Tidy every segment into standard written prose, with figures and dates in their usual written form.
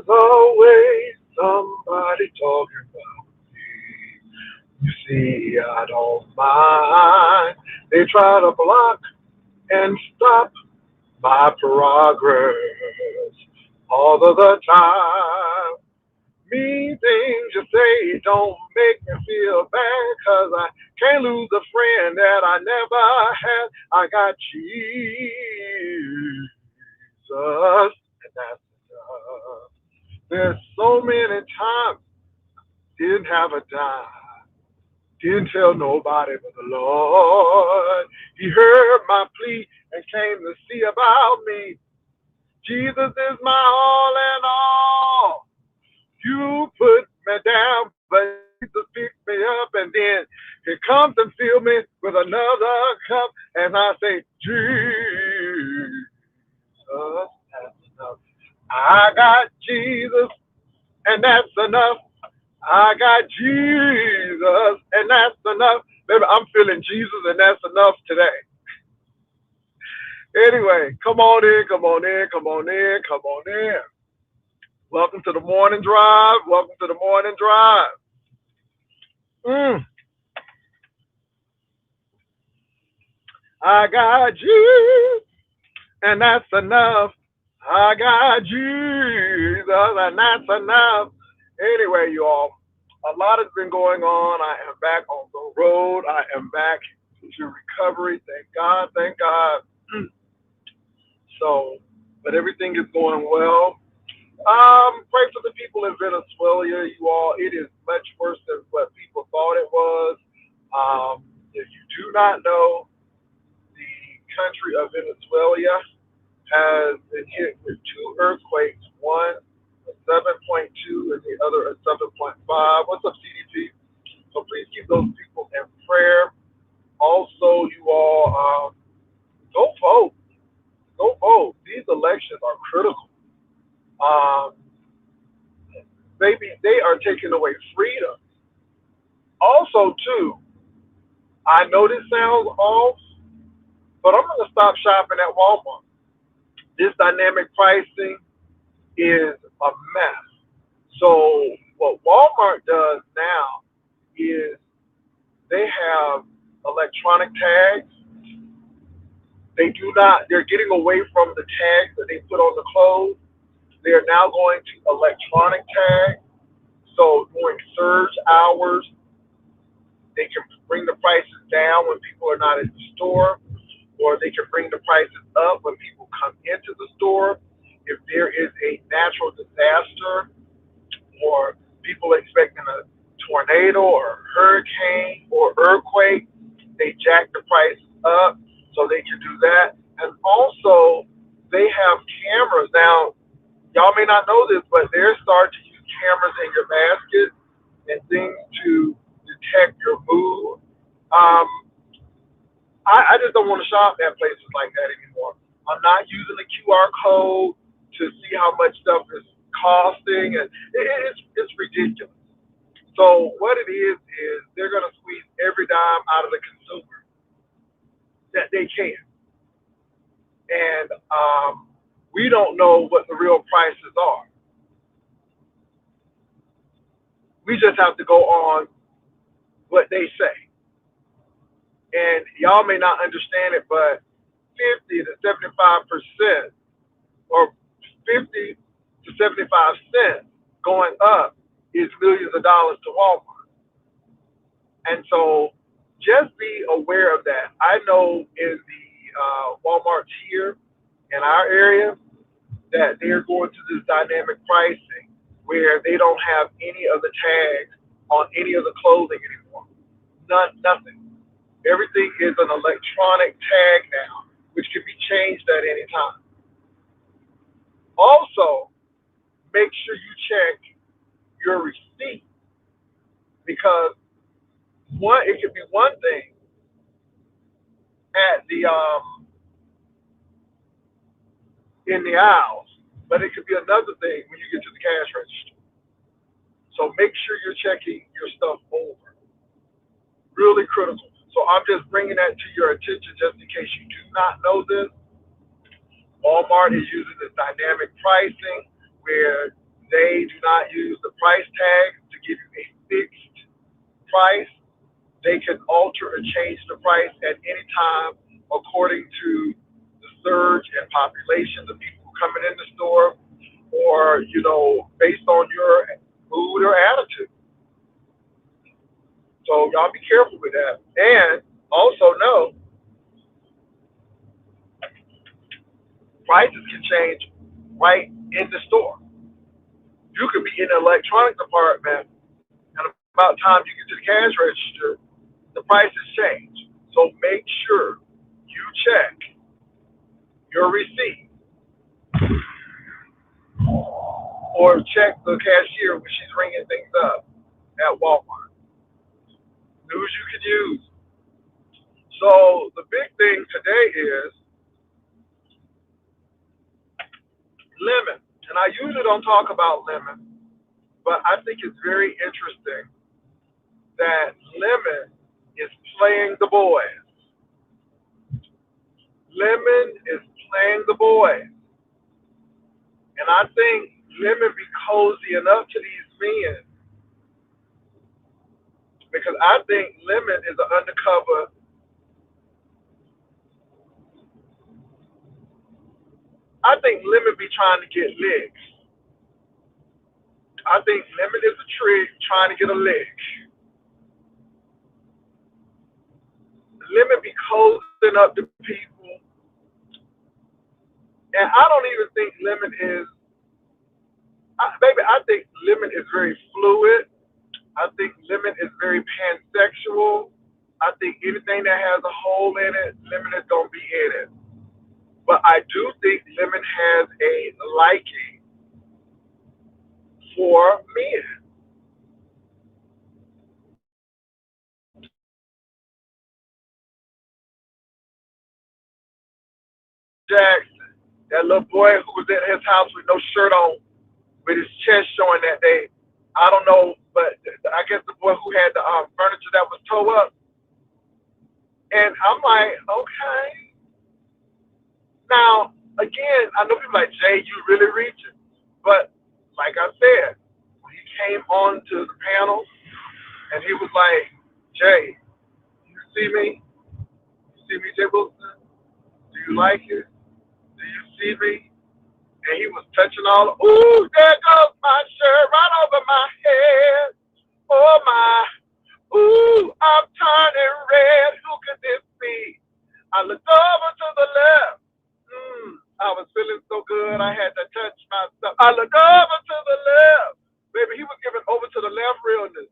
There's always somebody talking about me. You see, I don't mind. They try to block and stop my progress all of the time. Mean things you say don't make me feel bad, 'cause I can't lose a friend that I never had. I got Jesus, and that's enough. There's so many times didn't have a dime, didn't tell nobody but the Lord. He heard my plea and came to see about me. Jesus is my all in all. You put me down, but Jesus picked me up, and then He comes and fills me with another cup, and I say, Jesus, that's enough. I got Jesus, and that's enough. I got Jesus, and that's enough. Baby, I'm feeling Jesus, and that's enough today. Anyway, come on in, come on in, come on in, come on in. Welcome to the morning drive. Welcome to the morning drive. Mm, I got you, and that's enough. I got Jesus, and that's enough. Anyway, you all, a lot has been going on. I am back on the road. I am back to recovery. Thank God, thank God. So, but everything is going well. Pray for the people in Venezuela, you all. It is much worse than what people thought it was. If you do not know, the country of Venezuela has been hit with two earthquakes, one a 7.2 and the other a 7.5. What's up, CDP? So please keep those people in prayer. Also, you all, go vote. Go vote. These elections are critical. Um, Baby, they are taking away freedom. Also, too, I know this sounds off, but I'm going to stop shopping at Walmart. This dynamic pricing is a mess. So what Walmart does now is they have electronic tags. They're getting away from the tags that they put on the clothes. They are now going to electronic tags. So during surge hours, they can bring the prices down when people are not in the store, or they can bring the prices up when people come into the store. If there is a natural disaster, or people expecting a tornado or hurricane or earthquake, they jack the price up so they can do that. And also, they have cameras. Now, y'all may not know this, but they're starting to use cameras in your basket and things to detect your mood. Um, I just don't want to shop at places like that anymore. I'm not using the QR code to see how much stuff is costing, and it's ridiculous. So what it is they're going to squeeze every dime out of the consumer that they can, and we don't know what the real prices are. We just have to go on what they say. And y'all may not understand it, but 50 to 75%, or 50 to 75 cents going up is millions of dollars to Walmart. And so just be aware of that. I know in the Walmarts here in our area that they're going to this dynamic pricing where they don't have any of the tags on any of the clothing anymore. Nothing. Everything is an electronic tag now, which can be changed at any time. Also, make sure you check your receipt, because it could be one thing at the in the aisles, but it could be another thing when you get to the cash register. So make sure you're checking your stuff over. Really critical. So I'm just bringing that to your attention just in case you do not know this. Walmart is using this dynamic pricing where They do not use the price tag to give you a fixed price. They can alter or change the price at any time according to the surge in population, the people coming in the store, or based on your mood or attitude. So y'all be careful with that. And also know prices can change right in the store. You could be in the electronics department, and about time you get to the cash register, the prices change. So make sure you check your receipt or check the cashier when she's ringing things up at Walmart. News you can use. So the big thing today is lemon. And I usually don't talk about lemon, but I think it's very interesting that lemon is playing the boys. Lemon is playing the boys. And I think lemon be cozying up to these men because I think lemon is an undercover. I think lemon be trying to get licks. I think lemon is a trick trying to get a lick. Lemon be cozying up to people. And I don't even think lemon is, baby, I think lemon is very fluid. I think lemon is very pansexual. I think anything that has a hole in it, lemon is going to be in it. But I do think lemon has a liking for men. Jackson, that little boy who was at his house with no shirt on, with his chest showing that day. I don't know, but I guess the boy who had the furniture that was towed up. And I'm like, okay. Now, again, I know people like, Jay, you really reaching. But like I said, when he came on to the panel and he was like, Jay, you see me? You see me, Jay Wilson? Do you like it? Do you see me? And he was touching all, ooh, there goes my shirt right over my head. Oh my, ooh, I'm turning red. Who could this be? I looked over to the left. I was feeling so good, I had to touch myself. I looked over to the left. Baby, he was giving over to the left realness.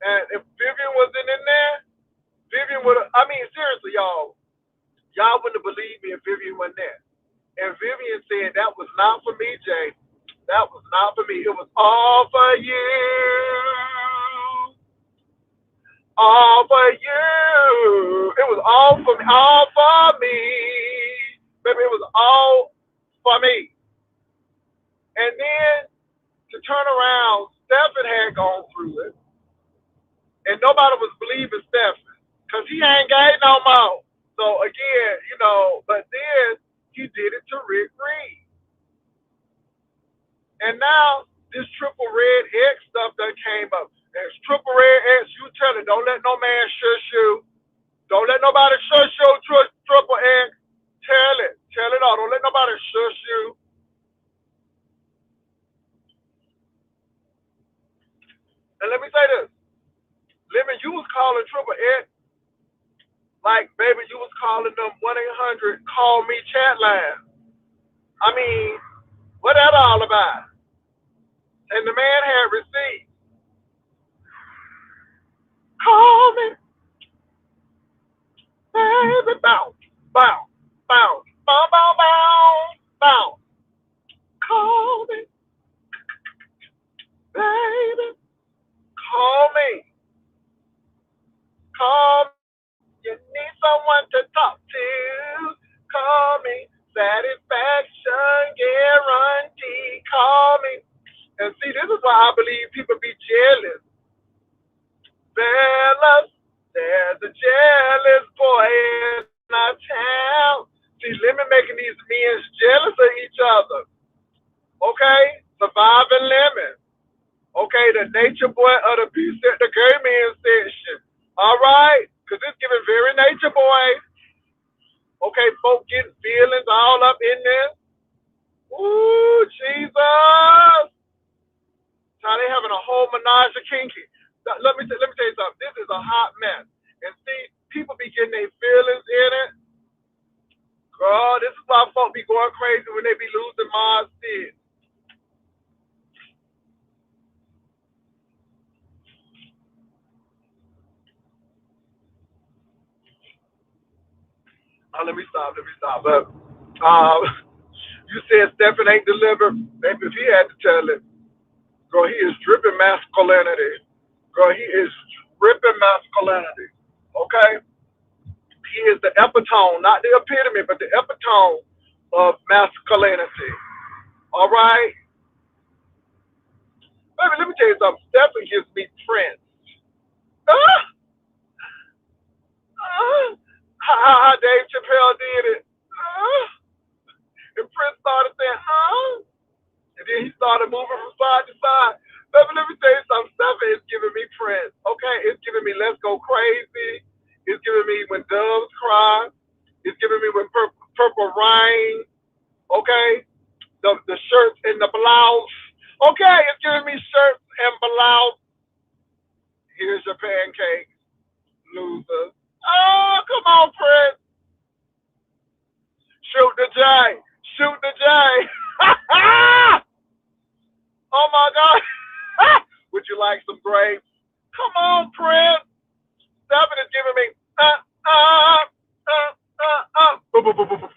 And if Vivian wasn't in there, Vivian would have, I mean, seriously, y'all wouldn't have believed me if Vivian wasn't there. And Vivian said, that was not for me, Jay. That was not for me. It was all for you. All for you. It was all for me. All for me. Baby, it was all for me. And then to turn around, Stephen had gone through it. And nobody was believing Stephen. Because he ain't gay no more. So again, but then he did it to Rick Reed. And now this triple red X stuff that came up. There's triple red X, you tell it, don't let no man shush you. Don't let nobody shush you, triple X. Tell it all. Don't let nobody shush you. And let me say this. Lemon, you was calling triple X like, baby, you was calling them 1-800 call me chat line. I mean, what that all about? And the man had receipts. Call me, baby, bounce, bounce, bounce, bounce, bounce, bounce, bounce. Call me, baby, call me, call me. You need someone to talk to. Call me, satisfaction guarantee. Call me. And see, this is why I believe people be jealous. Fellas, there's a jealous boy in our town. See, Lemon making these men jealous of each other. Okay? Surviving Lemon. Okay, the nature boy of the beast at the gaming section. All right, because it's giving very nature boy. Okay, folk getting feelings all up in there. Ooh, Jesus. How they having a whole menage a kinky. Let me tell you something. This is a hot mess. And see, people be getting their feelings in it. God, this is why folk be going crazy when they be losing minds. Let me stop. Let me stop. But you said Stephen ain't delivered. Maybe if he had to tell it, girl, he is dripping masculinity. Girl, he is dripping masculinity. Okay? He is the epitome, not the epitome, but the epitome of masculinity. All right? Baby, let me tell you something. Stephen gives me Prince. Ah, how Dave Chappelle did it. And Prince started saying, and then he started moving from side to side. Baby, let me tell you something. Stephen is giving me Prince. Okay? It's giving me Let's Go Crazy. It's giving me When Doves Cry. It's giving me When Purple Rain. Okay? The shirts and the blouse. Okay, it's giving me shirts and blouse. Here's your pancakes, loser. Oh, come on, Prince. Shoot the J. Shoot the J. Oh my God. Would you like some grapes? Come on, Prince. Stephen is giving me boom, boom, boom, boom, boom.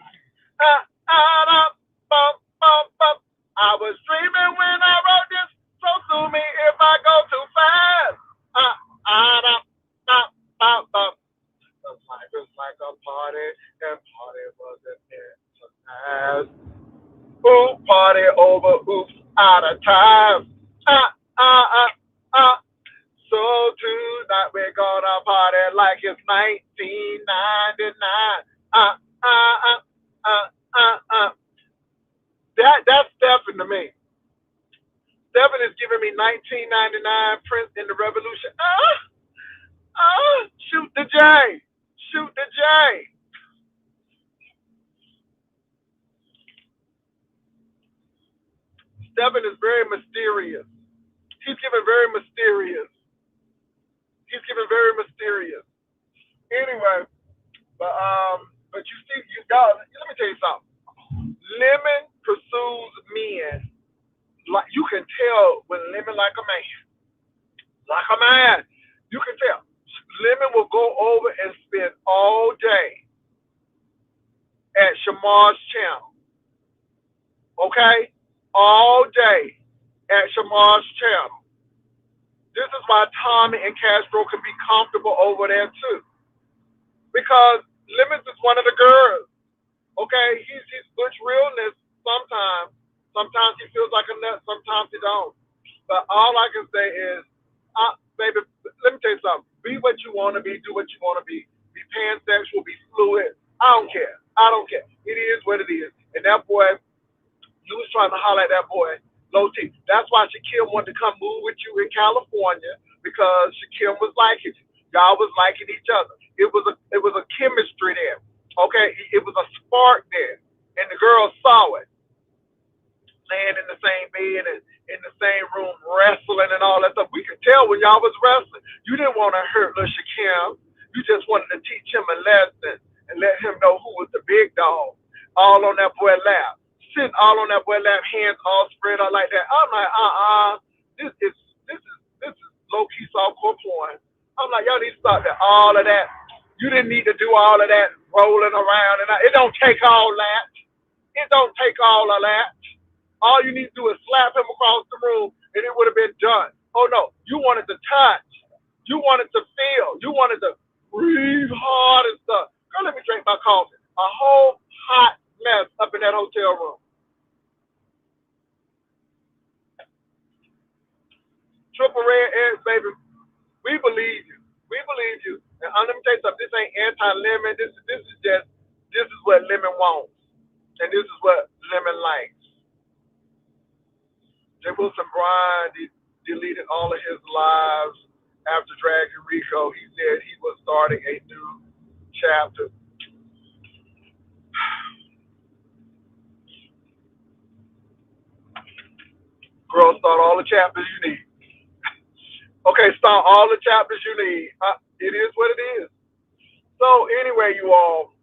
I was dreaming when I wrote this, so sue me if I go too fast. Life is like a party, and party wasn't meant to last. Ooh, party over, oops, out of time. Uh, uh, uh, uh. So tonight we're gonna party like it's 1999. Uh, uh, uh, uh, uh. That's Stephen to me. Stephen is giving me 1999 Prince in the Revolution. Shoot the J. Shoot the J. Stephen is very mysterious. He's giving very mysterious. He's giving very mysterious. Anyway, but you see, you got. Let me tell you something. Lemon pursues men like you can tell when Lemon like a man, like a man. You can tell. Lemon will go over and spend all day at Shamar's channel. Okay, all day at Shamar's channel. This is why Tommy and Castro can be comfortable over there too, because Lemon is one of the girls. Okay, he's butch realness sometimes. Sometimes he feels like a nut, sometimes he don't. But all I can say is, baby, let me tell you something. Be what you want to be, do what you want to be. Be pansexual, be fluid. I don't care. I don't care. It is what it is. And that boy, you was trying to holler at that boy, low T. That's why Shaquille wanted to come move with you in California, because Shaquille was liking you. Y'all was liking each other. It was a chemistry there. Okay, it was a spark there, and the girls saw it, laying in the same bed and in the same room, wrestling and all that stuff. We could tell when y'all was wrestling. You didn't want to hurt little Shaquille. You just wanted to teach him a lesson and let him know who was the big dog. All on that boy lap, sitting all on that boy lap, hands all spread out like that. I'm like, this is this is low key softcore porn. I'm like, y'all need to stop that. All of that. You didn't need to do all of that rolling around, and it don't take all that. It don't take all of that. All you need to do is slap him across the room, and it would have been done. Oh no, you wanted to touch. You wanted to feel. You wanted to breathe hard and stuff. Girl, let me drink my coffee. A whole hot mess up in that hotel room. Triple red eggs, baby. We believe you. We believe you. And let me tell you something. This ain't anti-lemon. This is what lemon wants, and this is what lemon likes. J. Wilson Bryan deleted all of his lives after dragging Rico. He said he was starting a new chapter. Girl, start all the chapters you need. Okay, start all the chapters you need. It is what it is. So anyway, you all,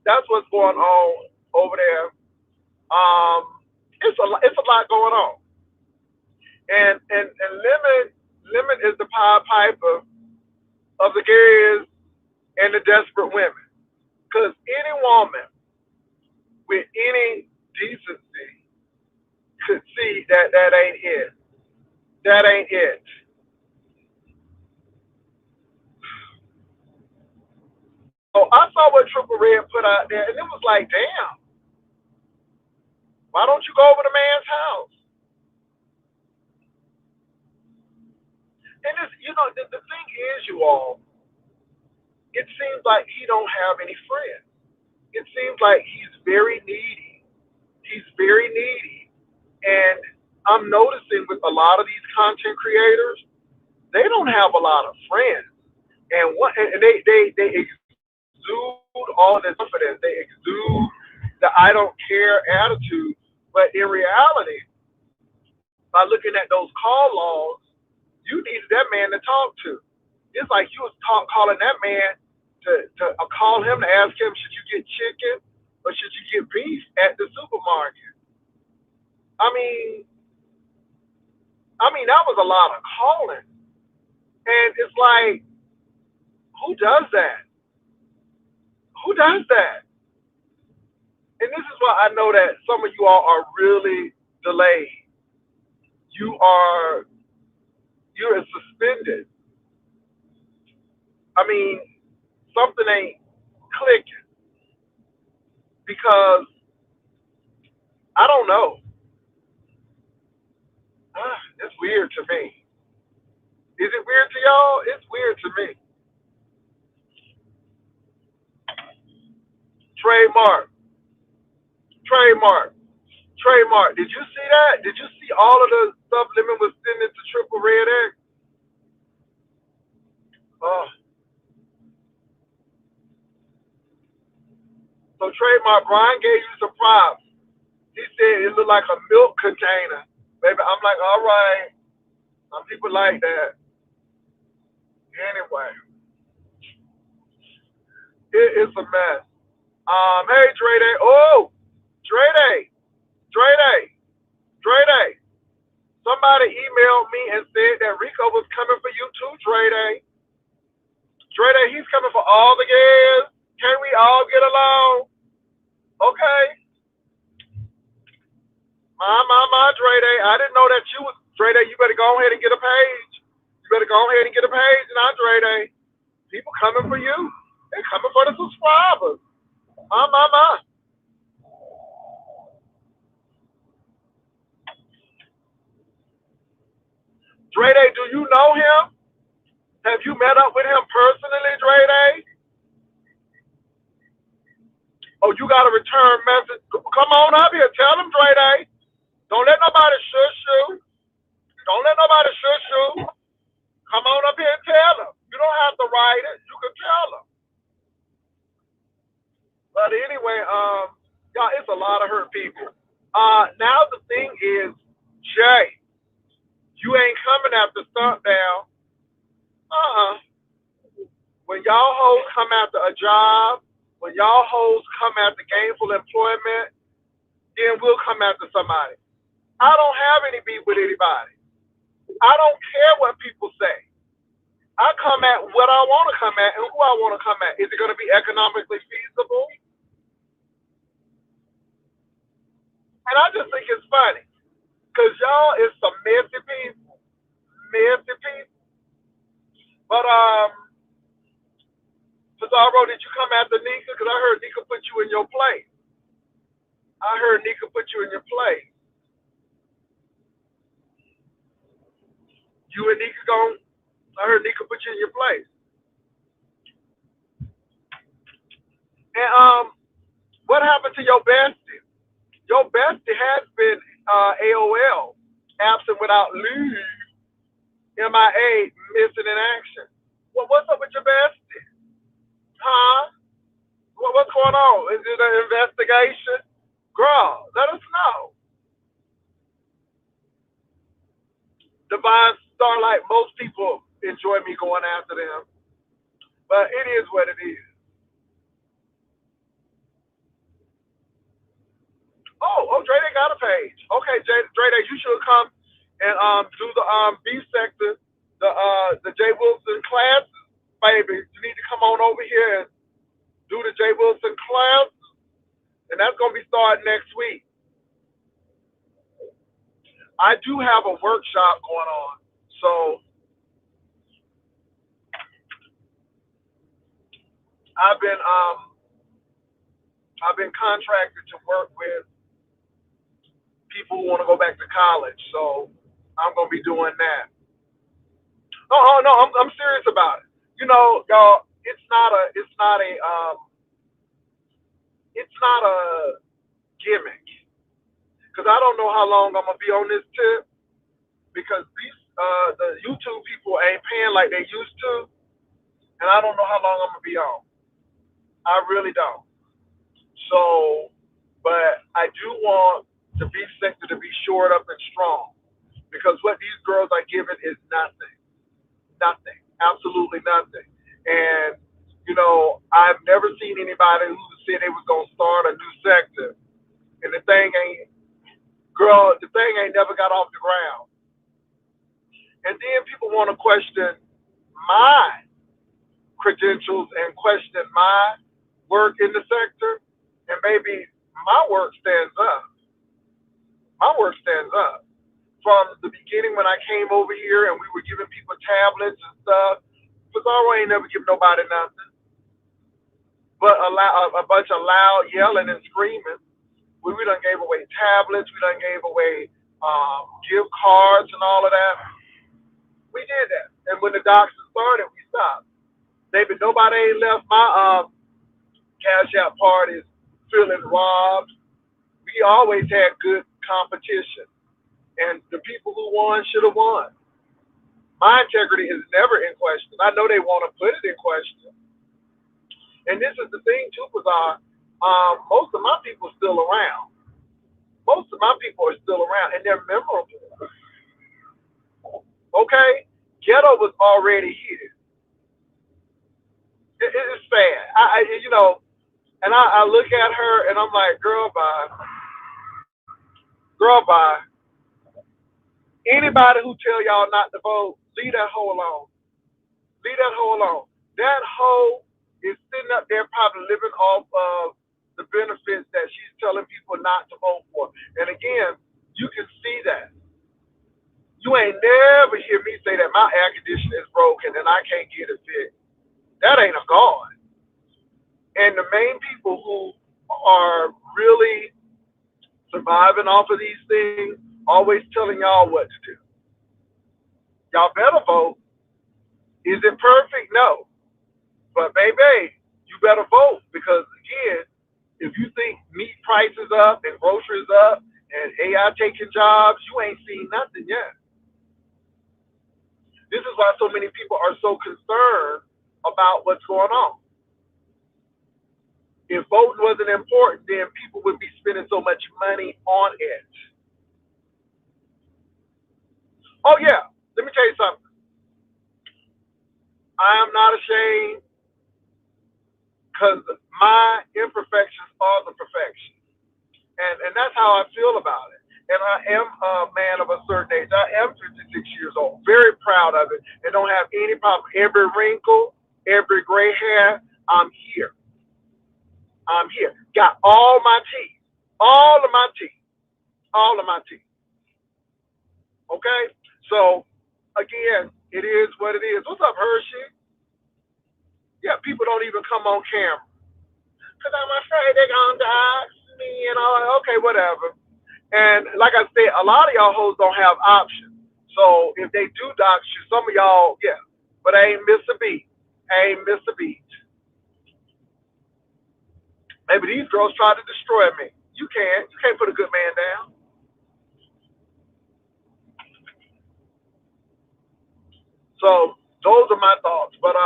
that's what's going on over there. It's a lot going on, and Lemon is the Pied Piper of the gays and the desperate women. Because any woman with any decency could see that that ain't it. That ain't it. So I saw what Triple Red put out there, and it was like, damn, why don't you go over to man's house? And this, the thing is, you all, it seems like he don't have any friends. It seems like he's very needy. He's very needy, and I'm noticing with a lot of these content creators, they don't have a lot of friends, and they exude all this confidence. They exude the I don't care attitude, but in reality, by looking at those call logs, you needed that man to talk to. It's like you was calling that man to call him to ask him, should you get chicken or should you get beef at the supermarket? I mean, that was a lot of calling, and it's like, who does that? Who does that? And this is why I know that some of you all are really delayed. You're suspended. I mean, something ain't clicking because I don't know. It's weird to me. Is it weird to y'all? It's weird to me. Trademark, trademark, trademark. Did you see that? Did you see all of the stuff Lemon was sending to Triple Red X? Oh, so trademark. Brian gave you some props. He said it looked like a milk container. Baby, I'm like, all right. Some people like that. Anyway, it is a mess. Hey, Dre Day. Oh, Dre Day. Dre Day. Dre Day. Somebody emailed me and said that Rico was coming for you too, Dre Day. Dre Day, he's coming for all the guys. Can we all get along? Okay. My, Dre Day. I didn't know that you was Dre Day. You better go ahead and get a page. You better go ahead and get a page now, Dre Day. People coming for you. They're coming for the subscribers. My. Dre Day, do you know him? Have you met up with him personally, Dre Day? Oh, you got a return message. Come on up here. Tell him, Dre Day. Don't let nobody shush you. Don't let nobody shush you. Come on up here and tell him. You don't have to write it. You can tell him. But anyway, y'all, it's a lot of hurt people. Now the thing is, Jay, you ain't coming after Stunt Down. Uh-uh. When y'all hoes come after a job, when y'all hoes come after gainful employment, then we'll come after somebody. I don't have any beef with anybody. I don't care what people say. I come at what I want to come at and who I want to come at. Is it going to be economically feasible? And I just think it's funny because y'all is some messy people, messy people. But Pizarro, did you come after Nika? Because I heard Nika put you in your place. I heard Nika put you in your place. You and Nika gone. I heard Nika put you in your place. And what happened to your bestie? Your bestie has been AOL. absent without leave, MIA, missing in action. Well, what's up with your bestie? Huh? What's going on? Is it an investigation? Girl, let us know. Divine Starlight, most people enjoy me going after them, but it is what it is. Oh, Dre, they got a page. Okay, Dre, you should come and do the B sector, the J Wilson classes, baby. You need to come on over here and do the J Wilson class, and that's gonna be starting next week. I do have a workshop going on, so I've been um I've been contracted to work with people who want to go back to college, so I'm gonna be doing that. Oh no, I'm serious about it. You know, y'all, it's not a gimmick because I don't know how long I'm gonna be on this tip because the YouTube people ain't paying like they used to, and I don't know how long I'm gonna be on. I really don't. So, but I do want the beef sector to be shored up and strong because what these girls are giving is nothing, nothing, absolutely nothing. And I've never seen anybody who said they was gonna start a new sector, and the thing ain't, girl, the thing ain't never got off the ground. And then people want to question my credentials and question my work in the sector, and baby, my work stands up. My work stands up. From the beginning when I came over here and we were giving people tablets and stuff, Pizarro ain't never give nobody nothing but a bunch of loud yelling and screaming. We done gave away tablets, we done gave away gift cards and all of that. We did that. And when the doctors started, we stopped. Baby, nobody ain't left my cash out parties feeling robbed. We always had good competition. And the people who won should have won. My integrity is never in question. I know they want to put it in question. And this is the thing, too, Bizarre. Most of my people are still around. Most of my people are still around, and they're memorable. Okay? Ghetto was already here. It's sad. I look at her, and I'm like, girl, bye. Girl, bye. Anybody who tell y'all not to vote, leave that hoe alone. Leave that hoe alone. That hoe is sitting up there probably living off of the benefits that she's telling people not to vote for. And again, you can see that. You ain't never hear me say that my air conditioner is broken and I can't get it fixed. That ain't a God. And the main people who are really surviving off of these things, always telling y'all what to do. Y'all better vote. Is it perfect? No. But baby, you better vote because again, if you think meat prices up and groceries up and AI taking jobs, you ain't seen nothing yet. This is why so many people are so concerned about what's going on. If voting wasn't important, then people would be spending so much money on it. Oh yeah, let me tell you something. I am not ashamed because my imperfections are the perfection. And that's how I feel about it. And I am a man of a certain age. I am 56 years old, very proud of it, and don't have any problem. Every wrinkle, every gray hair, I'm here. I'm here. Got all my teeth, all of my teeth, all of my teeth. Okay? So, again, it is what it is. What's up, Hershey? Yeah, people don't even come on camera. Because I'm afraid they're going to dox me and all that. Okay, whatever. And like I said, a lot of y'all hoes don't have options. So if they do dox you, some of y'all, yeah. But I ain't miss a beat. I ain't miss a beat. Maybe these girls try to destroy me. You can't. You can't put a good man down. So those are my thoughts. But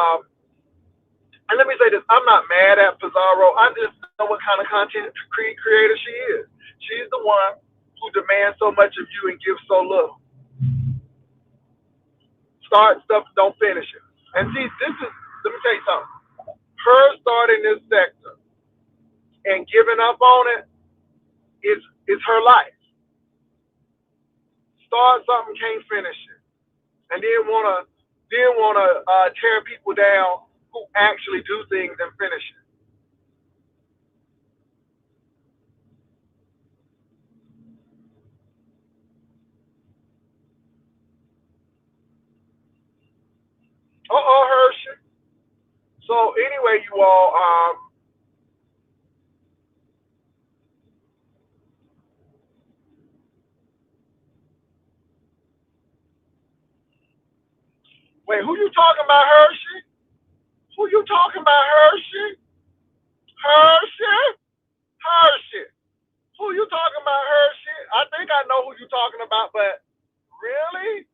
and let me say this: I'm not mad at Pizarro. I just know what kind of content creator she is. She's the one who demands so much of you and gives so little. Start stuff, don't finish it. And see, this is, let me tell you something. Her starting this sector and giving up on it is her life. Start something, can't finish it, and then wanna tear people down who actually do things and finish it. Hershey. So anyway, you all, wait, who you talking about, Hershey? Who you talking about, Hershey? Hershey? Hershey. Who you talking about, Hershey? I think I know who you talking about, but really?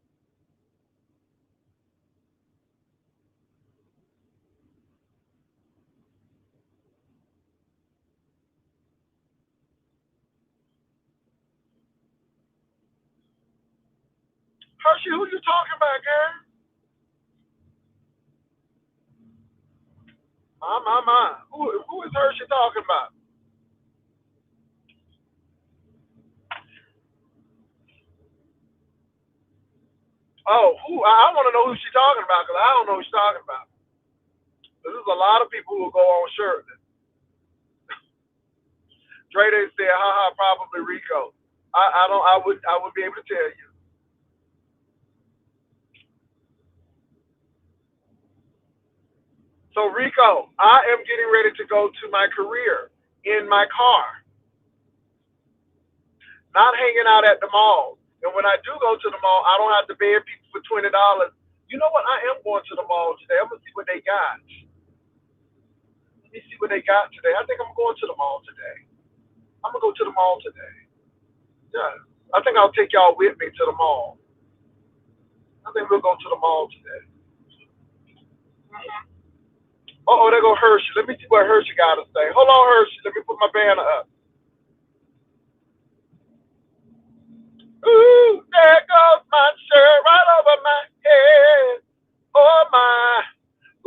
Hershey, who you talking about, girl? My. Who is Hershey talking about? Oh, who? I want to know who she's talking about because I don't know who she's talking about. There's a lot of people who will go on shirtless. Dre Day said, haha, probably Rico. I don't I would be able to tell you. So Rico, I am getting ready to go to my career in my car, not hanging out at the mall. And when I do go to the mall, I don't have to beg people for $20. You know what? I am going to the mall today. I'm gonna see what they got. Let me see what they got today. I think I'm going to the mall today. I'm gonna go to the mall today. Yeah. I think I'll take y'all with me to the mall. I think we'll go to the mall today. There go Hershey. Let me see what Hershey got to say. Hold on, Hershey. Let me put my banner up. Ooh, there goes my shirt right over my head. Oh my.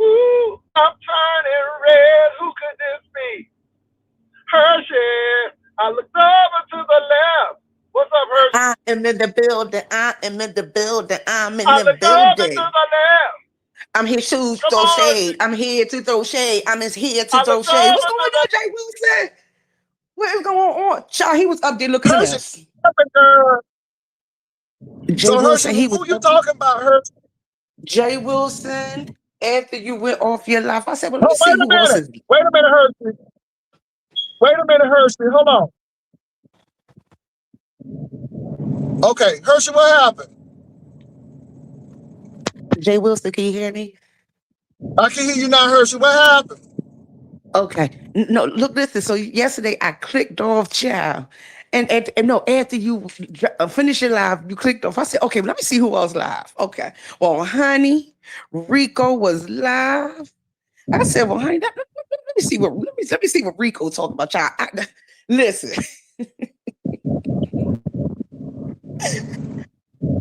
Ooh, I'm turning red. Who could this be? Hershey. I looked over to the left. What's up, Hershey? I am in the building. I am in the building. I'm in I the looked over to building. the left. I'm here to Come throw on, shade. Hershey. I'm here to throw shade. I'm here to I throw looked shade. What's over going to on, the Jay Wilson? What is going on? Child, he was up there looking a Hershey. mess. Girl. Jay So Hershey, Wilson, he was who you up there. talking about, Hershey? Jay Wilson, after you went off your life, I said, well, let me Oh, see who else is. Wait a minute, Hershey. Wait a minute, Hershey. Hold on. Okay, Hershey, what happened? Jay Wilson, can you hear me? I can hear you now, Hershey. What happened? Okay. No, look, listen. So yesterday I clicked off, child. And no, after you finish your live, you clicked off. I said, okay, let me see who else live. Okay. Well, honey, Rico was live. I said, well, honey, let me see what Rico talking about, child. Listen.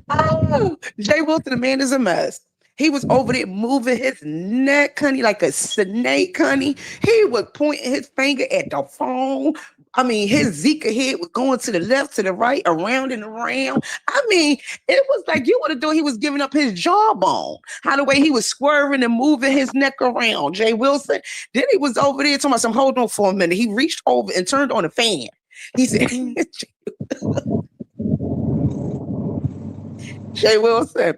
Oh, Jay Wilson, the man is a mess. He was over there moving his neck, honey, like a snake, honey. He was pointing his finger at the phone. I mean, his Zika head was going to the left, to the right, around and around. I mean, it was like you would have thought he was giving up his jawbone. How the way he was swerving and moving his neck around, Jay Wilson. Then he was over there talking about some, hold on for a minute. He reached over and turned on the fan. He said, Jay Wilson.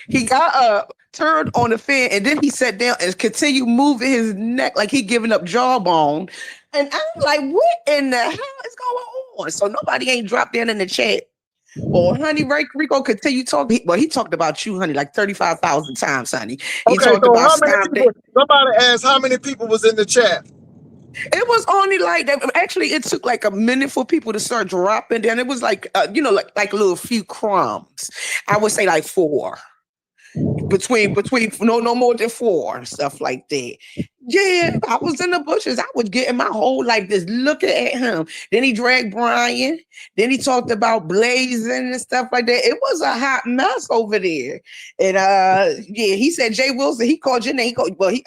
He got up, turned on the fan, and then he sat down and continued moving his neck like he giving up jawbone. And I'm like, what in the hell is going on? So nobody ain't dropped in the chat. Well, honey, Rico continue talking. Well, he talked about you, honey, like 35,000 times, honey. He Okay, talked so about how many stop people? Somebody asked how many people was in the chat. It was only like that. Actually, it took like a minute for people to start dropping. Then it was like, like a little few crumbs. I would say like four. between no more than four and stuff like that. Yeah, I was in the bushes. I was getting my whole life just looking at him. Then he dragged Brian. Then he talked about blazing and stuff like that. It was a hot mess over there. And yeah, he said Jay Wilson. He called your name.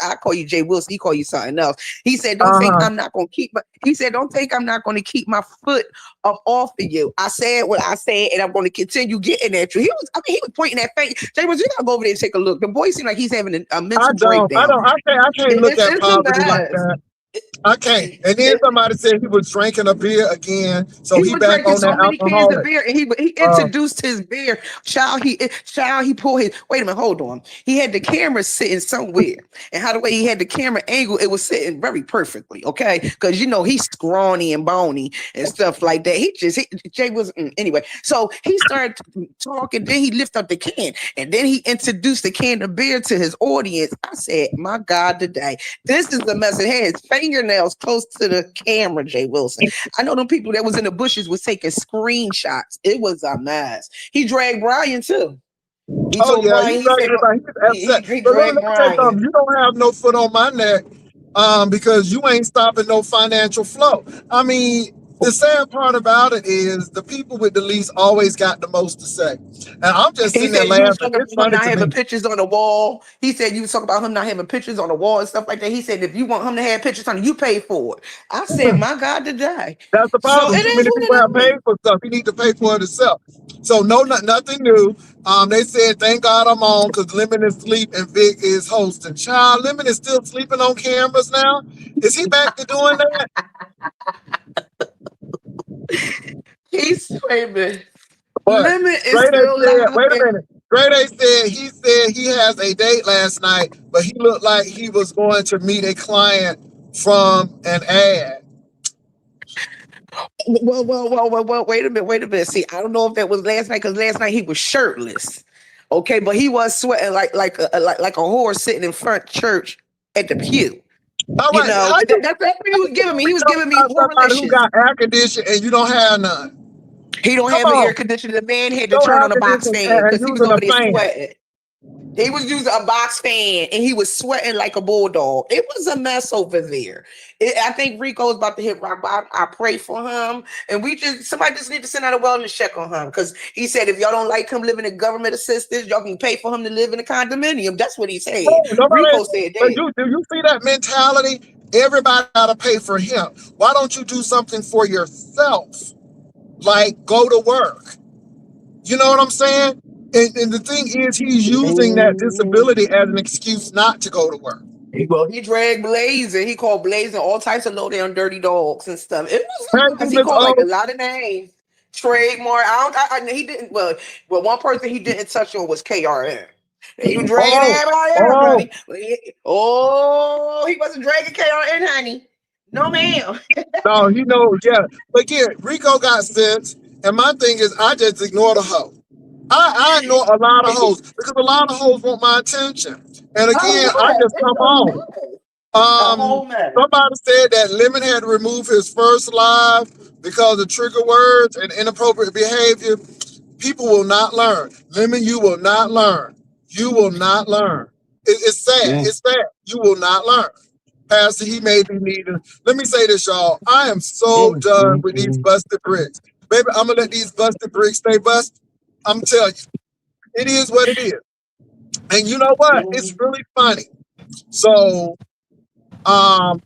I call you Jay Wilson. He called you something else. He said, "Don't think Uh-huh. I'm not gonna keep my." He said, "Don't think I'm not gonna keep my foot up off of you." I said what I said, and I'm going to continue getting at you. He was pointing that thing. Jay Wilson, you gotta go over there and take a look. The boy seemed like he's having a I mental don't. I breakdown. don't. I can't look at It's a poverty like mess. that. I can't. And then somebody said he was drinking a beer again, so He he was back drinking on so that many cans of alcoholic. beer, and he Uh, introduced his beer. He pulled his. Wait a minute, hold on. He had the camera sitting somewhere, and how the way he had the camera angle, it was sitting very perfectly. Okay, because he's scrawny and bony and stuff like that. Jay was anyway. So he started talking. Then he lifted up the can, and then he introduced the can of beer to his audience. I said, "My God, today this is the mess." It had his fingernails close to the camera, Jay Wilson. I know them people that was in the bushes was taking screenshots. It was a mess. He dragged Brian too. He oh told yeah, he Brian, he dragged said, everybody. He's upset. he But let me, dragged let me tell you Brian. something. You don't have no foot on my neck, because you ain't stopping no financial flow. I mean, the sad part about it is the people with the least always got the most to say, and I'm just He sitting there said you was laughing. talking It's about him funny not to me. having pictures on the wall. He said you was talking about him not having pictures on the wall and stuff like that. He said if you want him to have pictures on it, you pay for it. I said, my God, today. That's the So problem. it Too is many what people have it paid is. for stuff. He need to pay for it himself. So no, nothing new. They said, "Thank God I'm on because Lemon is asleep and Vic is hosting." Child, Lemon is still sleeping on cameras now. Is he back to doing that? He's screaming. But Lemon is Grade A still said, live. "Wait a minute." Grade A said he has a date last night, but he looked like he was going to meet a client from an ad. Wait a minute. See, I don't know if that was last night because last night he was shirtless. Okay, but he was sweating like a horse sitting in front church at the pew. All right, how you That's what he was giving me. He was talking giving me about somebody who horrorlicious. got air conditioning and you don't have none? He don't Come have an air on, conditioner. The man had to no turn air on a box conditioning fan and because he was using a over there fan. sweating. He was using a box fan and he was sweating like a bulldog. It was a mess over there. I think Rico's about to hit rock bottom. I pray for him. And somebody just need to send out a wellness check on him because he said if y'all don't like him living in government assistance, y'all can pay for him to live in a condominium. That's what he said. No, nobody. Rico said But that. do you see that mentality? Everybody got to pay for him. Why don't you do something for yourself? Like go to work. You know what I'm saying? And the thing is, he's using that disability as an excuse not to go to work. Well, he dragged Blazing. He called Blazing all types of low down dirty dogs and stuff. It was Hey, a mess. He Miss called like a O. lot of names. Trademark. He didn't. Well, one person he didn't touch on was KRM. He was dragging Oh, everybody else, oh. honey. Oh, he wasn't dragging KRM, honey. No, ma'am. No, he knows, yeah. But again, Rico got sense. And my thing is, I just ignore the hoe. I ignore a lot of hoes because a lot of hoes want my attention. And A again, I mess. just It's come a on. mess. A Um, whole mess. Somebody said that Lemon had to remove his first live because of trigger words and inappropriate behavior. People will not learn. Lemon, you will not learn. You will not learn. It's sad. Mm, It's sad. You will not learn. Pastor, he may be needing. Let me say this, y'all. I am so mm, done mm, with these mm, busted bricks. Baby, I'm gonna let these busted bricks stay busted. I'm telling you, it is what it is. And you know what? It's mm. really funny. So, um,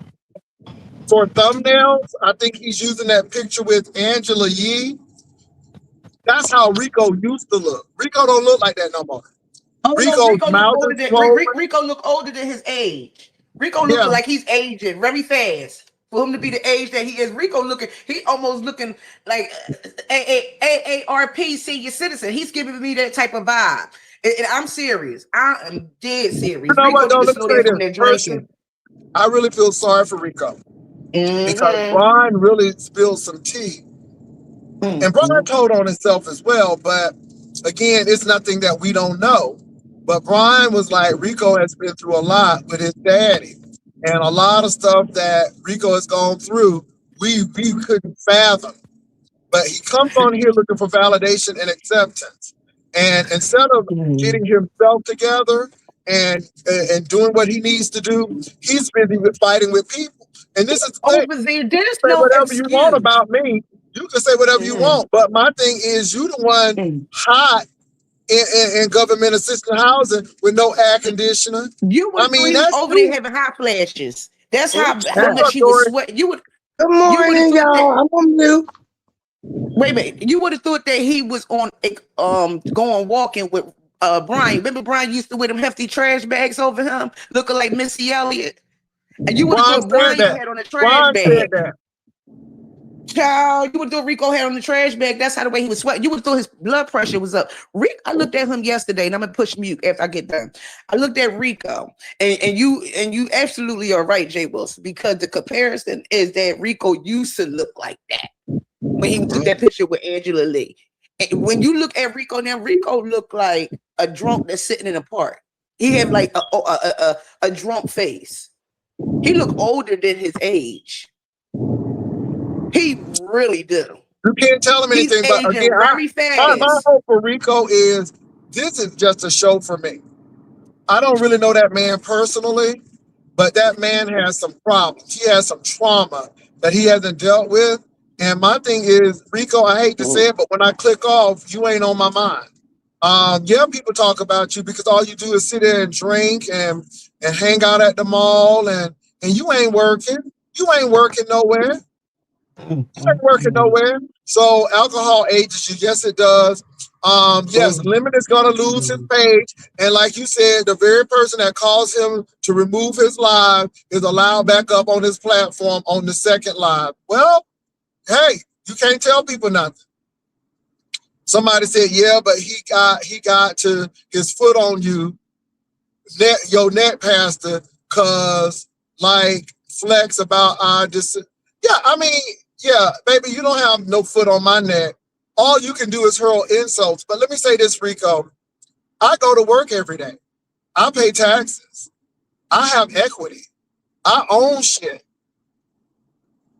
for thumbnails, I think he's using that picture with Angela Yee. That's how Rico used to look. Rico don't look like that no more. Oh no, Rico's mouth is swollen. Rico look older than his age. Rico looking Yeah. like he's aging very fast. For him to be the age that he is, Rico he almost looking like AARP senior citizen. He's giving me that type of vibe. And I'm serious. I am dead You serious. know Rico what need though? to Let me slow say down from this. that Person, drinking. I really feel sorry for Rico because Mm-hmm. Brian really spilled some tea. And Brian Mm-hmm. told on himself as well, but again, it's nothing that we don't know. But Brian was like, Rico has been through a lot with his daddy. And a lot of stuff that Rico has gone through, we couldn't fathom. But he comes on here looking for validation and acceptance. And instead of getting himself together and doing what he needs to do, he's busy with fighting with people. And this is the thing. Over there, there's Say no whatever you want excuse. about me. You can say whatever you Mm-mm. want. But my thing is, you the one Mm. hot in government assisted housing with no air conditioner. You would I have thought mean, he was that's over there you. having hot flashes. That's Hmm? how What's much up, he was Dory? sweating. Good You would have morning, thought that y'all. I'm on mute. wait a minute. You would have thought that he was on going walking with Brian. Remember Brian used to wear them hefty trash bags over him, looking like Missy Elliott. And you would have Brian thought said Brian that. had on a trash Brian said bag. that. Child, you would have thought Rico had on the trash bag. That's how the way he was sweating. You would have thought his blood pressure was up. I looked at him yesterday, and I'm gonna push mute after I get done. I looked at Rico, and you absolutely are right, Jay Wilson, because the comparison is that Rico used to look like that when he took that picture with Angela Lee. And when you look at Rico now, Rico looked like a drunk that's sitting in a park. He had like a drunk face. He looked older than his age. He really do. You can't tell him He's anything. But again, aging very my fast. hope for Rico is this is just a show for me. I don't really know that man personally, but that man has some problems. He has some trauma that he hasn't dealt with. And my thing is, Rico, I hate to say it, but when I click off, you ain't on my mind. Yeah, people talk about you because all you do is sit there and drink and hang out at the mall and you ain't working. You ain't working nowhere. You ain't working nowhere. So alcohol ages you. Yes, it does. Yes, Lemon is gonna lose his page. And like you said, the very person that caused him to remove his live is allowed back up on his platform on the second live. Well, hey, you can't tell people nothing. Somebody said, yeah, but he got to his foot on you, your net pastor, cause like flex about our yeah, I mean, yeah, baby, you don't have no foot on my neck. All you can do is hurl insults. But let me say this, Rico. I go to work every day. I pay taxes. I have equity. I own shit.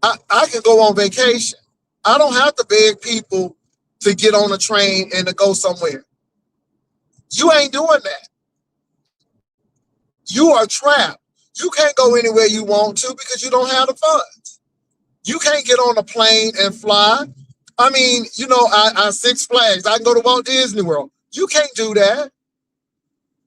I can go on vacation. I don't have to beg people to get on a train and to go somewhere. You ain't doing that. You are trapped. You can't go anywhere you want to because you don't have the funds. You can't get on a plane and fly. I mean, you know, I Six Flags. I can go to Walt Disney World. You can't do that.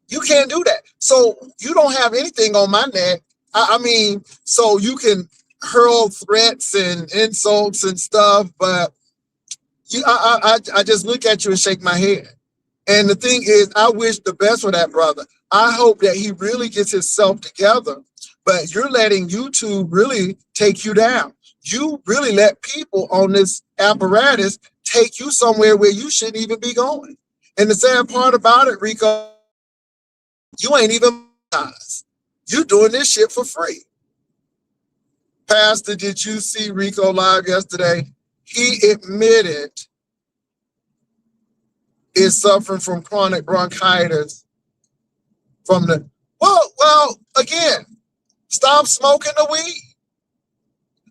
You can't do that. So you don't have anything on my neck. I mean, so you can hurl threats and insults and stuff, but I just look at you and shake my head. And the thing is, I wish the best for that brother. I hope that he really gets himself together. But you're letting YouTube really take you down. You really let people on this apparatus take you somewhere where you shouldn't even be going. And the sad part about it, Rico, you ain't even monetized. You doing this shit for free. Pastor, did you see Rico live yesterday? He admitted is suffering from chronic bronchitis from the again, stop smoking the weed.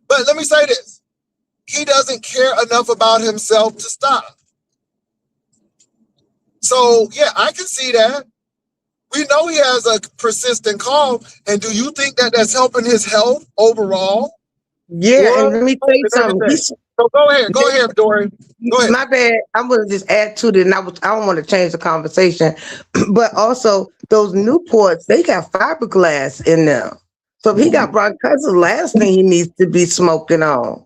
But let me say this. He doesn't care enough about himself to stop. So yeah, I can see that. We know he has a persistent cough. And do you think that that's helping his health overall? Yeah, and Well, let me tell you and something. everything. So go ahead, Dory. Go ahead. My bad. I'm gonna just add to it, and I don't want to change the conversation, but also those Newports, they got fiberglass in them. So if he got bronchitis, the last thing he needs to be smoking on.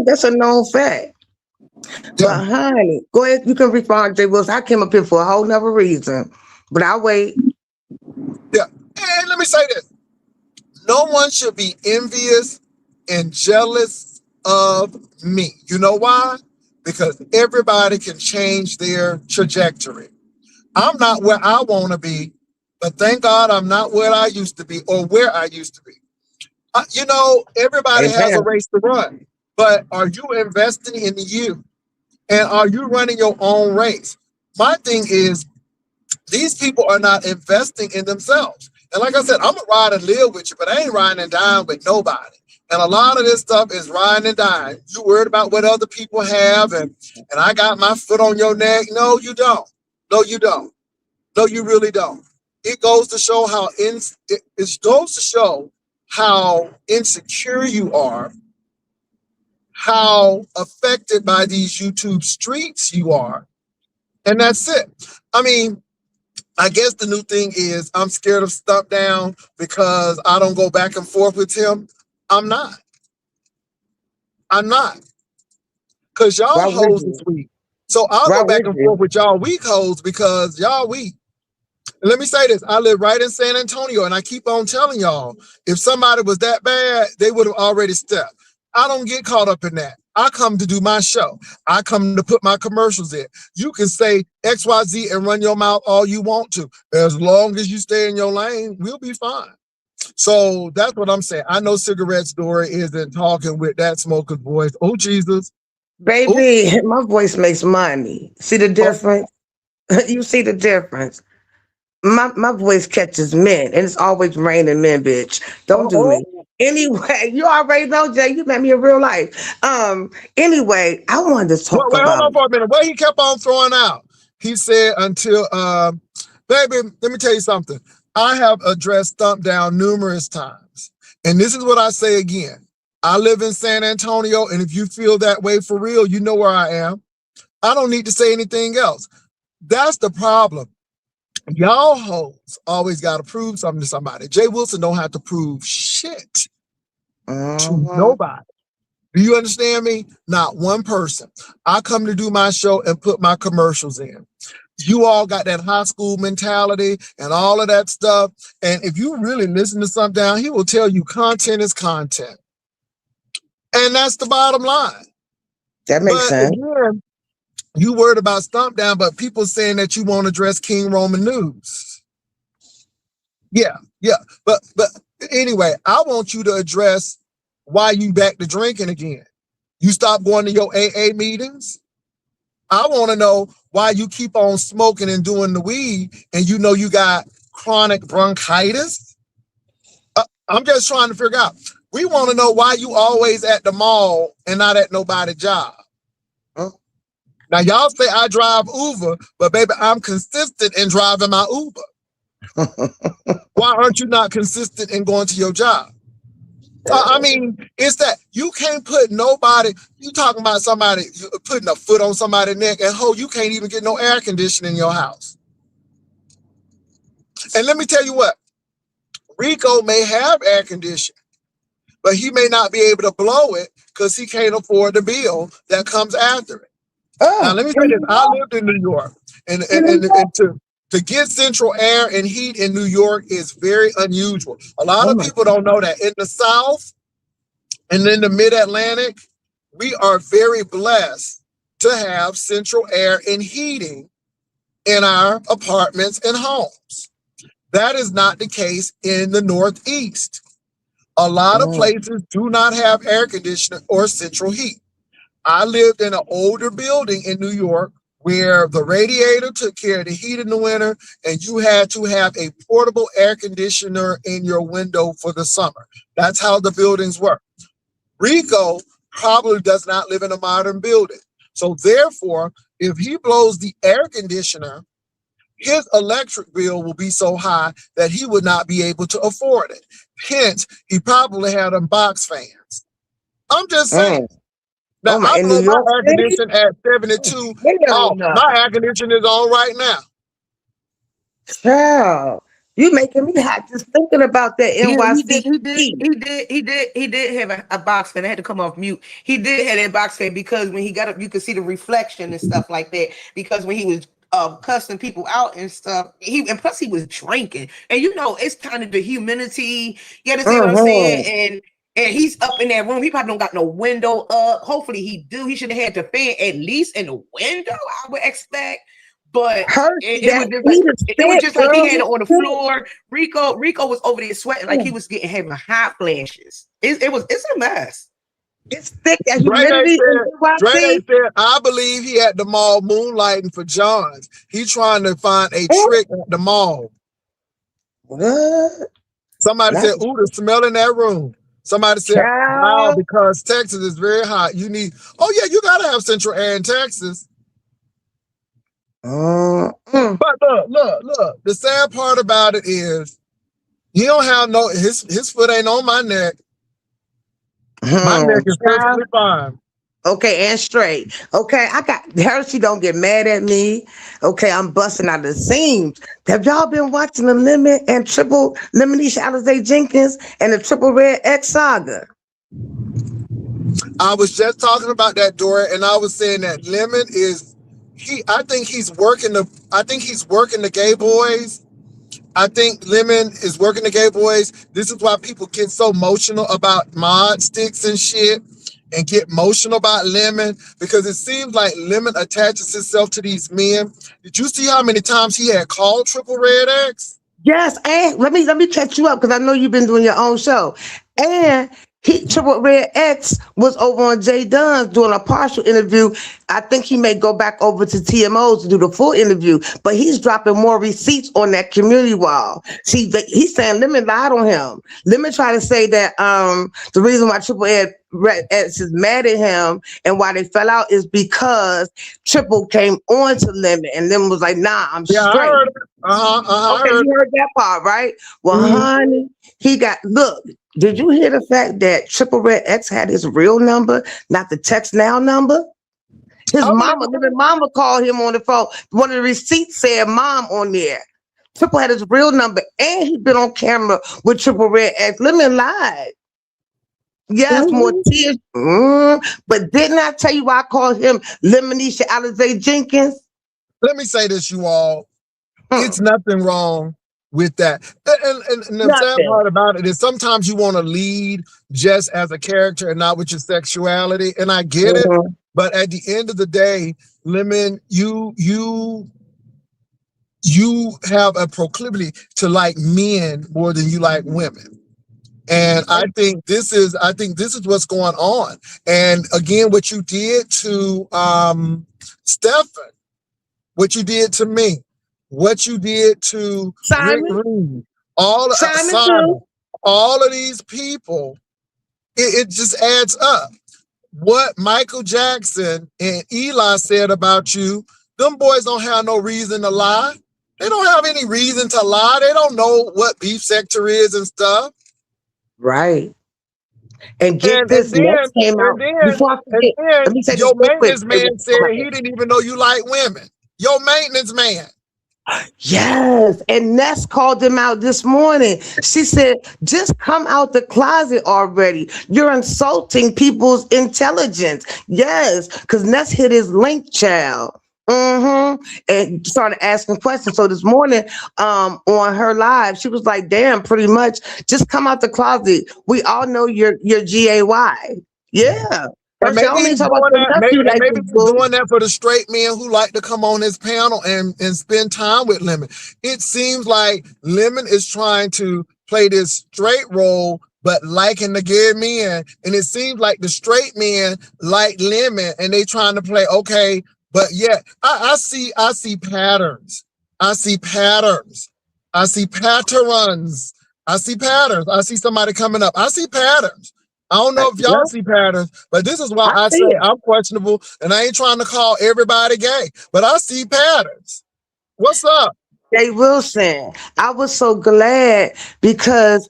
That's a known fact. Yeah. But honey, go ahead. You can respond, Jay Wilson. I came up here for a whole nother reason, but I'll wait. Yeah. And let me say this. No one should be envious and jealous of me. You know why? Because everybody can change their trajectory. I'm not where I want to be, but thank God I'm not where I used to be or where I used to be. You know, everybody has a Amen. race to run, but are you investing in you? And are you running your own race? My thing is, these people are not investing in themselves. And like I said, I'm gonna ride and live with you, but I ain't riding and dying with nobody. And a lot of this stuff is riding and dying. You worried about what other people have, and I got my foot on your neck. No, you don't. No, you don't. No, you really don't. It goes to show how it goes to show how insecure you are, how affected by these YouTube streets you are, and that's it. I mean, I guess the new thing is I'm scared of Stump Down because I don't go back and forth with him. I'm not. I'm not. Because y'all Why would hoes is you? weak. So I'll Why go back would and forth you? with y'all weak hoes because y'all weak. And let me say this. I live right in San Antonio, and I keep on telling y'all, if somebody was that bad, they would have already stepped. I don't get caught up in that. I come to do my show. I come to put my commercials in. You can say XYZ and run your mouth all you want to. As long as you stay in your lane, we'll be fine. So that's what I'm saying. I know Cigarette Story isn't talking with that smoker's voice. Oh, Jesus. Oh, Baby, my voice makes money. See the oh, difference? You see the difference? My voice catches men, and it's always raining men, bitch. Don't oh, do me. oh. Anyway, you already know, Jay. You met me in real life. Anyway, I wanted to Wait, talk wait, hold about. on for a minute. What he kept on throwing out? He said until, baby, let me tell you something. I have addressed Stump Down numerous times. And this is what I say again. I live in San Antonio, and if you feel that way for real, you know where I am. I don't need to say anything else. That's the problem. Y'all hoes always got to prove something to somebody. Jay Wilson don't have to prove shit to Mhm. nobody. Do you understand me? Not one person. I come to do my show and put my commercials in. You all got that high school mentality and all of that stuff. And if you really listen to Stump Down, he will tell you content is content. And that's the bottom line. That makes But sense. again, you worried about Stump Down, but people saying that you won't address King Roman news. Yeah, yeah. But anyway, I want you to address why you back to drinking again. You stop going to your AA meetings. I want to know why you keep on smoking and doing the weed and you know you got chronic bronchitis. I'm just trying to figure out. We want to know why you always at the mall and not at nobody's job. Huh? Now, y'all say I drive Uber, but baby, I'm consistent in driving my Uber. Why aren't you not consistent in going to your job? I mean, it's that you can't put nobody, you talking about somebody putting a foot on somebody's neck, and you can't even get no air conditioning in your house. And let me tell you what, Rico may have air conditioning, but he may not be able to blow it because he can't afford the bill that comes after it. Now, Oh, let me say in this. New I York? lived in New York, and, In and, New and, York? and to get central air and heat in New York is very unusual. A lot Oh of my people don't know that. In the South and in the Mid-Atlantic, we are very blessed to have central air and heating in our apartments and homes. That is not the case in the Northeast. A lot of God. places do not have air conditioning or central heat. I lived in an older building in New York where the radiator took care of the heat in the winter and you had to have a portable air conditioner in your window for the summer. That's how the buildings work. Rico probably does not live in a modern building. So therefore, if he blows the air conditioner, his electric bill will be so high that he would not be able to afford it. Hence, he probably had them box fans. I'm just saying. Mm. Now, Oh my, I in New blow my York air City? conditioner at Oh, 72 hell off. no. My air conditioner is on right now. Child, you making me hot just thinking about that Yeah, he NYC did. He did. heat. He did have a box fan. I had to come off mute. He did have that box fan because when he got up, you could see the reflection and stuff like that. Because when he was cussing people out and stuff, and plus he was drinking. And you know, it's kind of the humidity. You understand what I'm saying? Mm-hmm. And he's up in that room. He probably don't got no window up. Hopefully he do. He should have had the fan at least in the window, I would expect. But Hershey, it that was just like heat is it was thick, just like he girl. had it It's on the thick. floor. Rico was over there sweating like he was getting having hot flashes. It's a mess. It's thick. That Dre Day humidity in said, NYC. I believe he at the mall moonlighting for Johns. He trying to find a trick at the mall. What? Somebody Not said, ooh, the smell in that room. Somebody said, wow, Child. because Texas is very hot. You need, oh yeah, you gotta have central air in Texas. Mm-mm. But look. The sad part about it is he don't have no his foot ain't on my neck. My neck is Child. perfectly fine. Okay, and straight. Okay, I got Hershey. Don't get mad at me. Okay, I'm busting out the seams. Have y'all been watching the Lemon and Triple Lemonisha Alizé Jenkins and the Triple Red X saga? I was just talking about that, Dora, and I was saying that Lemon is I think he's working the gay boys. I think Lemon is working the gay boys. This is why people get so emotional about mod sticks and shit and get emotional about Lemon, because it seems like Lemon attaches himself to these men. Did you see how many times he had called Triple Red X? Yes, and let me catch you up because I know you've been doing your own show. And he Triple Red X was over on Jay Dunn's doing a partial interview. I think he may go back over to TMO's to do the full interview, but he's dropping more receipts on that community wall. See, he's saying Lemon lied on him. Lemon tried to say that the reason why Red X is mad at him and why they fell out is because Triple came on to Lemon and Lemon was like, nah, I'm Yeah, I straight. heard it. I Okay, heard you heard that part, right? Well, it. honey, look, did you hear the fact that Triple Red X had his real number, not the text now number? His I believe mama, living mama called him on the phone. One of the receipts said mom on there. Triple had his real number and he'd been on camera with Triple Red X. Lemon lied. Yes, more Mhm. tears. But didn't I tell you why I called him Lemonisha Alizé Jenkins? let me say this, you all. Hmm, It's nothing wrong with that. And the sad nothing. part about it is sometimes you want to lead just as a character and not with your sexuality. And I get it. Mhm. But at the end of the day, Lemon, you have a proclivity to like men more than you like women. And I think this is what's going on. And again, what you did to Stefan, what you did to me, what you did to Rick Simon? Reed, Simon Simon, too? all of these people, it just adds up. What Michael Jackson and Eli said about you, them boys don't have no reason to lie. They don't have any reason to lie. They don't know what beef sector is and stuff. Right. And get And this, and next then came and out. then Before I and forget, then let me say this your real quick. maintenance man said he didn't even know you like women. Your maintenance man. Yes, and Ness called him out this morning. She said, just come out the closet already. You're insulting people's intelligence. Yes, because Ness hit his link, child. And started asking questions. So this morning, on her live, she was like, damn, pretty much just come out the closet. We all know you're GAY. Yeah. And First, I maybe don't even he's talk about doing your that. nephew like Maybe this, he's boo. doing that for the straight men who like to come on his panel and spend time with Lemon. It seems like Lemon is trying to play this straight role, but liking the gay men. And it seems like the straight men like Lemon, and they trying to play okay. But yeah, I see patterns. I see patterns. I see patterns. I see patterns. I see somebody coming up. I see patterns. I don't know if y'all Yeah, see patterns, but this is why I I see say it. I'm questionable, and I ain't trying to call everybody gay, but I see patterns. What's up? Jay Wilson. I was so glad because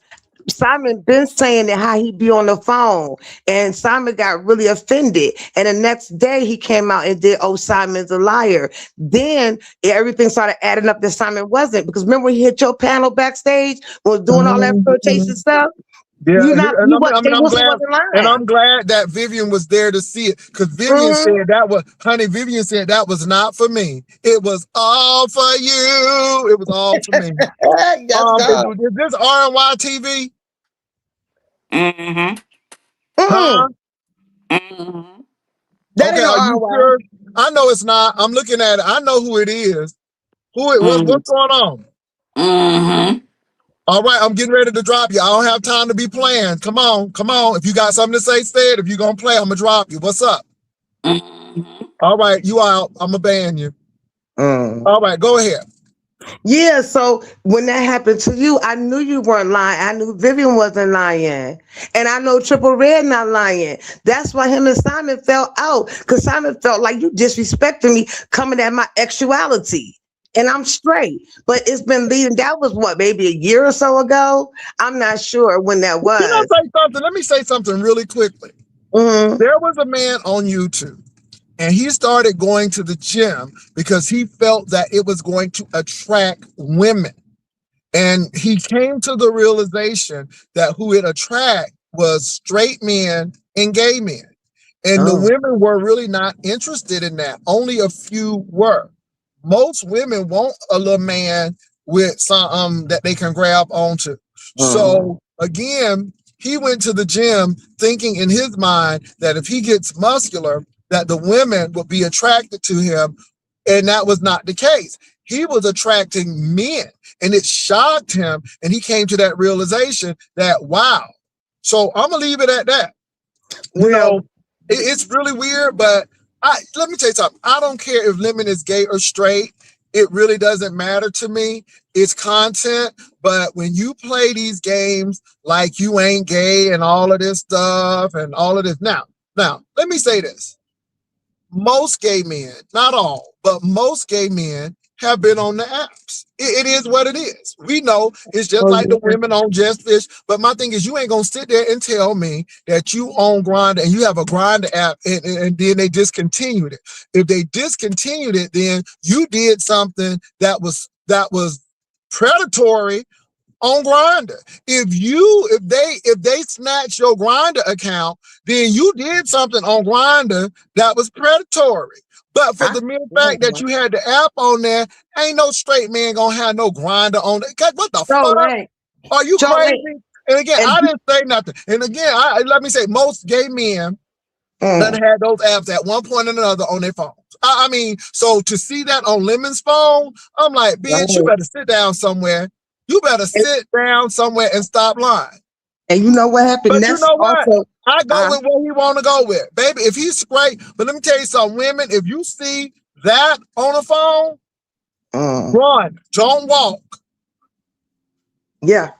Simon been saying that how he be on the phone, and Simon got really offended. And the next day he came out and did, "Oh, Simon's a liar." Then everything started adding up that Simon wasn't, because remember when he hit your panel backstage was doing all that flirtation Mhm. stuff. Yeah, You not and you what Jay I'm Wilson glad, wasn't and lying. I'm glad that Vivian was there to see it, because Vivian Mhm. said that was, honey. Vivian said that was not for me. It was all for you. It was all for me. Yes, God. Is this RNY TV? Mhm. Mm, Huh? Mhm. that Okay, ain't no are you RY. sure? I know it's not. I'm looking at it. I know who it is. Mhm. What's going on? Mhm. All right, I'm getting ready to drop you. I don't have time to be playing. Come on, come on. If you got something to say, say it. If you're gonna play, I'm gonna drop you. What's up? Mhm. All right, you out. I'm gonna ban you. Mm. All right, go ahead. Yeah, so when that happened to you, I knew you weren't lying. I knew Vivian wasn't lying. And I know Triple Red not lying. That's why him and Simon fell out. Because Simon felt like you disrespecting me coming at my actuality. And I'm straight. But it's been leading, that was what, maybe a year or so ago? I'm not sure when that You know, was. say something. Let me say something really quickly. Hmm. There was a man on YouTube, and he started going to the gym because he felt that it was going to attract women. And he came to the realization that who it attract was straight men and gay men. And the Oh. women were really not interested in that. Only a few were. Most women want a little man with some that they can grab onto. Uh-huh. So again, he went to the gym thinking in his mind that if he gets muscular, that the women would be attracted to him. And that was not the case. He was attracting men, and it shocked him. And he came to that realization that, wow. So I'm gonna leave it at that. You know, Well, it's really weird, but let me tell you something. I don't care if Lemon is gay or straight. It really doesn't matter to me. It's content. But when you play these games like you ain't gay and all of this stuff and all of this. Now, let me say this. Most gay men, not all, but most gay men have been on the apps. It is what it is. We know it's just oh like the yeah. women on Just Fish. But my thing is, you ain't gonna sit there and tell me that you own Grindr and you have a Grindr app, and then they discontinued it. If they discontinued it, then you did something that was predatory on Grindr. If they snatch your Grindr account, then you did something on Grindr that was predatory. But for I, the mere fact that you had the app on there, ain't no straight man gonna have no Grindr on it. 'Cause what the fuck? Charlotte, Are you Charlotte, crazy? And again, and I didn't say nothing. And again, let me say, most gay men done mm, had those apps at one point or another on their phones. I mean, so to see that on Lemon's phone, I'm like, bitch, you right. better sit down somewhere. You better And, sit down somewhere and stop lying. and you know what happened? But you That's know what? also I go uh, with what he want to go with. Baby, if he's straight, but let me tell you something, women, if you see that on a phone, mm, run. Don't walk. yeah.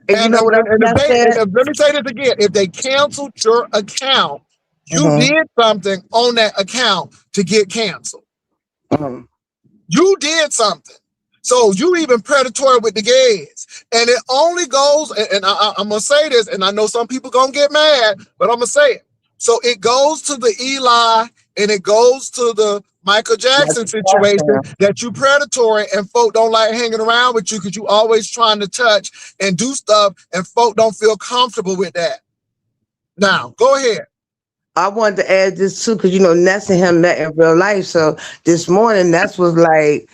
And you And know and, what else and if I they and said? if, let me say this again. If they canceled your account, you Mm-hmm, did something on that account to get canceled. mm. You did something. So you even predatory with the gays. And it only goes, and I'm going to say this, and I know some people going to get mad, but I'm going to say it. So it goes to the Eli and it goes to the Michael That's Jackson the situation question. that you predatory and folk don't like hanging around with you because you always trying to touch and do stuff and folk don't feel comfortable with that. Now, go ahead. I wanted to add this too, because Ness and him met in real life. So this morning, Ness was like,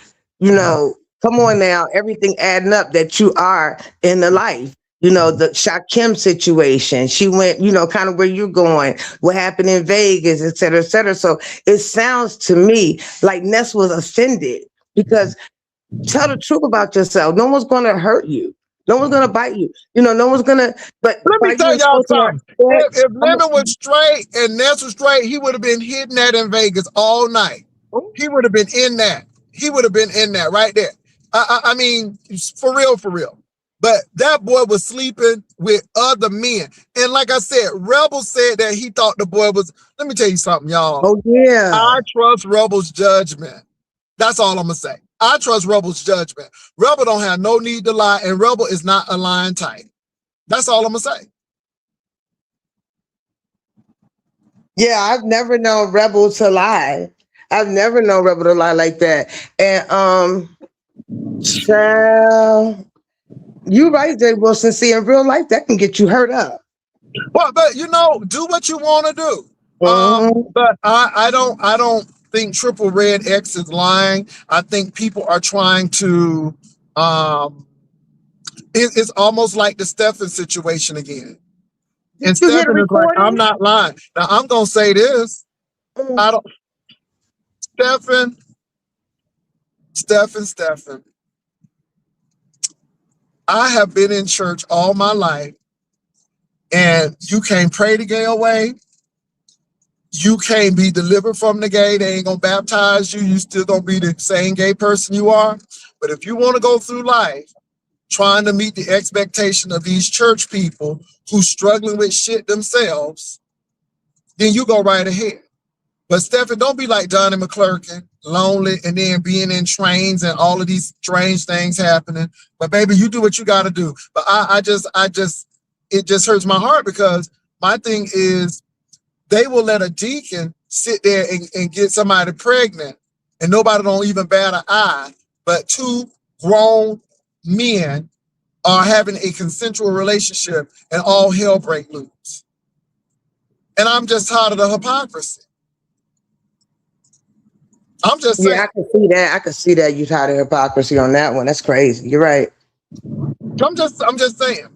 come on now, everything adding up that you are in the life. The Shakim situation. She went, kind of where you're going, what happened in Vegas, et cetera, et cetera. So it sounds to me like Ness was offended because tell the truth about yourself. No one's going to hurt you. No one's going to bite you. No one's going to, but Let me by you tell y'all exposing something. that, If Lemon was straight and Ness was straight, he would have been hitting that in Vegas all night. He would have been in that. He would have been in that right there. I mean, for real, for real. But that boy was sleeping with other men. And like I said, Rebel said that he thought the boy was. Let me tell you something, y'all. oh yeah. I trust Rebel's judgment. That's all I'm gonna say. I trust Rebel's judgment. Rebel don't have no need to lie, and Rebel is not a lying type. That's all I'm gonna say. Yeah, I've never known Rebel to lie. I've never known Rebel to lie like that. And child, you right there, Wilson. See, in real life, that can get you hurt up. Well, but do what you want to do. Hmm. But I don't think Triple Red X is lying. I think people are trying to um it's almost like the Stephen situation again. Did And you hear the Stephen is like, I'm recording? not lying. Now I'm gonna say this. Mm. I don't Stephen, Stephen. I have been in church all my life, and you can't pray the gay away. you can't be delivered from the gay. They ain't gonna baptize you. You still gonna be the same gay person you are. But if you want to go through life trying to meet the expectation of these church people who's struggling with shit themselves, then you go right ahead. But Stephen, don't be like Donnie McClurkin, lonely, and then being in trains and all of these strange things happening. But baby, you do what you got to do. But it just hurts my heart because my thing is they will let a deacon sit there and get somebody pregnant, and nobody don't even bat an eye. But two grown men are having a consensual relationship, and all hell break loose. And I'm just tired of the hypocrisy. I'm just saying. Yeah, I can see that. I can see that you tired of hypocrisy on that one. That's crazy. You're right. I'm just saying.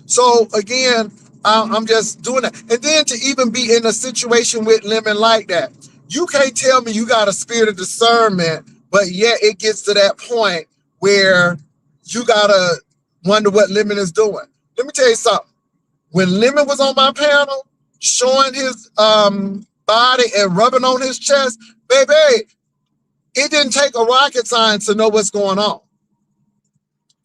So again, I'm just doing that. And then to even be in a situation with Lemon like that, you can't tell me you got a spirit of discernment, but yet it gets to that point where you gotta wonder what Lemon is doing. Let me tell you something. When Lemon was on my panel, showing his body and rubbing on his chest, baby, it didn't take a rocket science to know what's going on.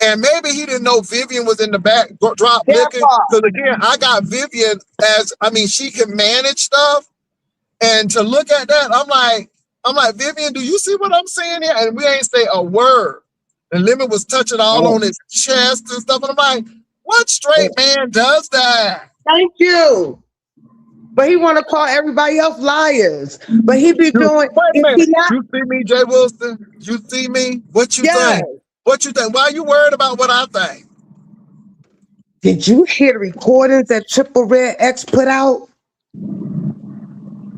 And maybe he didn't know Vivian was in the back drop looking. Because again, I got Vivian as, I mean, she can manage stuff. And to look at that, I'm like, Vivian, do you see what I'm saying here? And we ain't say a word. And Lemon was touching all on his chest and stuff. And I'm like, what straight man does that? Thank you. But he want to call everybody else liars. But he be doing. Wait a minute. You see me, Jay Wilson? You see me? What you think? What you think? Why are you worried about what I think? Did you hear the recordings that Triple Red X put out?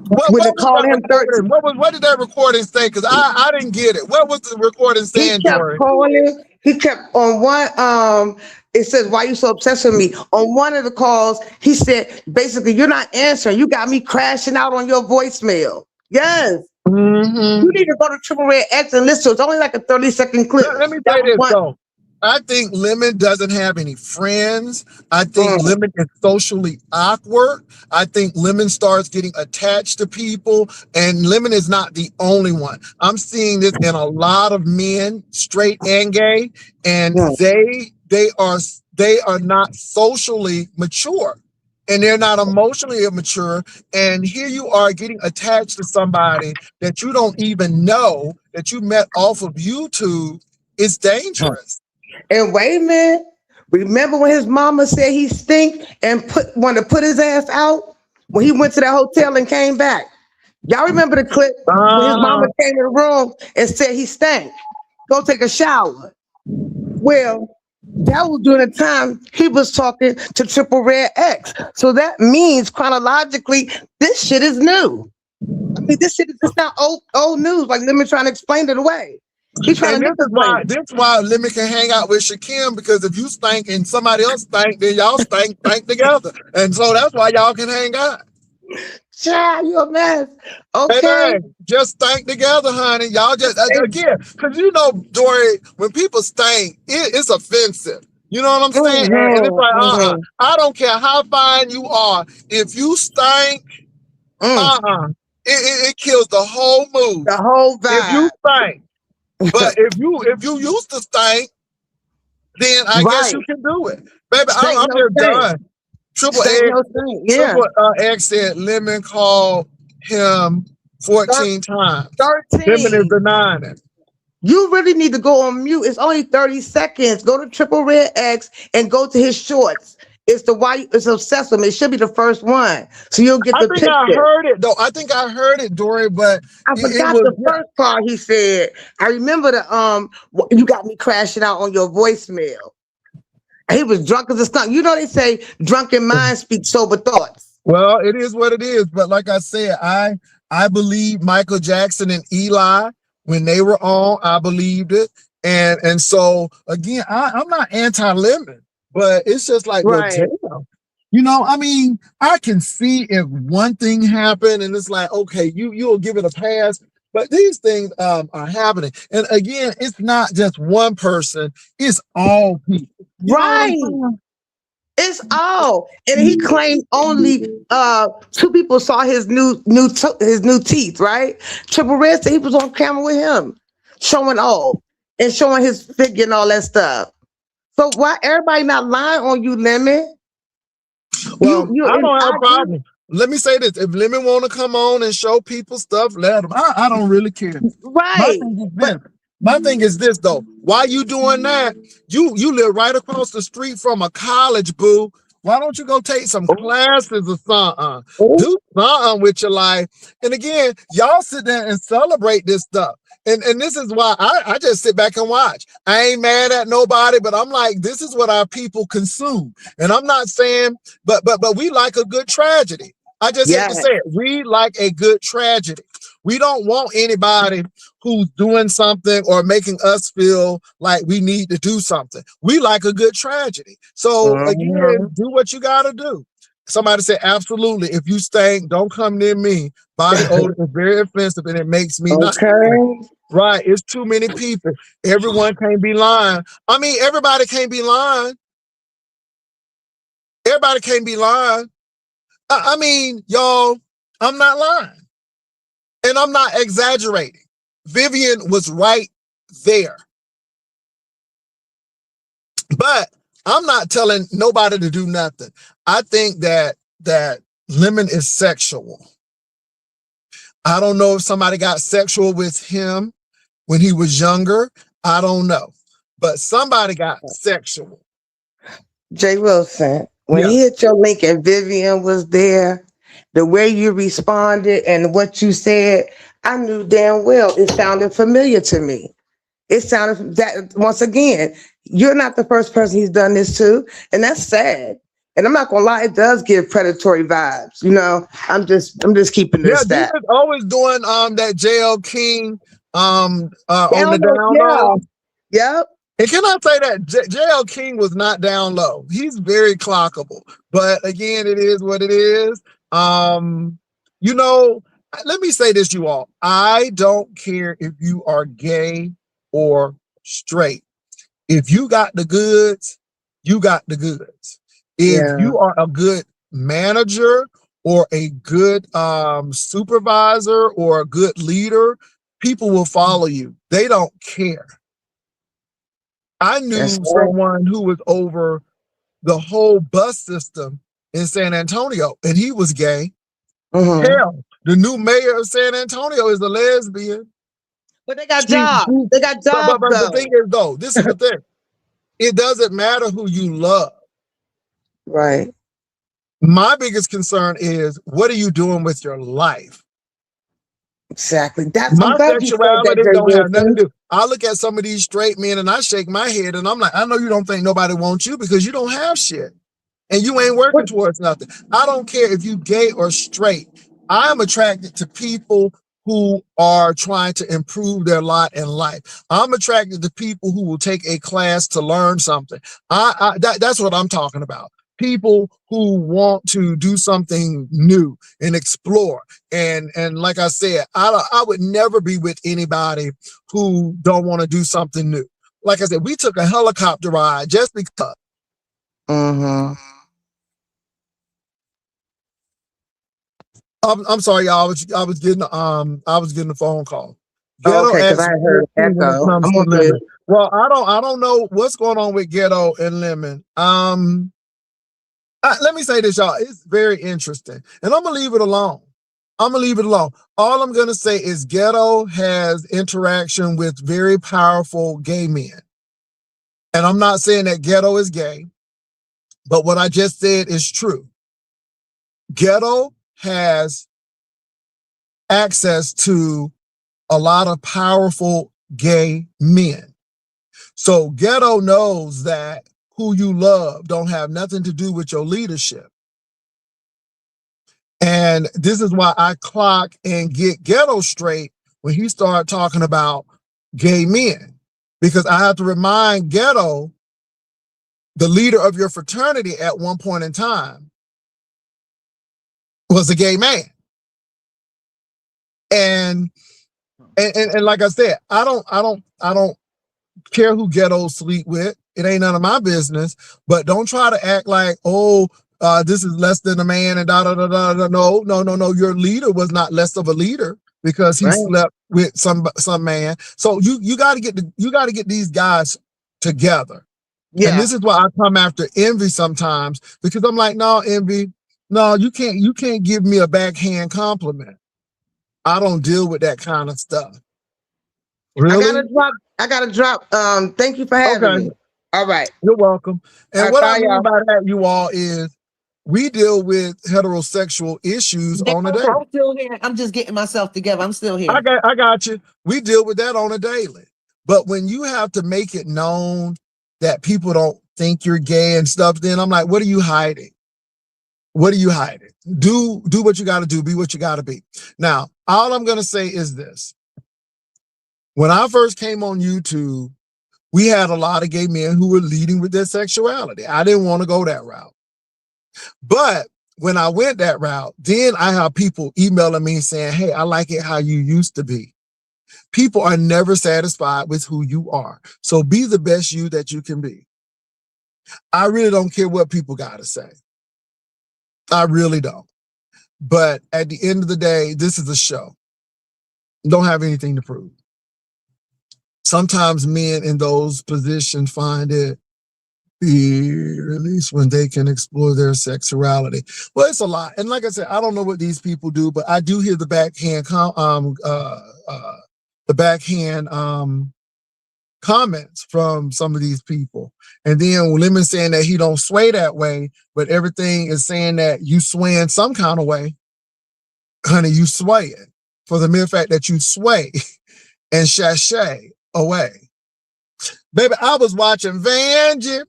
What did that recording say? Because I didn't get it. What was the recording saying, Dory? He kept on one. It says, "Why you so obsessed with me?" On one of the calls, he said, basically, "You're not answering. You got me crashing out on your voicemail." Yes. You need to go to Triple Red X and listen to it. It's only like a 30-second clip. Let me say this though. I think Lemon doesn't have any friends. I think Lemon is socially awkward. I think Lemon starts getting attached to people, and Lemon is not the only one. I'm seeing this in a lot of men, straight and gay, and they are not socially mature. And they're not emotionally mature. And here you are getting attached to somebody that you don't even know, that you met off of YouTube. It's dangerous. And wait a minute. Remember when his mama said he stink and wanted to put his ass out? When he went to that hotel and came back. Y'all remember the clip when his mama came in the room and said he stank? Go take a shower. Well, that was during the time he was talking to Triple Red X. So that means chronologically, this shit is new. I mean, this shit is just not old news. Like, let me try to explain it away. He's trying to this is why Lemon can hang out with Shakim, because if you stink and somebody else stink, then y'all stink together. And so that's why y'all can hang out. Child, you a mess. Okay. Hey, just stink together, honey. Y'all just, again, because you know, Dory, when people stink, it's offensive. You know what I'm saying? And it's like, I don't care how fine you are. If you stink, it kills the whole mood. The whole vibe. If you stink. But if you used to stink, then I guess you can do it. Baby, I'm just done. Triple X said Lemon called him 14 times. 13. Lemon is denying it. You really need to go on mute. It's only 30 seconds. Go to Triple Red X and go to his shorts. It's obsessed with me. It should be the first one. So you'll get the picture. I heard it though. I think I heard it, Dory, but I forgot the first part he said. I remember you got me crashing out on your voicemail. He was drunk as a skunk. You know they say drunken minds speak sober thoughts. Well, it is what it is. But like I said, I believe Michael Jackson and Eli when they were on. I believed it, and so again, I'm not anti-Lemon. But it's just like, well, damn. You know, I mean, I can see if one thing happened and it's like, okay, you'll give it a pass. But these things are happening. And again, it's not just one person, it's all people. Right. It's all. And he claimed only 2 people saw his new teeth, right? Triple Red said he was on camera with him, showing all and showing his figure and all that stuff. So why everybody not lying on you, Lemon? Well, You I and don't have I a do. problem. Let me say this: if Lemon want to come on and show people stuff, let him. I don't really care. My Right. thing is But this. My thing is this though. Why you doing that? You live right across the street from a college, boo. Why don't you go take some oh, classes or something? oh, Do something with your life. And again, y'all sit there and celebrate this stuff. And this is why I just sit back and watch. I ain't mad at nobody, but I'm like, this is what our people consume. And I'm not saying, but we like a good tragedy. I just hate yeah. to say it. We like a good tragedy. We don't want anybody who's doing something or making us feel like we need to do something. We like a good tragedy. So again, Mhm. do what you got to do. Somebody said, absolutely. If you stink, don't come near me. Body odor is very offensive and it makes me not. Okay. Right. It's too many people. Everyone can't be lying. I mean, everybody can't be lying. Everybody can't be lying. I mean, y'all, I'm not lying. And I'm not exaggerating. Vivian was right there. But I'm not telling nobody to do nothing. I think that Lemon is sexual. I don't know if somebody got sexual with him when he was younger. I don't know. But somebody got sexual. Jay Wilson, when Yeah. he hit your link and Vivian was there, the way you responded and what you said, I knew damn well it sounded familiar to me. It sounded that once again, you're not the first person he's done this to, and that's sad. And I'm not gonna lie, it does give predatory vibes. I'm just keeping Yeah, this he that was always doing that JL King on the down low. down low. Yeah, yep. And can I say that JL King was not down low? He's very clockable. But again, it is what it is. Um, you know, let me say this, you all. I don't care if you are gay or straight. If you got the goods, you got the goods. If Yeah, you are a good manager or a good supervisor or a good leader, people will follow you. They don't care. I that's knew right. someone who was over the whole bus system in San Antonio, and he was gay. Hmm. Hell, the new mayor of San Antonio is a lesbian. But they got She, jobs. she, They got but jobs the though. thing is, though, this is the thing. It doesn't matter who you love. Right. My biggest concern is, what are you doing with your life? Exactly. I'm My glad you said that, sexuality Jay don't have nothing Wilson. to do. I look at some of these straight men and I shake my head and I'm like, I know you don't think nobody wants you because you don't have shit. And you ain't working What? towards nothing. I don't care if you gay or straight. I'm attracted to people who are trying to improve their lot in life. I'm attracted to people who will take a class to learn something. That's what I'm talking about. People who want to do something new and explore. And like I said, I would never be with anybody who don't want to do something new. Like I said, we took a helicopter ride just because. Mm-hmm. I'm sorry, y'all. I was getting a phone call. Oh, Ghetto okay, because I acts heard risky when it echo. comes I'm to gonna mute. Lemon. Well, I don't know what's going on with Ghetto and Lemon. Let me say this, y'all. It's very interesting, and I'm gonna leave it alone. I'm gonna leave it alone. All I'm gonna say is Ghetto has interaction with very powerful gay men, and I'm not saying that Ghetto is gay, but what I just said is true. Ghetto has access to a lot of powerful gay men. So Ghetto knows that who you love don't have nothing to do with your leadership. And this is why I clock and get Ghetto straight when he started talking about gay men. Because I have to remind Ghetto, the leader of your fraternity at one point in time was a gay man. And and like I said, I don't care who Ghetto sleep with. It ain't none of my business. But don't try to act like, oh, this is less than a man and da da da da da. No. Your leader was not less of a leader because he Right. slept with some man. So you got to get these guys together. And Yeah. this is why I come after Envy sometimes, because I'm like, no, Envy, no, you can't give me a backhand compliment. I don't deal with that kind of stuff. Really? I gotta drop. Thank you for having Okay. me. All right. You're welcome. All And right, what I bye, mean y'all. by that, you all, is we deal with heterosexual issues on a I'm daily. still here. I'm just getting myself together. I'm still here. I got you. We deal with that on a daily. But when you have to make it known that people don't think you're gay and stuff, then I'm like, what are you hiding? What are you hiding? Do what you got to do. Be what you got to be. Now, all I'm going to say is this. When I first came on YouTube, we had a lot of gay men who were leading with their sexuality. I didn't want to go that route. But when I went that route, then I have people emailing me saying, hey, I like it how you used to be. People are never satisfied with who you are. So be the best you that you can be. I really don't care what people got to say. I really don't. But at the end of the day, this is a show. Don't have anything to prove. Sometimes men in those positions find it be released when they can explore their sexuality. Well, it's a lot. And like I said, I don't know what these people do, but I do hear the backhand comments from some of these people. And then Lemon saying that he don't sway that way, but everything is saying that you sway in some kind of way. Honey, you sway it for the mere fact that you sway and sashay away. Baby, I was watching Vanjie,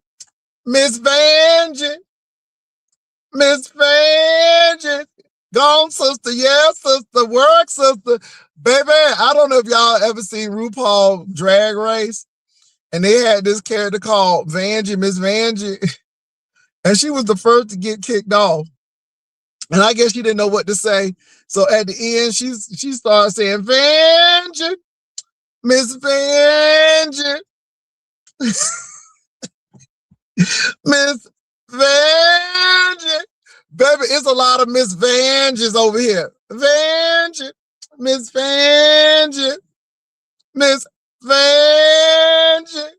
Miss Vanjie, Miss Vanjie. Gone, sister, yeah, sister, work, sister. Baby, I don't know if y'all ever seen RuPaul Drag Race, and they had this character called Vanjie, Miss Vanjie, and she was the first to get kicked off. And I guess she didn't know what to say. So at the end, she started saying, Vanjie, Miss Vanjie, Miss Vanjie. Baby, it's a lot of Miss Vanjies over here. Vanjie, Miss Vanjie, Miss Vanjie.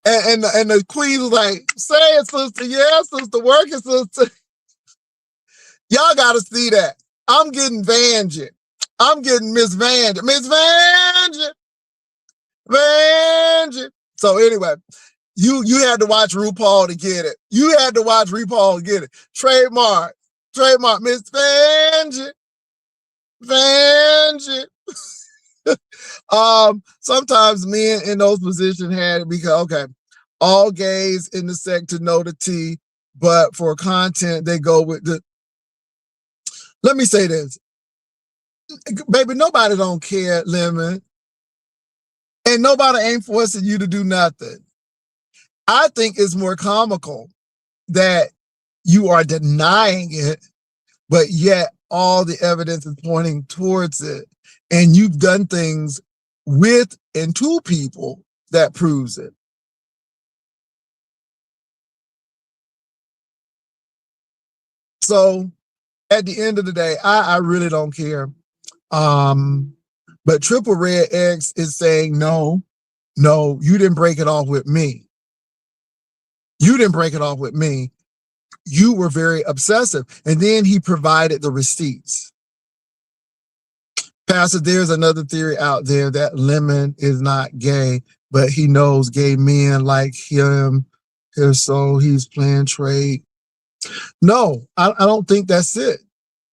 And the queen was like, say it, sister. Yeah, sister, working, sister. Y'all got to see that. I'm getting Vanjie. I'm getting Miss Vanjie. Miss Vanjie. Vanjie. So anyway, you had to watch RuPaul to get it. You had to watch RuPaul to get it. Trademark, Miss Vanjie, Vanjie. Sometimes men in those positions had it because, okay, all gays in the sector know the T, but for content, they go with the. Let me say this. Baby, nobody don't care, Lemon. And nobody ain't forcing you to do nothing. I think it's more comical that you are denying it, but yet all the evidence is pointing towards it. And you've done things with and to people that proves it. So at the end of the day, I really don't care. But Triple Red X is saying, no, you didn't break it off with me. You didn't break it off with me. You were very obsessive. And then he provided the receipts. Pastor, there's another theory out there that Lemon is not gay, but he knows gay men like him. So he's playing trade. No, I don't think that's it.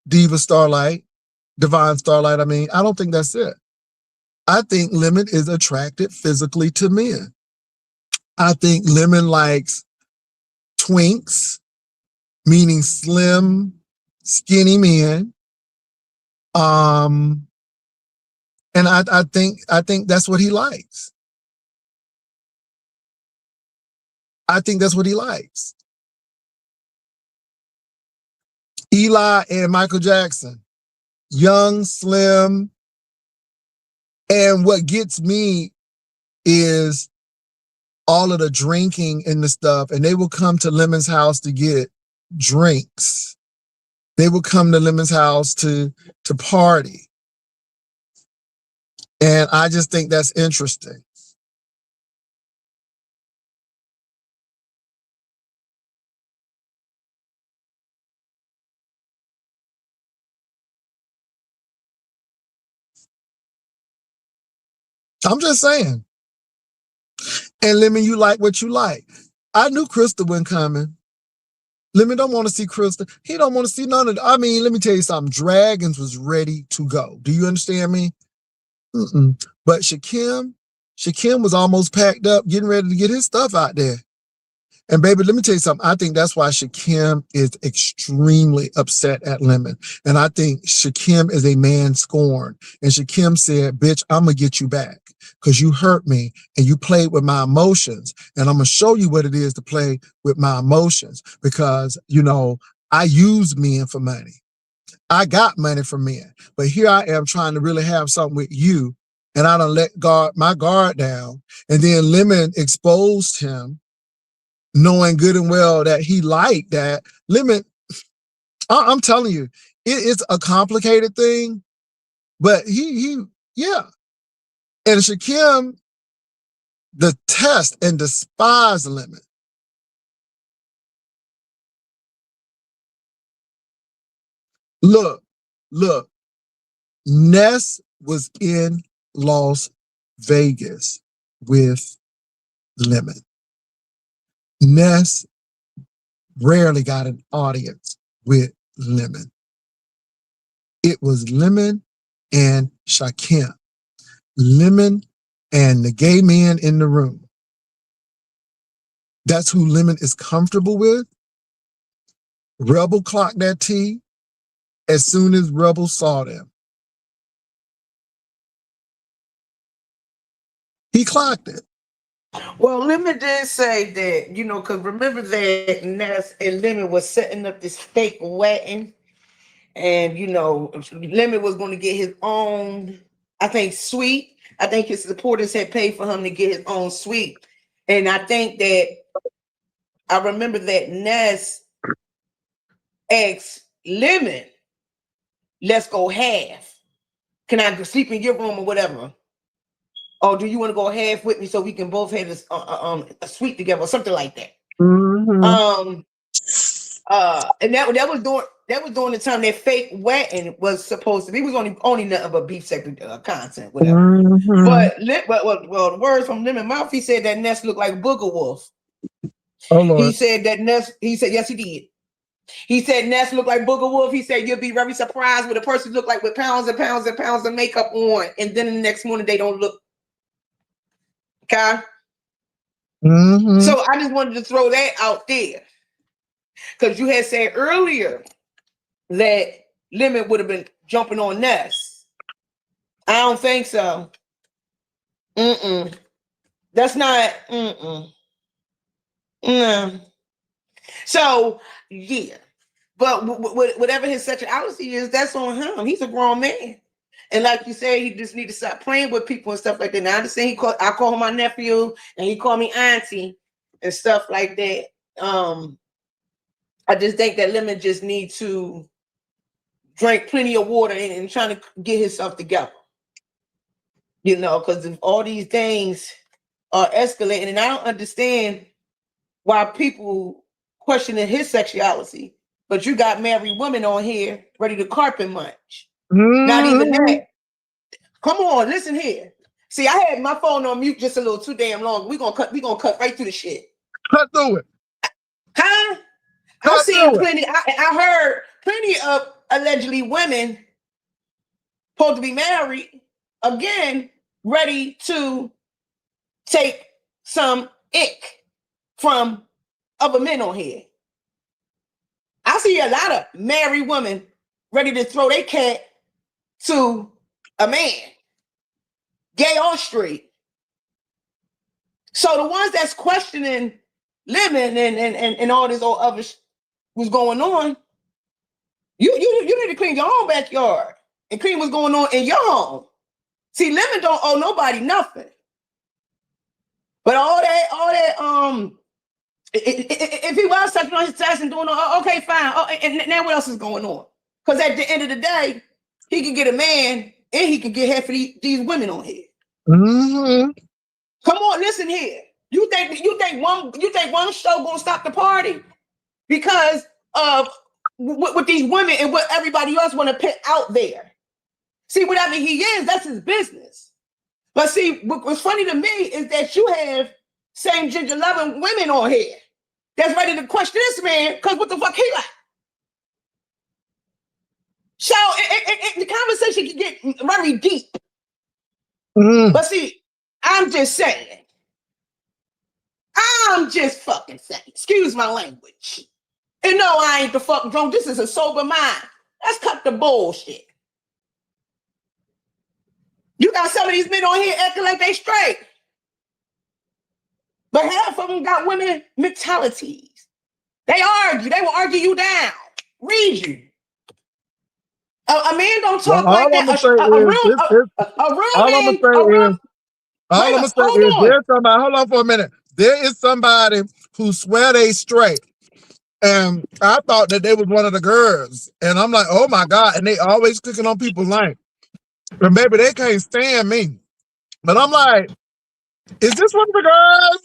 Divine Starlight, I don't think that's it. I think Lemon is attracted physically to men. I think Lemon likes twinks, meaning slim, skinny men. And I think that's what he likes. I think that's what he likes. Eli and Michael Jackson, young, slim. And what gets me is all of the drinking and the stuff, and they would come to Lemon's house to get drinks. They would come to Lemon's house to party. And I just think that's interesting. I'm just saying. And Lemon, you like what you like. I knew Krista wasn't coming. Lemon don't want to see Krista. He don't want to see none of it. I mean, let me tell you something. Dragons was ready to go. Do you understand me? But Shakim was almost packed up, getting ready to get his stuff out there. And baby, let me tell you something. I think that's why Shakim is extremely upset at Lemon. And I think Shakim is a man scorned. And Shakim said, bitch, I'm going to get you back because you hurt me and you played with my emotions. And I'm going to show you what it is to play with my emotions because, you know, I use men for money. I got money from men. But here I am trying to really have something with you. And I don't let my guard down. And then Lemon exposed him, knowing good and well that he liked that. Lemon, I'm telling you, it's a complicated thing, but yeah. And Shakim detest and despise Lemon. Look, Ness was in Las Vegas with Lemon. Ness rarely got an audience with Lemon. It was Lemon and Shakim. Lemon and the gay man in the room. That's who Lemon is comfortable with. Rebel clocked that T as soon as Rebel saw them. He clocked it. Well, Lemon did say that, you know, because remember that Ness and Lemon was setting up this fake wedding. And, you know, Lemon was going to get his own, I think, suite. I think his supporters had paid for him to get his own suite. And I think that I remember that Ness asked Lemon, let's go half. Can I sleep in your room or whatever? Or do you want to go half with me so we can both have this, a suite together or something like that? Mm-hmm. And that was during the time that fake wedding was supposed to be. It was only nothing but beef sex content, whatever. Mm-hmm. But the words from Lemon mouth, he said that Ness looked like Booger Wolf. Oh Lord. He said that Ness. He said yes, he did. He said Ness looked like Booger Wolf. He said you'll be very surprised what a person look like with pounds and pounds and pounds of makeup on, and then the next morning they don't look. Okay. Mm-hmm. So I just wanted to throw that out there because you had said earlier that Lemon would have been jumping on Ness. I don't think so. That's not. No. So yeah, but whatever his sexuality is, that's on him. He's a grown man, and like you said, he just need to stop playing with people and stuff like that. Now I understand I call him my nephew, and he called me auntie and stuff like that. I just think that Lemon just need to drink plenty of water and trying to get himself together. You know, because if all these things are escalating, and I don't understand why people questioning his sexuality, but you got married women on here ready to carpet munch. Not even that. Come on, listen here. See, I had my phone on mute just a little too damn long. We gonna cut right through the shit. Cut through it. Huh? I'm seeing plenty. I heard plenty of allegedly women supposed to be married again, ready to take some ick from other men on here. I see a lot of married women ready to throw their cat to a man, gay or straight. So the ones that's questioning Lemon and all this old other was going on, you need to clean your own backyard and clean what's going on in your home. See, Lemon don't owe nobody nothing. But all that, if he was sucking on his test and doing all, okay, fine. Oh, and now what else is going on? Because at the end of the day, he can get a man and he can get half of these women on here. Mm-hmm. Come on, listen here. You think one show gonna stop the party because of what these women and what everybody else want to put out there? See, whatever he is, that's his business. But see, what's funny to me is that you have same gender loving women on here that's ready to question this man because what the fuck he like. So the conversation can get very deep. Mm. But see, I'm just saying. I'm just fucking saying. Excuse my language. And no, I ain't the fuck drunk. This is a sober mind. Let's cut the bullshit. You got some of these men on here acting like they straight. But half of them got women mentalities. They argue. They will argue you down. Read you. A man don't talk Well, like all I'm that. gonna say is all I'm gonna say is all I'm gonna say hold is on. there's somebody. Hold on for a minute. There is somebody who swear they straight, and I thought that they was one of the girls, and I'm like, oh my god, and they always clicking on people's line, and maybe they can't stand me, but I'm like, is this one of the girls?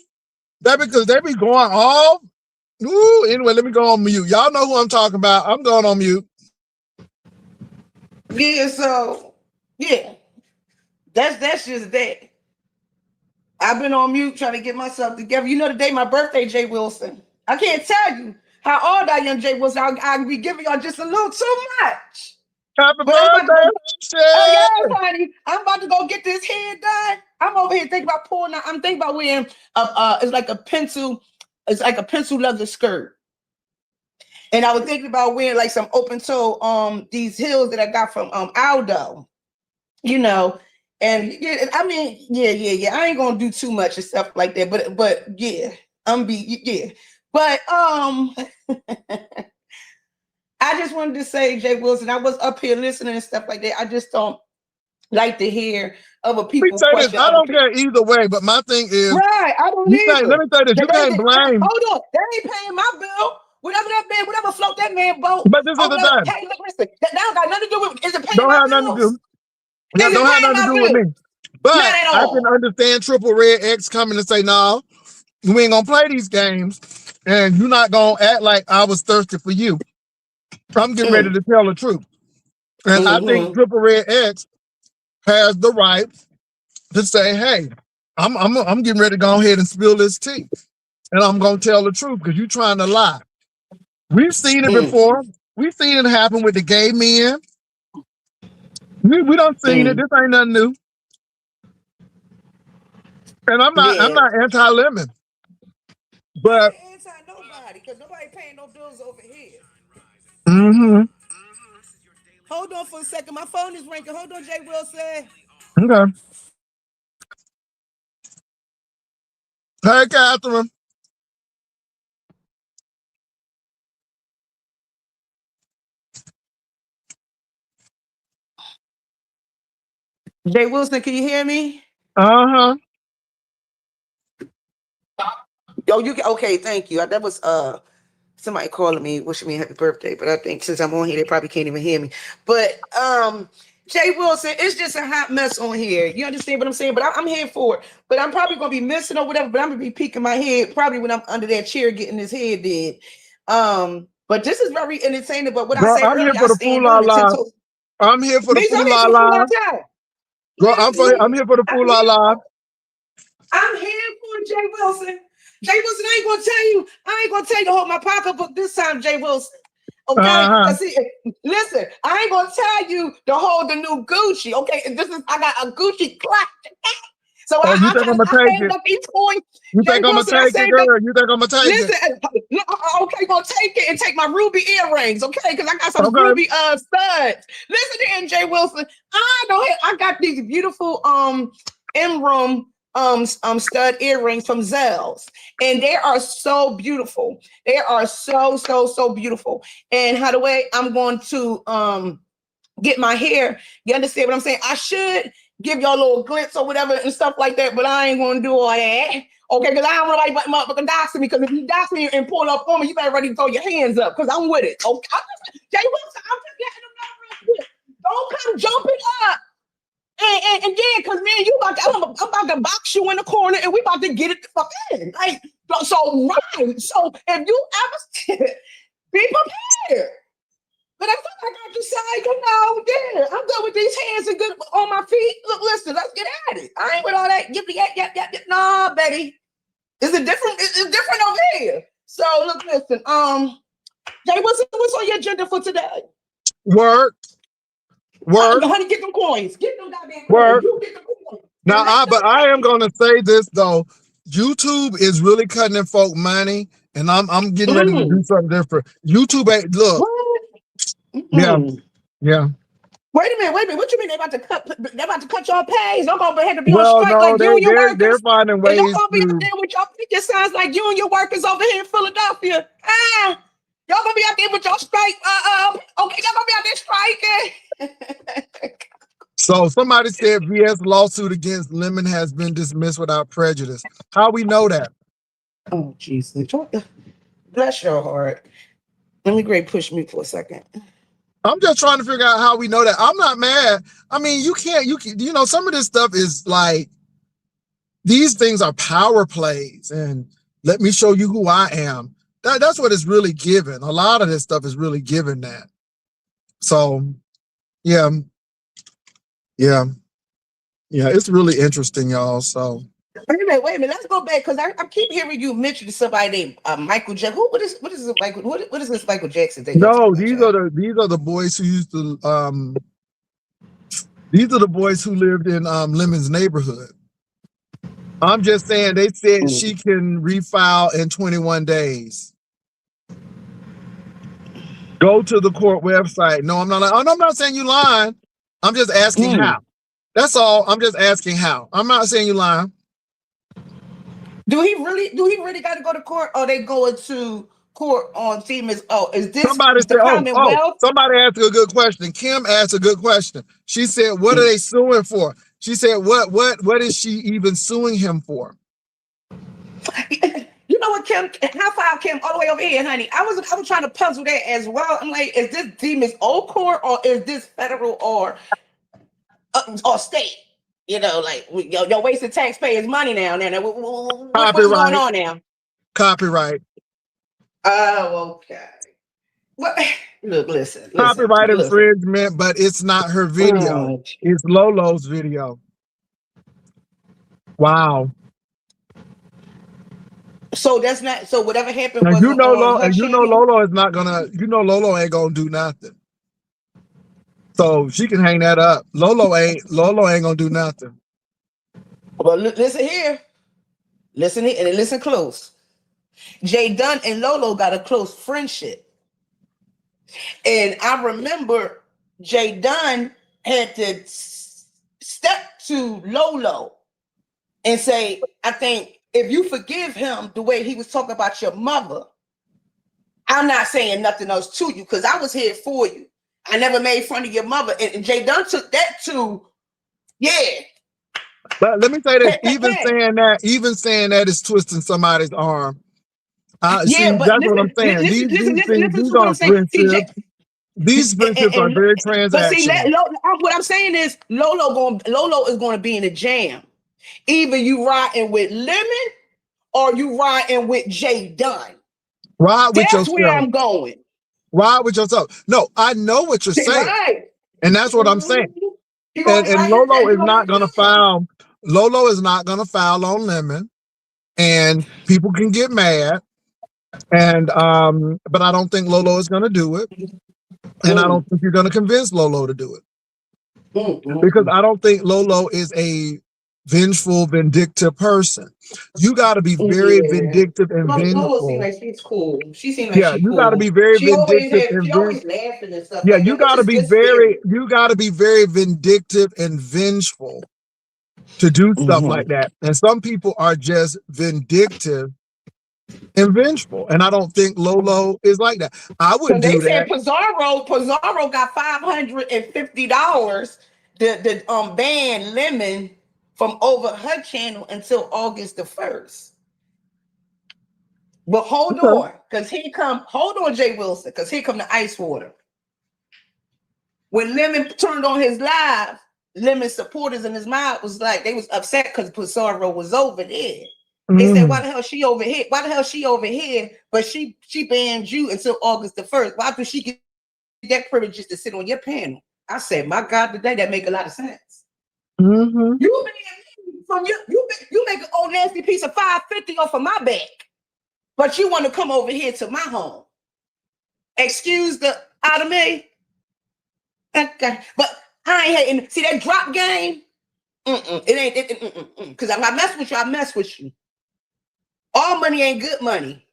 That because they be going off. Ooh, anyway, let me go on mute. Y'all know who I'm talking about. I'm going on mute. Yeah, so yeah. That's just that. I've been on mute trying to get myself together. You know the day my birthday, Jay Wilson. I can't tell you how old I am, Jay Wilson. I'll be giving y'all just a little too much. Happy But I'm about to birthday, go. Oh shit. yeah, honey. I'm about to go get this hair done. I'm over here thinking about pulling out. I'm thinking about wearing it's like a pencil, it's like a pencil leather skirt. And I was thinking about wearing like some open toe these heels that I got from Aldo, you know. And yeah, I mean, yeah. I ain't gonna do too much and stuff like that, but yeah, yeah. But I just wanted to say, Jay Wilson, I was up here listening and stuff like that. I just don't like to hear other Let me people say this. question I other don't people. care either way, but my thing is, Right, I don't you can't. Let either. me say this. You can't blame. Hold on, they ain't paying my bill. Whatever float that man boat. But this is Oh, the whatever. thing. Hey, look, listen, that now got nothing to do with. Is it paying Don't my have nothing to bills? do. That Is it don't have paying nothing to my do with me. bills? Not But at I can all. understand Triple Red X coming and say, "No, we ain't gonna play these games, and you're not gonna act like I was thirsty for you." I'm getting ready to tell the truth, and I think Mm-hmm. Triple Red X has the right to say, "Hey, I'm getting ready to go ahead and spill this tea, and I'm gonna tell the truth because you're trying to lie." We've seen it before. We've seen it happen with the gay men. We done seen it. This ain't nothing new. And I'm Yeah. not anti-lemon, but I ain't anti nobody because nobody paying no bills over here. mm-hmm. Hold on for a second. My phone is ringing. Hold on, Jay Wilson. Okay. Hey, Catherine. Jay Wilson, can you hear me? Uh-huh. Oh, you can. Okay, thank you. That was somebody calling me, wishing me a happy birthday. But I think since I'm on here, they probably can't even hear me. But Jay Wilson, it's just a hot mess on here. You understand what I'm saying? But I'm here for it. But I'm probably gonna be missing or whatever. But I'm gonna be peeking my head probably when I'm under that chair getting this head did. But this is very entertaining. But what I Girl, said I'm here earlier, I for the stand on it. fool-la-la. I'm here for the Me, I'm here for the full fool-la-la. time. Girl, Listen, I'm here for the I'm here fool-la-la. for I'm here for Jay Wilson. Jay Wilson, I ain't gonna tell you, I ain't gonna tell you to hold my pocketbook this time, Jay Wilson. Okay, Uh-huh. because see, listen, I ain't gonna tell you to hold the new Gucci. Okay, and this is I got a Gucci clock. So Oh, you think I'm gonna I take saved it? up these coins. You Jay think I'm gonna Wilson, I take it, saved up. girl? You think I'm gonna take it? Listen, okay, gonna take it and take my ruby earrings, okay? Because I got some Okay. ruby studs. Listen in, Jay Wilson. I got these beautiful emerald stud earrings from Zell's, and they are so beautiful. They are so beautiful. And how the way I'm going to get my hair, you understand what I'm saying? I should give y'all a little glitz or whatever and stuff like that, but I ain't gonna do all that. Okay, because I don't want nobody but motherfucking dox me. Because if you dox me and pull up on me, you better ready to throw your hands up because I'm with it. Okay, Jay Wilson, I'm just letting them know real quick. Don't come jumping up. And then, because man, I'm about to box you in the corner and we about to get it the fuck in. Like, so right. So if you ever be prepared. But I feel like I decide, yeah, I'm good with these hands and good on my feet. Look, listen, let's get at it. I ain't with all that yip. Nah, baby. It's different over here. So look, listen, Jay, what's on your agenda for today? Work. Honey, get them coins. Get them goddamn Work. coins. You get the coins. Now, but I am gonna say this though. YouTube is really cutting in folk money, and I'm getting ready to do something different. YouTube ain't look. Yeah. Wait a minute. What you mean they about to cut your pays? I'm gonna have to be on Well, strike no, like you and your workers. they're finding ways Y'all gonna be to. out there with y'all. It sounds like you and your workers over here in Philadelphia. Y'all gonna be out there with your strike. Okay, y'all gonna be out there striking. So somebody said VS lawsuit against Lemon has been dismissed without prejudice. How we know that? Oh, Jesus. Bless your heart. Let me push me for a second. I'm just trying to figure out how we know that. I'm not mad. I mean, you can, some of this stuff is like, these things are power plays and let me show you who I am. That's what it's really given. A lot of this stuff is really given that. So, yeah, it's really interesting, y'all. So. Wait a minute. Let's go back because I keep hearing you mention somebody named Michael Jackson. What is this Michael? What is this Michael Jackson thing? No, these are the boys who used to. These are the boys who lived in Lemon's neighborhood. I'm just saying they said she can refile in 21 days. Go to the court website. No, I'm not saying you lying. I'm just asking how. That's all. I'm just asking how. I'm not saying you lying. Do he really got to go to court, or they going to court on females? Oh, is this somebody the said, Commonwealth? Somebody asked a good question. Kim asked a good question. She said, "What are they suing for?" She said, "What is she even suing him for?" You know what, Kim? How far Kim all the way over here, honey? I was trying to puzzle that as well. I'm like, is this demons old court or is this federal or state? Like you're wasting taxpayers' money now. What's going on now? Copyright. Oh, okay. Well, look, listen. Copyright infringement, but it's not her video. It's Lolo's video. Wow. So that's not. So whatever happened was. Lolo is not gonna. Lolo ain't gonna do nothing. So she can hang that up. Lolo ain't gonna do nothing. Well, listen here. Listen here, and listen close. Jay Dunn and Lolo got a close friendship. And I remember Jay Dunn had to step to Lolo and say, I think if you forgive him the way he was talking about your mother, I'm not saying nothing else to you because I was here for you. I never made fun of your mother. And Jay Dunn took that to, yeah. But let me say this, even saying that is twisting somebody's arm. Yeah, but that's what I'm saying. These are friendships. These friendships are very transactional. But see, what I'm saying is Lolo is going to be in a jam. Either you riding with Lemon or you riding with Jay Dunn. Ride with yourself. That's where I'm going. Ride with yourself. No, I know what you're saying. Right. And that's what I'm saying. And Lolo is not going to file. Lolo is not going to file on Lemon. And people can get mad. And but I don't think Lolo is going to do it. And I don't think you're going to convince Lolo to do it. Because I don't think Lolo is a vengeful, vindictive person. You got to be very vindictive and vengeful. Lolo seems like she's cool. She seems like she's you got to be very vindictive and she always laughing and stuff. Yeah, you got to be very vindictive and vengeful to do stuff like that. And some people are just vindictive and vengeful. And I don't think Lolo is like that. I wouldn't do that. Pizarro got $550 the ban Lemon from over her channel until August the 1st. But hold Okay. on, because here come, hold on, Jay Wilson, because here come the ice water. When Lemon turned on his live, Lemon supporters in his mind was like, they was upset because Pizarro was over there. They said, why the hell she over here? Why the hell she over here? But she banned you until August the 1st. Why do she get that privilege just to sit on your panel? I said, my God, today that make a lot of sense. Mm-hmm. You from you make an old nasty piece of $5.50 off of my back, but you want to come over here to my home. Excuse the out of me. Okay, but I ain't hating. See that drop game? It ain't because if I mess with you, I mess with you. All money ain't good money.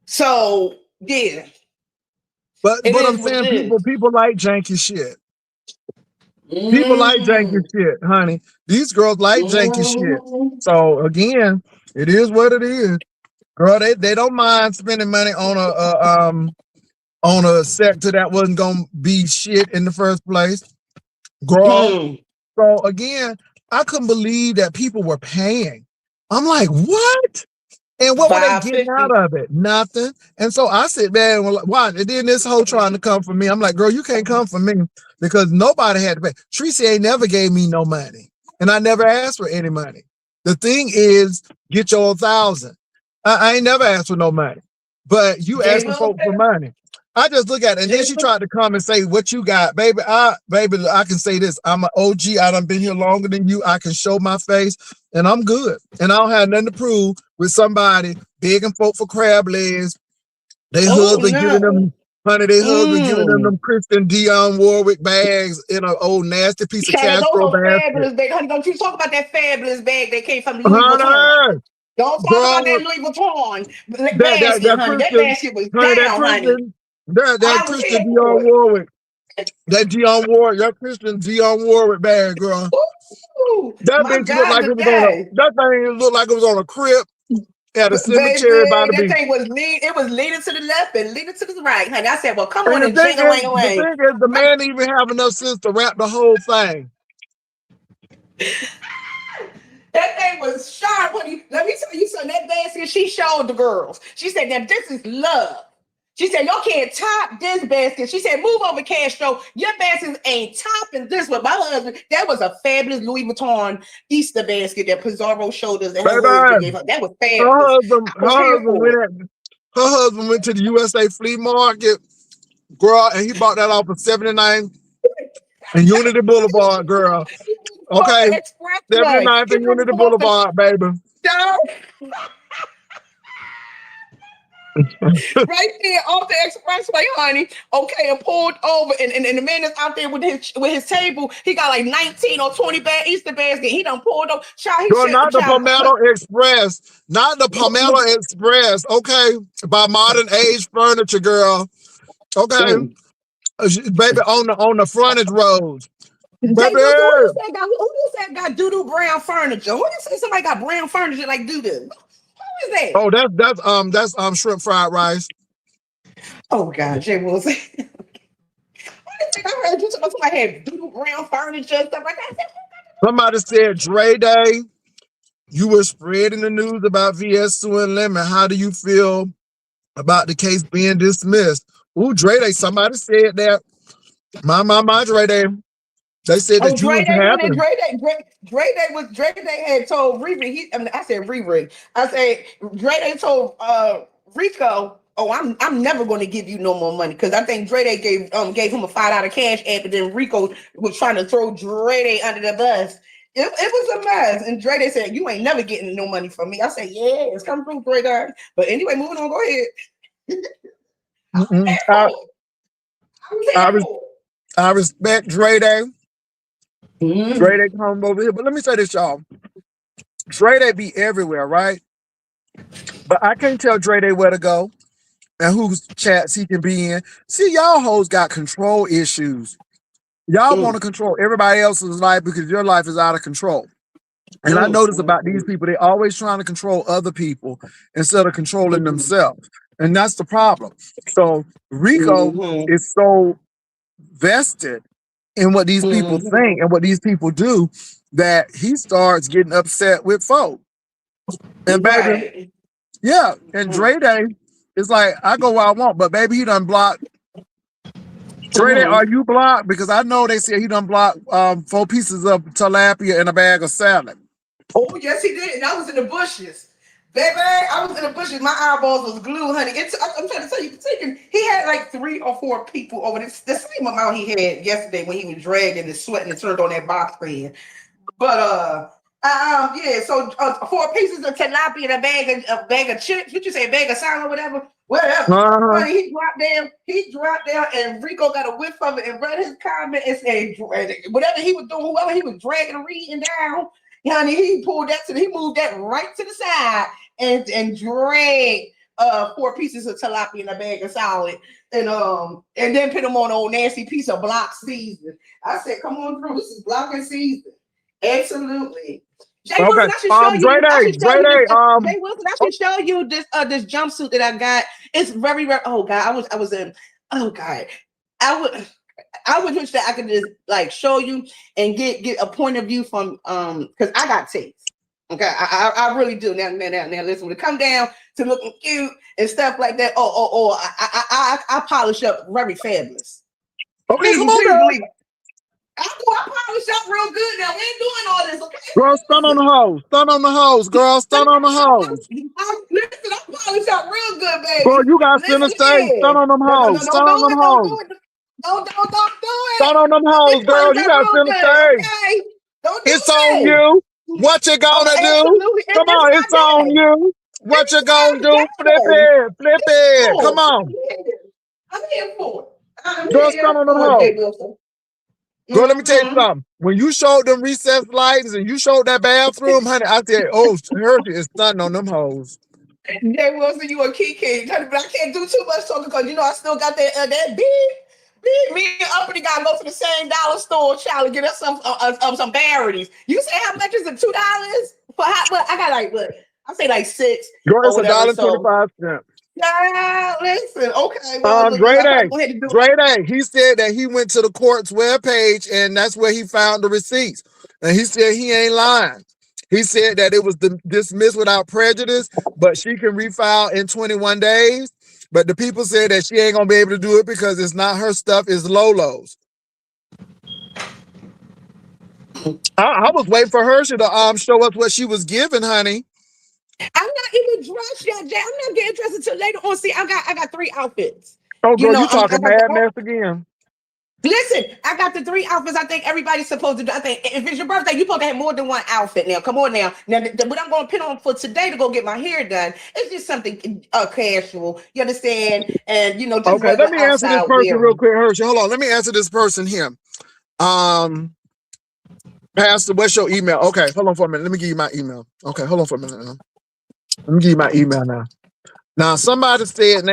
So yeah. But It I'm is what it saying is. people like janky shit. People like janky shit, honey. These girls like janky shit. So again, it is what it is. Girl, they don't mind spending money on a sector that wasn't gonna be shit in the first place. Girl. So again, I couldn't believe that people were paying. I'm like, what? And what were they getting out $5.50. of it? Nothing. And so I sit there and why? And then this whole trying to come for me. I'm like, girl, you can't come for me because nobody had to pay. Tracy ain't never gave me no money. And I never asked for any money. The thing is, get your 1,000. I ain't never asked for no money. But you Jay asking folks for Wilson. money. I just look at it. And then she tried to come and say, what you got? Baby, I can say this. I'm an OG. I done been here longer than you. I can show my face and I'm good. And I don't have nothing to prove with somebody begging folk for crab legs. They husband giving them, honey, they husband giving them Christian Dionne Warwick bags in an old nasty piece of Child, Castro those are basket. fabulous bags. Honey, don't you talk about that fabulous bag that came from Louis Vuitton. Honey, Don't talk about that girl, Louis Vuitton basket, that honey. That Christian, basket was honey, down, honey. that I was Christian here Dionne for it. Warwick, that Dionne Warwick, that Christian Dionne Warwick bag, girl. Ooh, That my bitch looked God, like it was on today. that thing looked like it was on a crib at a cemetery by Baby, the that beach. thing was leaning to the left and leaning to the right, honey. I said, well, come And on the and thing jingle is, away. the man didn't even have enough sense to wrap the whole thing. That thing was sharp, honey. Let me tell you something. That basket, she showed the girls. She said, now this is love. She said, y'all can't top this basket. She said, move over, Castro. Your baskets ain't topping this one. My husband, that was a fabulous Louis Vuitton Easter basket that Pizarro showed us and her husband Baby, gave her. That was fabulous. I her was here for it. husband went to the USA flea market, girl, and he bought that off of 79 and Unity Boulevard, girl. He was off Okay, the expressway. 79th He and was Unity off the Boulevard, baby. show. Right there off the expressway, honey. Okay, and pulled over, and the man is out there with his table. He got like 19 or 20 bag Easter basket. He done pulled over. Child, he Girl, should not the child. Palmetto Express. Not the Palmetto Express, okay? By Modern Age Furniture, girl. Okay? Baby, on the frontage roads. Jay Baby. Wilson, who you said got doo-doo brown furniture? Who you say somebody got brown furniture like doo-doo? Who is that? Oh, that's shrimp fried rice. Oh God, Jay Wilson. I heard you talking about somebody had doo-doo brown furniture and stuff like that. Somebody said, Dre Day, you were spreading the news about VS Sue and Lemon. How do you feel about the case being dismissed? Ooh, Dre Day, somebody said that. My Dre Day. They said Oh, that you Dre was Day went in. happy. Dre Day had told Riri. I said Riri. I said Dre Day told Rico. Oh, I'm never going to give you no more money because I think Dre Day gave him a $5 cash app, and then Rico was trying to throw Dre Day under the bus. It was a mess, and Dre Day said, "You ain't never getting no money from me." I said, "Yeah, it's coming from Dre Day." But anyway, moving on. Go ahead. Mm-mm. I'm I, here res- for I respect Dre Day. Dre it. Day come over here. But let me say this, y'all. Dre Day be everywhere, right? But I can't tell Dre Day where to go and whose chats he can be in. See, y'all hoes got control issues. Y'all want to control everybody else's life because your life is out of control. And I notice about these people, they always trying to control other people instead of controlling themselves. And that's the problem. So Rico is so vested and what these people think and what these people do, that he starts getting upset with folk. And baby, Right. yeah, and Dre Day is like, I go where I want, but baby, he done blocked. Dre Day, are you blocked? Because I know they said he done blocked 4 pieces of tilapia and a bag of salad. Oh, yes, he did. And I was in the bushes. Baby, I was in the bushes. My eyeballs was glued, honey. I'm trying to tell you, he had like 3 or 4 people over this, the same amount he had yesterday when he was dragging and sweating and turned on that box fan. But yeah. So 4 pieces of tilapia and a bag of chips. What you say, a bag of salad or whatever, whatever. Uh-huh. Honey, he dropped down, and Rico got a whiff of it and read his comment and said, whatever he was doing, whoever he was dragging and reading down, honey, he moved that right to the side and dragged 4 pieces of tilapia in a bag of salad, and then put them on an old nasty piece of block seasoning. I said, come on through. This is block and seasoning. Absolutely. Jay Wilson, I should show you. Jay Wilson, I should show you this jumpsuit that I got. It's very, very. Oh God, I was in. Oh God, I would wish that I could just like show you and get a point of view from because I got taste. Okay, I really do. Now listen, when it come down to looking cute and stuff like that, I polish up very fabulous. Okay, come on, please girl. believe it. I polish up real good now. We ain't doing all this, okay? Girl, stun on the hose. Stun on the hose, girl. Stun on the hose. Listen, I polish up real good, baby. Girl, you got center stage. Stun on them hoes. Stun on them hoes. Don't do it. Stun on them hoes, girl. You got center stage. Okay? Don't do it's it. on you. What you gonna do? Come on, it's on you. What you gonna do? Flip it. Come on. I'm here for it. Girl, stun on them hoes. Girl, let me tell you something. When you showed them recess lights and you showed that bathroom, honey, I said, oh, Hershey is stunting on them hoes. Jay Wilson, you a key king, but I can't do too much talking because I still got that big. Me and Uppity gotta go to the same dollar store, child, and get us some berries. You say how much is it? $2 for hot? Well, I got like what? I say like 6. Girl, it's $1.25. Nah, listen, okay. Well, Dre Day, he said that he went to the court's webpage and that's where he found the receipts. And he said he ain't lying. He said that it was dismissed without prejudice, but she can refile in 21 days. But the people said that she ain't gonna be able to do it because it's not her stuff, it's Lolo's. I was waiting for her to show us what she was giving, honey. I'm not even dressed yet, Jay. I'm not getting dressed until later on. See, I got 3 outfits. Oh, girl, you talking mad mess again. Listen, I got the 3 outfits I think everybody's supposed to do. I think if it's your birthday, you're supposed to have more than 1 outfit now. Come on now. Now, what I'm going to put on for today to go get my hair done, it's just something casual. You understand? And, just okay, let me answer this person real quick, Hershey. Hold on. Let me answer this person here. Pastor, what's your email? Okay, hold on for a minute. Let me give you my email. Okay, hold on for a minute now. Let me give you my email now. Now, somebody said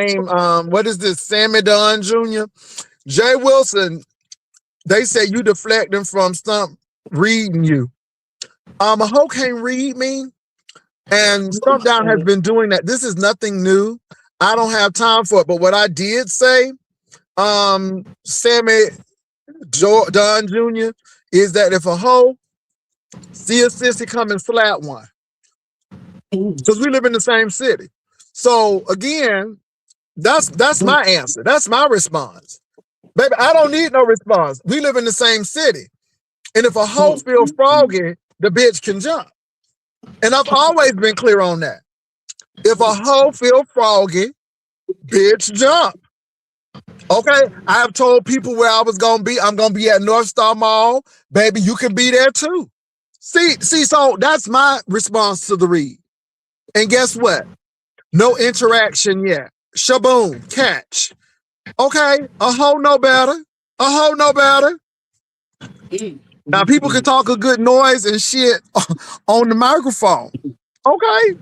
what is this? Sammy Dunn Jr.? Jay Wilson, they say you deflecting from Stump reading you. A hoe can't read me. And Stump Down has been doing that. This is nothing new. I don't have time for it. But what I did say, Sammy Dunn Jr., is that if a hoe see a sissy, come and slap one. Because we live in the same city. So again, that's my answer. That's my response. Baby, I don't need no response. We live in the same city. And if a hoe feels froggy, the bitch can jump. And I've always been clear on that. If a hoe feel froggy, bitch jump. Okay, I have told people where I was gonna be. I'm gonna be at North Star Mall. Baby, you can be there too. See, so that's my response to the read. And guess what? No interaction yet. Shaboom, catch. Okay, a hoe know better. A hoe know better. Now people can talk a good noise and shit on the microphone. Okay.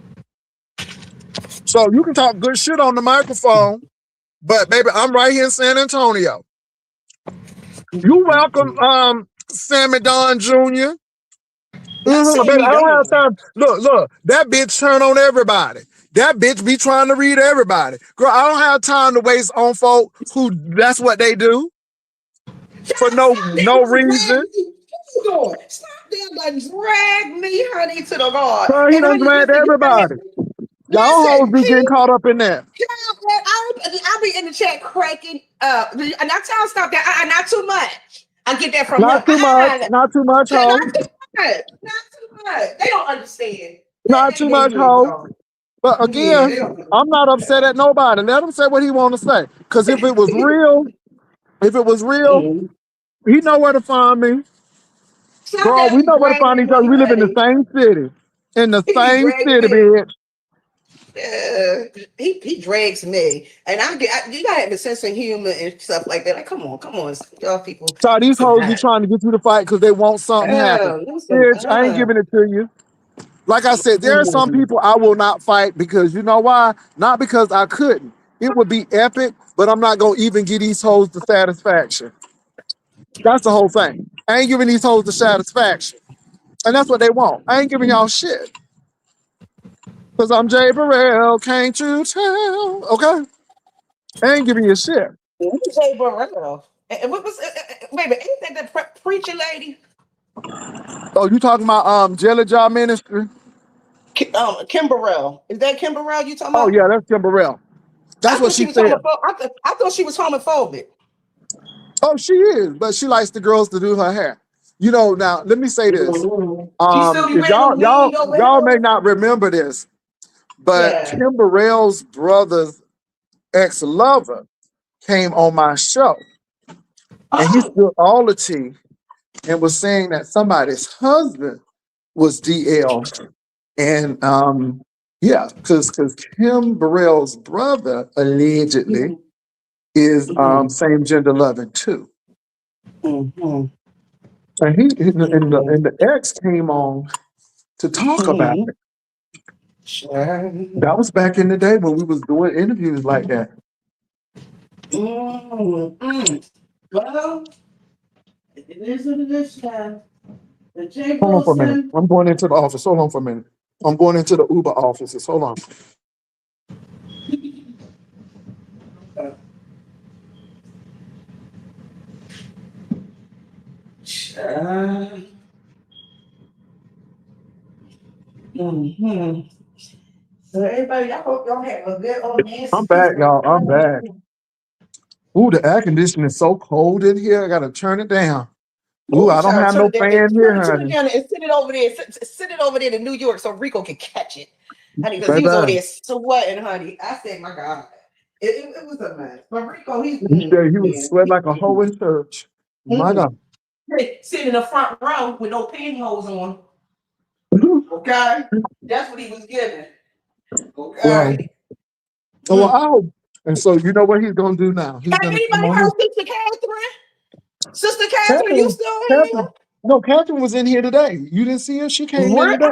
So you can talk good shit on the microphone, but baby, I'm right here in San Antonio. You welcome, Sammy Don Jr. Baby, I don't have time. Look, that bitch turn on everybody. That bitch be trying to read everybody. Girl, I don't have time to waste on folk who that's what they do. for Child, no stop no them from reason. dragging me. What you doing? Stop them to drag me, honey, to the guard. So he And done honey, dragged listen, you gotta everybody. Y'all hoes listen. be getting caught up in that. Child, I'll be in the chat cracking. And I tell stop that. Not too much. I get that from him. Not too much. Not too much, Not hoe. too much. Not too much. They don't understand. Not too They much, really hoe. don't. But Yeah, again, they don't I'm not upset at nobody. Let him say what he want to say. Cause if it was real, Mhm. he know where to find me. Stop Bro, that we be know where to find dragging each other. me, We live in the honey. same city. In the He be same dragging city, me. bitch. He drags me, and you gotta have a sense of humor and stuff like that. Like, come on, y'all people. So these hoes be Sometimes, trying to get you to fight because they want something happen. listen, Bitch, I ain't giving it to you. Like I said, there are some people I will not fight because you know why? Not because I couldn't. It would be epic, but I'm not gonna even give these hoes the satisfaction. That's the whole thing. I ain't giving these hoes the satisfaction. And that's what they want. I ain't giving y'all shit. Because I'm Jay Burrell, can't you tell? Okay? I ain't giving you shit. Jay Burrell. And what was baby? Ain't that the preacher lady? Oh, you talking about Jelly Jaw Ministry? Kim Burrell. Is that Kim Burrell you talking Oh about? yeah, that's Kim Burrell. I That's what thought she she was said. homophobic. I thought she was homophobic. Oh, she is, but she likes the girls to do her hair. You know, now let me say this. She still be If wearing them lean over y'all may her. not remember this, but Yeah. Kim Burrell's brother's ex-lover came on my show and he Oh. spilled all the tea and was saying that somebody's husband was DL. And yeah, because Kim Burrell's brother allegedly is same gender loving too. Mm-hmm. And the ex came on to talk about Mm-hmm. it. Sure. That was back in the day when we was doing interviews like that. Mm-hmm. Well, it is what it is, child. The Jay Hold on for a minute. Wilson. I'm going into the office. Hold on for a minute. I'm going into the Uber offices. Hold on. Child. Mm-hmm. So everybody, I hope y'all have a good old Nancy I'm back, Christmas. y'all. I'm back. Ooh, the air conditioning is so cold in here. I gotta turn it down. Ooh, Oh, I don't child, have turn no it down. fan here, Turn it honey. down and send it over there. Send it over there to New York so Rico can catch it, honey. Because he was over Baby. there sweating, honey. I said, my God, it was a mess. But Rico, he's He said he was man, sweating like a hoe in church. My mm-mm. God. Sitting in the front row with no pantyhose on. Okay, that's what he was giving. Well, Okay. well, Mm. I hope. And so you know what he's gonna do now? He's Have gonna come anybody on heard here. Sister Catherine? Sister Catherine, you Catherine, still here? Catherine. No, Catherine was in here today. You didn't see her? She came in Where today.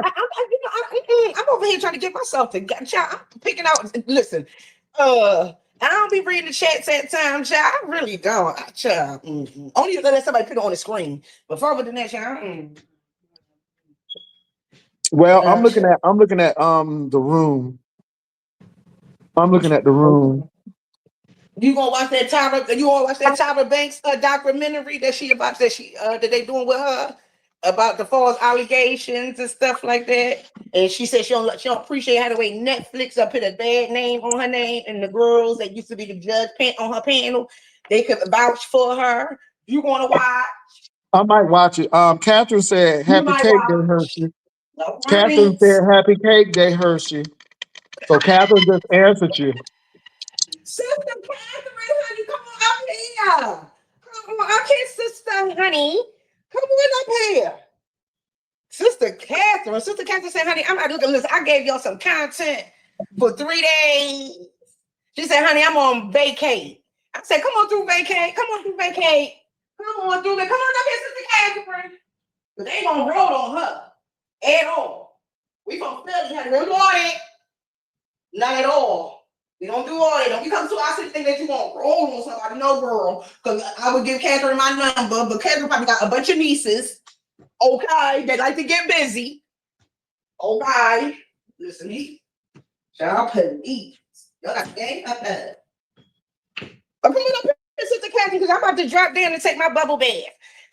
I'm over here trying to get myself together. Child, I'm picking out. Listen, I don't be reading the chats at times, child. I really don't. Child, only if let somebody put it on the screen. But further than that, child, Well, nah, child. I'm looking at the room. I'm looking at the room. You gonna watch that Tyra? You gonna watch that Tyra Banks documentary that they doing with her about the false allegations and stuff like that? And she said she don't appreciate how the way Netflix put a bad name on her name, and the girls that used to be the judge on her panel, they could vouch for her. You gonna watch? I might watch it. Catherine said You happy might cake day, watch. Hershey. No Catherine worries. said happy cake day, Hershey. So Catherine just answered you. Sister Catherine, honey, come on up here. Come on up here, sister, honey. Come on up here. Sister Catherine said, honey, I'm not looking. Listen, I gave y'all some content for 3 days. She said, honey, I'm on vacate. I said, come on through vacate. Come on through vacate. Come on through it. Come on up here, Sister Catherine. But they ain't gonna roll on her at all. We gonna feel it, honey. We don't want it. Not at all. We don't do all that. Don't you come to us and think that you gonna roll on somebody. No, girl. Because I would give Catherine my number, but Catherine probably got a bunch of nieces. Okay, they like to get busy. Okay, listen, y'all police. Y'all got game up there. But come on up here, Sister packing because I'm about to drop down and take my bubble bath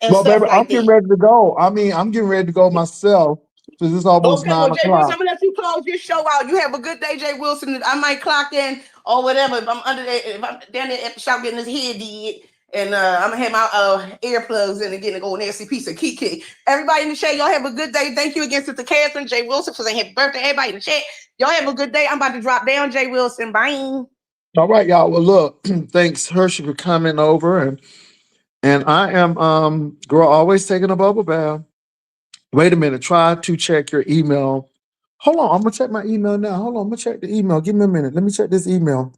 and Well, stuff baby, I'm like getting that. ready to go. I mean, I'm getting ready to go myself because it's almost Okay, well, nine Jay Wilson, o'clock. I'm gonna let you close your show out. You have a good day, Jay Wilson. I might clock in or whatever if I'm under there, if I'm down there at the shop getting his head did. And I'm gonna have my earplugs in again and go in there and see piece of Kiki. Everybody in the chat, y'all have a good day. Thank you again, Sister Catherine, Jay Wilson, for saying happy birthday. Everybody in the chat, y'all have a good day. I'm about to drop down, Jay Wilson. Bye. All right, y'all. Well, look, thanks Hershey for coming over, and I am girl always taking a bubble bath. Wait a minute. Try to check your email. Hold on. I'm gonna check my email now. Hold on. I'm gonna check the email. Give me a minute. Let me check this email.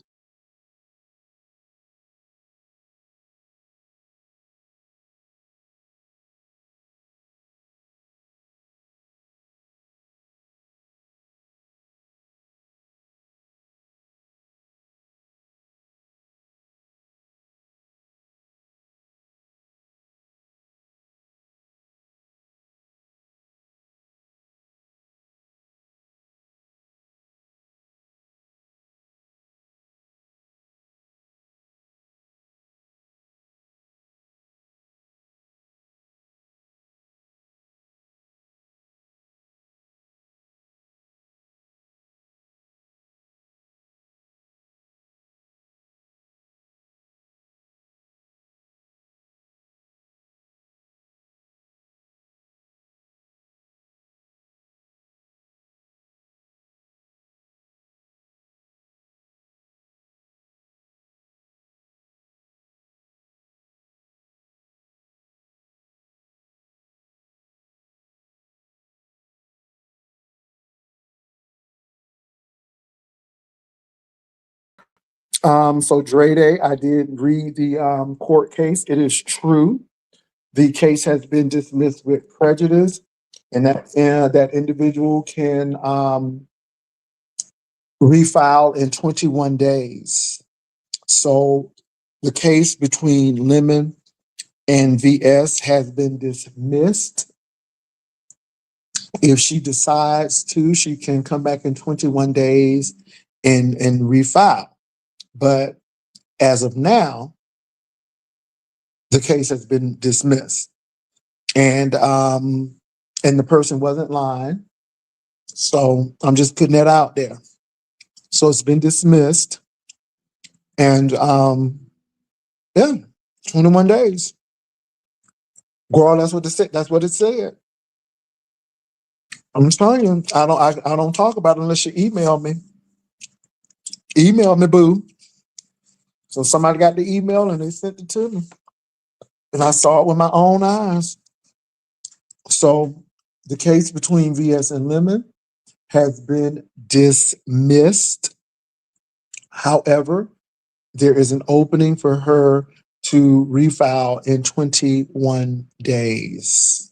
So Dre Day, I did read the court case. It is true. The case has been dismissed with prejudice, and that individual can refile in 21 days. So the case between Lemon and VS has been dismissed. If she decides to, she can come back in 21 days and refile. But as of now, the case has been dismissed. And the person wasn't lying. So I'm just putting that out there. So it's been dismissed. And yeah, 21 days. Girl, that's what it said. I'm just telling you, I don't talk about it unless you email me. Email me, boo. So somebody got the email and they sent it to me. And I saw it with my own eyes. So the case between VS and Lemon has been dismissed. However, there is an opening for her to refile in 21 days.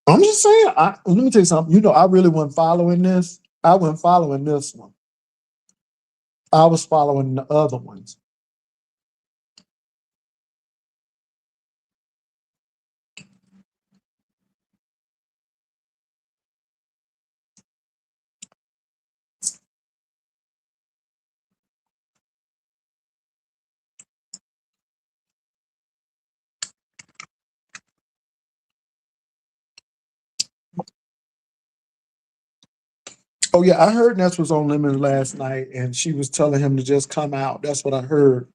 I'm just saying, let me tell you something. You know, I really wasn't following this. I wasn't following this one. I was following the other ones. Oh yeah, I heard Ness was on Lemon last night, and she was telling him to just come out. That's what I heard.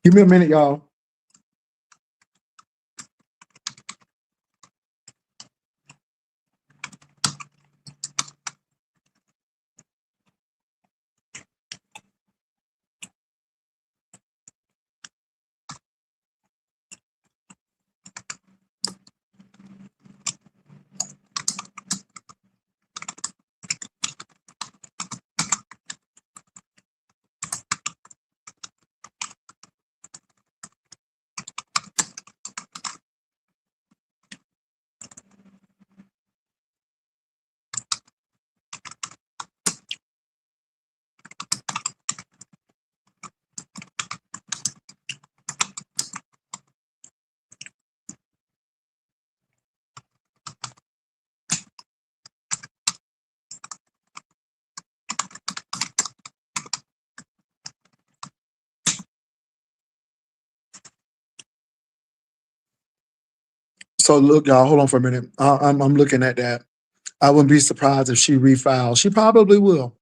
Give me a minute, y'all. So look, y'all, hold on for a minute. I'm looking at that. I wouldn't be surprised if she refiles. She probably will.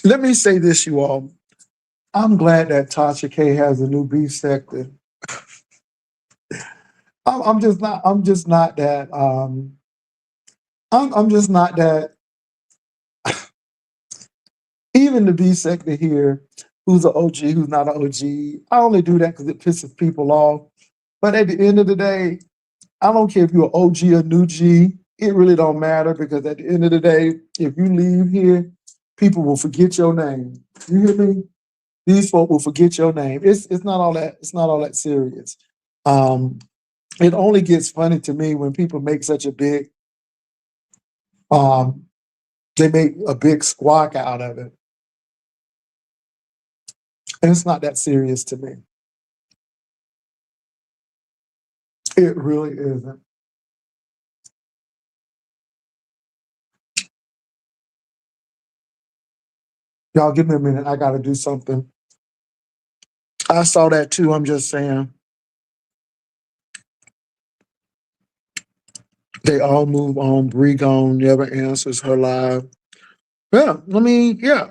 Let me say this, you all. I'm glad that Tasha K has a new beef sector. I'm just not. I'm just not that. I'm just not that. Even the B sector here, who's an OG, who's not an OG. I only do that because it pisses people off. But at the end of the day, I don't care if you're an OG or new G. It really don't matter because at the end of the day, if you leave here, people will forget your name. You hear me? These folk will forget your name. It's not all that. It's not all that serious. Um, it only gets funny to me when people make such a big. Um, they make a big squawk out of it, and it's not that serious to me. It really isn't. Y'all give me a minute. I got to do something. I saw that too. I'm just saying. They all move on. Bree gone, never answers her live. Yeah, I mean, yeah.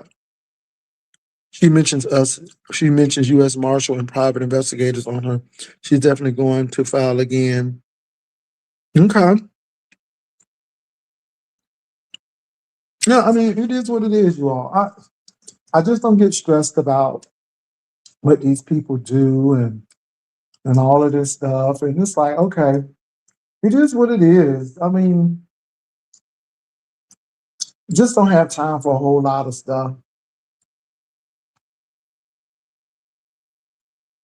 She mentions us. She mentions U.S. Marshal and private investigators on her. She's definitely going to file again. Okay. Yeah, I mean, it is what it is, you all. I just don't get stressed about what these people do and all of this stuff. And it's like, okay, it is what it is. I mean, just don't have time for a whole lot of stuff.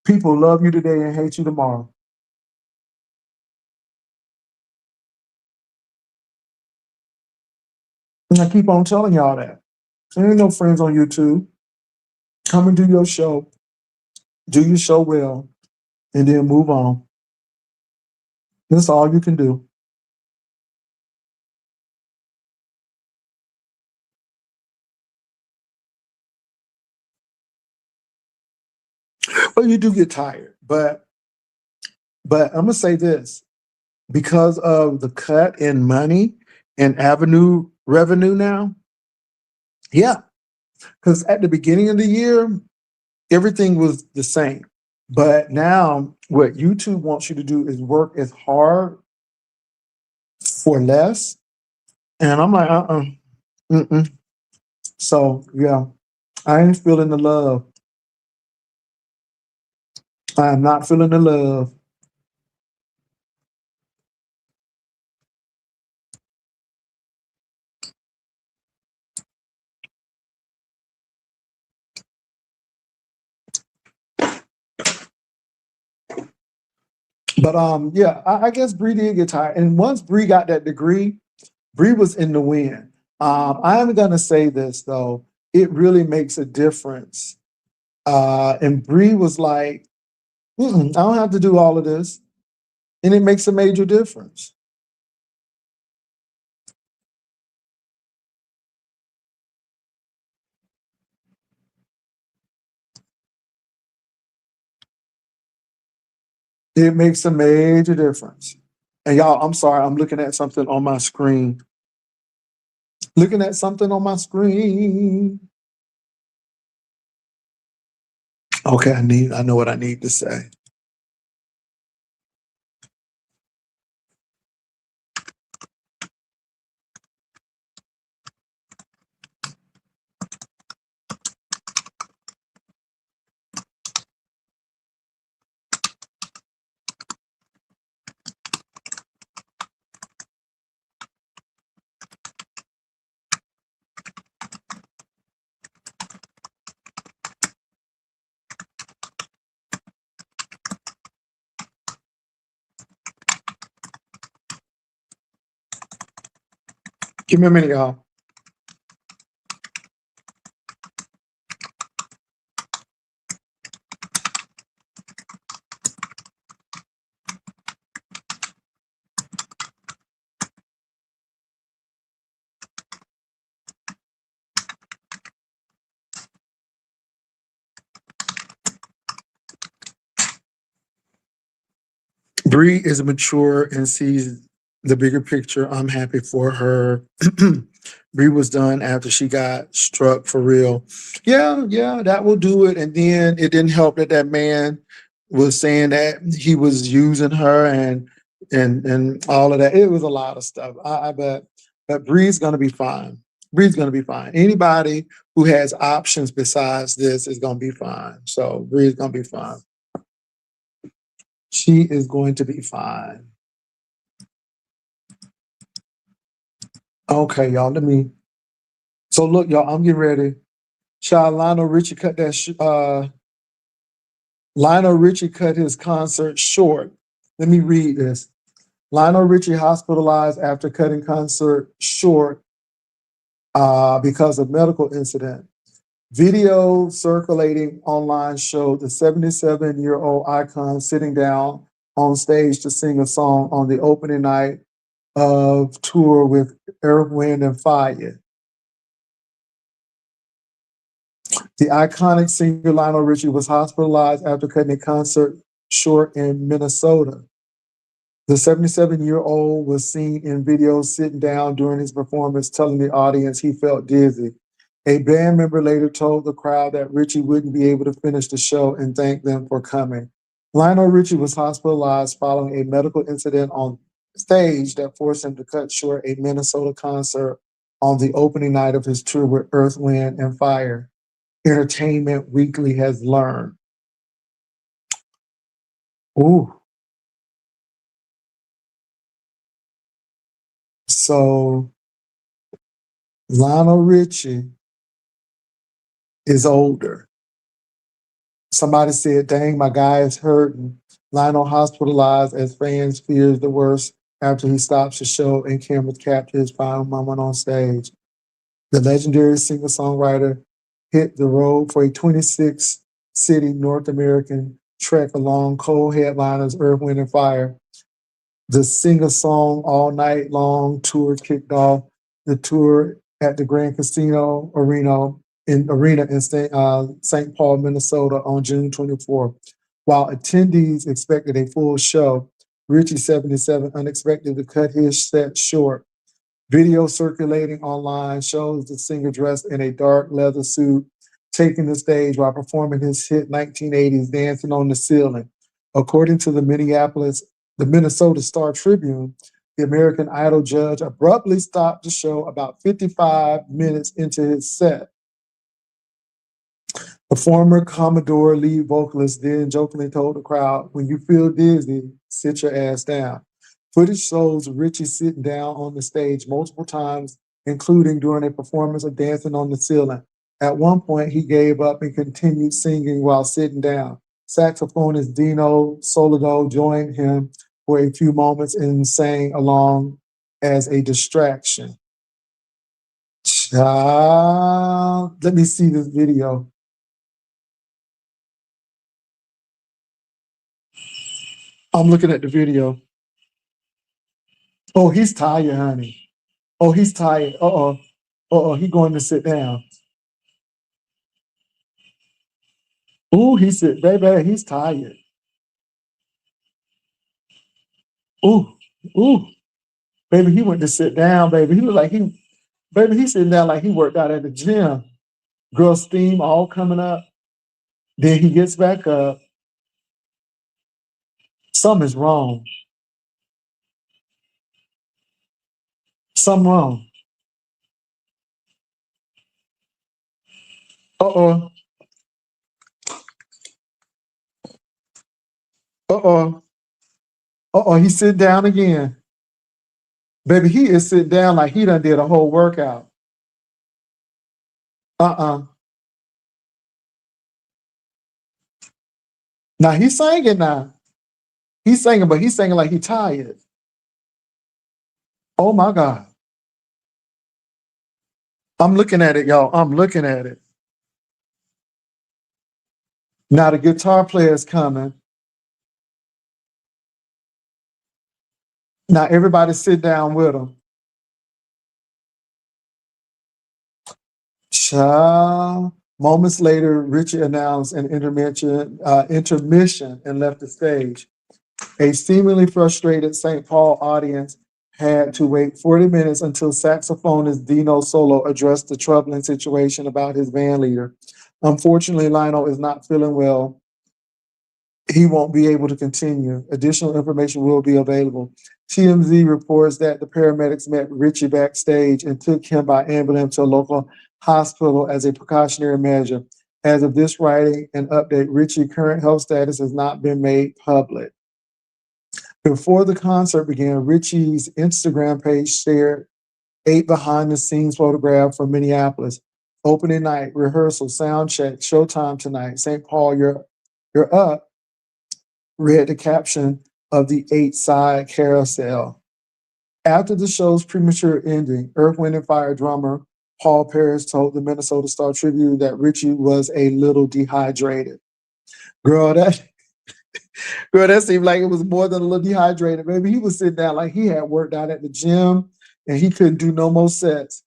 People love you today and hate you tomorrow. And I keep on telling y'all that. There ain't no friends on YouTube. Come and do your show. Do your show well, and then move on. That's all you can do. Well, you do get tired, but I'm gonna say this because of the cut in money and avenue revenue now. Yeah, because at the beginning of the year, everything was the same. But now, what YouTube wants you to do is work as hard for less. And I'm like, mm-mm. So, yeah, I ain't feeling the love. I am not feeling the love. But yeah, I guess Bree did get tired. And once Bree got that degree, Bree was in the wind. I am gonna say this though, it really makes a difference. And Bree was like, I don't have to do all of this. And it makes a major difference. It makes a major difference. And y'all, I'm sorry, I'm looking at something on my screen. Looking at something on my screen. Okay, I know what I need to say. Give me a minute, y'all. Bree is mature and sees the bigger picture. I'm happy for her. Bree was done after she got struck for real. Yeah, yeah, that will do it. And then it didn't help that that man was saying that he was using her and all of that. It was a lot of stuff. I but Bree's gonna be fine. Bree's gonna be fine. Anybody who has options besides this is gonna be fine. So Bree's gonna be fine. She is going to be fine. Okay, y'all, let me. So look, y'all, I'm getting ready. Child, Lionel Richie cut that. Lionel Richie cut his concert short. Let me read this. Lionel Richie hospitalized after cutting concert short because of medical incident. Video circulating online showed the 77-year-old icon sitting down on stage to sing a song on the opening night of tour with Earth, Wind, and Fire. The iconic singer Lionel Richie was hospitalized after cutting a concert short in Minnesota. The 77-year-old was seen in videos sitting down during his performance, telling the audience he felt dizzy. A band member later told the crowd that Richie wouldn't be able to finish the show and thanked them for coming. Lionel Richie was hospitalized following a medical incident on stage that forced him to cut short a Minnesota concert on the opening night of his tour with Earth, Wind, and Fire. Entertainment Weekly has learned. Ooh. So Lionel Richie is older. Somebody said, dang, my guy is hurting. Lionel hospitalized as fans fears the worst after he stops the show and cameras capture his final moment on stage. The legendary singer-songwriter hit the road for a 26-city North American trek along cold headliners Earth, Wind, and Fire. The sing-a-song all night long tour kicked off the tour at the Grand Casino Arena in St. Paul, Minnesota on June 24th. While attendees expected a full show, Richie 77 unexpectedly cut his set short. Video circulating online shows the singer dressed in a dark leather suit taking the stage while performing his hit 1980s Dancing on the Ceiling. According to the Minnesota Star Tribune, the American Idol judge abruptly stopped the show about 55 minutes into his set. The former Commodore lead vocalist then jokingly told the crowd, when you feel dizzy, sit your ass down. Footage shows Richie sitting down on the stage multiple times, including during a performance of Dancing on the Ceiling. At one point, he gave up and continued singing while sitting down. Saxophonist Dino Solido joined him for a few moments and sang along as a distraction. Child, let me see this video. I'm looking at the video. Oh, he's tired, honey. Oh, he's tired. Uh-oh. Uh-oh, he going to sit down. Oh, he said, baby, he's tired. Oh, ooh. Baby, he went to sit down, baby. He looked like baby, he's sitting down like he worked out at the gym. Girl, steam all coming up. Then he gets back up. Something's wrong. Something wrong. Uh-oh. Uh-oh. Uh-oh, he sit down again. Baby, he is sitting down like he done did a whole workout. Uh-uh. Now he's singing now. He's singing, but he's singing like he's tired. Oh my God. I'm looking at it, y'all. I'm looking at it. Now the guitar player is coming. Now everybody sit down with him. Child. Moments later, Richie announced an intermission and left the stage. A seemingly frustrated St. Paul audience had to wait 40 minutes until saxophonist Dino Solo addressed the troubling situation about his band leader. Unfortunately, Lionel is not feeling well. He won't be able to continue. Additional information will be available. TMZ reports that the paramedics met Richie backstage and took him by ambulance to a local hospital as a precautionary measure. As of this writing and update, Richie's current health status has not been made public. Before the concert began, Richie's Instagram page shared 8 behind-the-scenes photographs from Minneapolis. Opening night, rehearsal, sound check, showtime tonight. St. Paul, you're up. Read the caption of the 8-side carousel. After the show's premature ending, Earth, Wind, and Fire drummer Paul Parrish told the Minnesota Star Tribune that Richie was a little dehydrated. Girl, that seemed like it was more than a little dehydrated. Maybe he was sitting down like he had worked out at the gym and he couldn't do no more sets.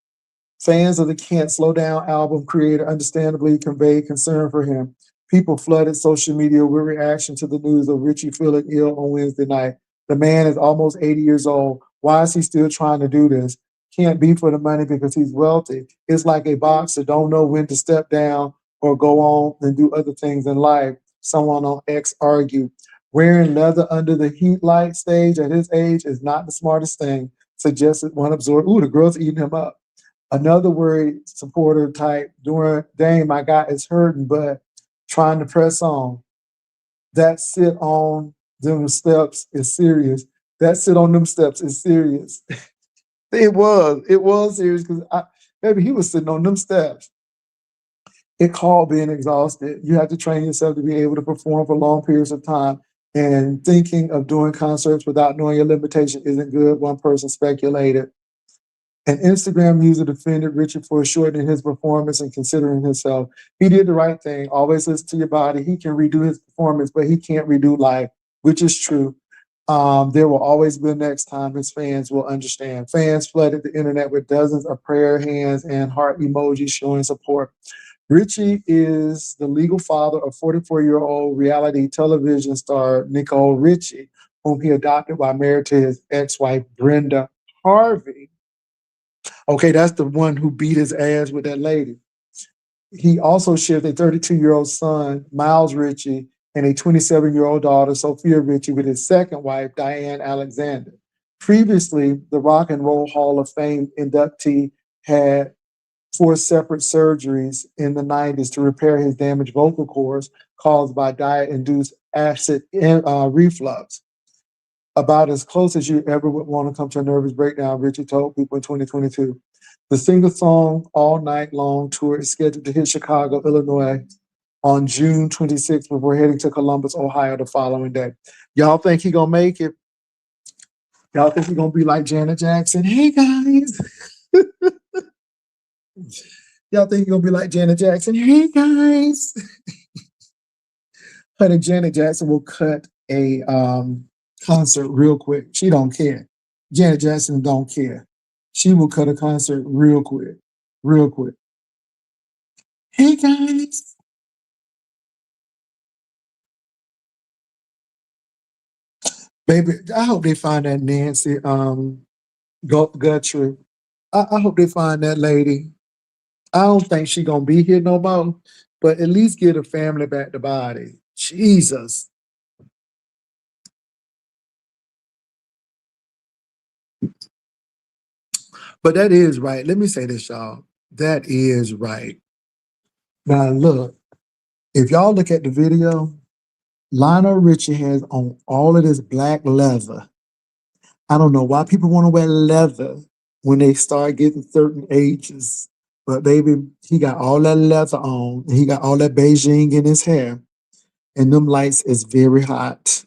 Fans of the Can't Slow Down album creator understandably conveyed concern for him. People flooded social media with reaction to the news of Richie feeling ill on Wednesday night. The man is almost 80 years old. Why is he still trying to do this? Can't be for the money because he's wealthy. It's like a boxer don't know when to step down or go on and do other things in life. Someone on X argued. Wearing leather under the heat light stage at his age is not the smartest thing, suggested one observer. Ooh, the girl's eating him up. Another worried supporter type, dang, my guy is hurting, but trying to press on. That sit on them steps is serious. That sit on them steps is serious. It was serious because maybe he was sitting on them steps. It called being exhausted. You have to train yourself to be able to perform for long periods of time. And thinking of doing concerts without knowing your limitation isn't good, one person speculated. An Instagram user defended Richard for shortening his performance and considering himself. He did the right thing. Always listen to your body. He can redo his performance, but he can't redo life, which is true. There will always be a next time. His fans will understand. Fans flooded the internet with dozens of prayer hands and heart emojis showing support. Richie is the legal father of 44-year-old reality television star Nicole Richie, whom he adopted while married to his ex-wife Brenda Harvey. Okay, that's the one who beat his ass with that lady. He also shared a 32-year-old son, Miles Richie, and a 27-year-old daughter, Sophia Richie, with his second wife, Diane Alexander. Previously, the Rock and Roll Hall of Fame inductee had 4 separate surgeries in the 90s to repair his damaged vocal cords caused by diet-induced acid reflux. About as close as you ever would want to come to a nervous breakdown, Richie told people in 2022. The single-song All Night Long tour is scheduled to hit Chicago, Illinois on June 26th before heading to Columbus, Ohio the following day. Y'all think he gonna make it? Y'all think he gonna be like Janet Jackson? Hey, guys. Y'all think he gonna be like Janet Jackson? Hey, guys. Honey, Janet Jackson will cut a concert real quick. She don't care. Janet Jackson don't care. She will cut a concert real quick. Real quick. Hey, guys. Baby, I hope they find that Nancy Guthrie. I hope they find that lady. I don't think she gonna be here no more, but at least get her family back the body. Jesus. But that is right. Let me say this, y'all. That is right. Now look, if y'all look at the video, Lionel Richie has on all of this black leather. I don't know why people want to wear leather when they start getting certain ages. But baby, he got all that leather on, and he got all that Beijing in his hair, and them lights is very hot.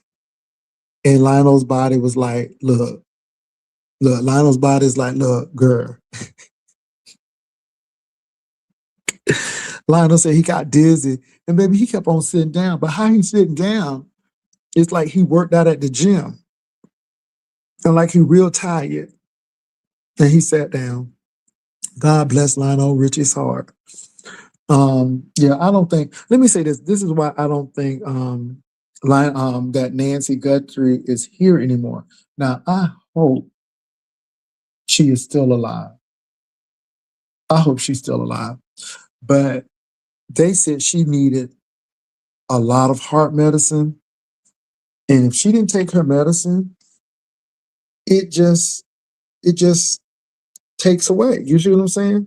And Lionel's body was like, look, Lionel's body is like, look, girl, Lionel said he got dizzy, and baby, he kept on sitting down. But how he sitting down, it's like he worked out at the gym, and like he real tired, and he sat down. God bless Lionel Richie's heart. Yeah, I don't think. Let me say this. This is why I don't think that Nancy Guthrie is here anymore. Now I hope she is still alive. I hope she's still alive. But they said she needed a lot of heart medicine, and if she didn't take her medicine, it just takes away. You see what I'm saying?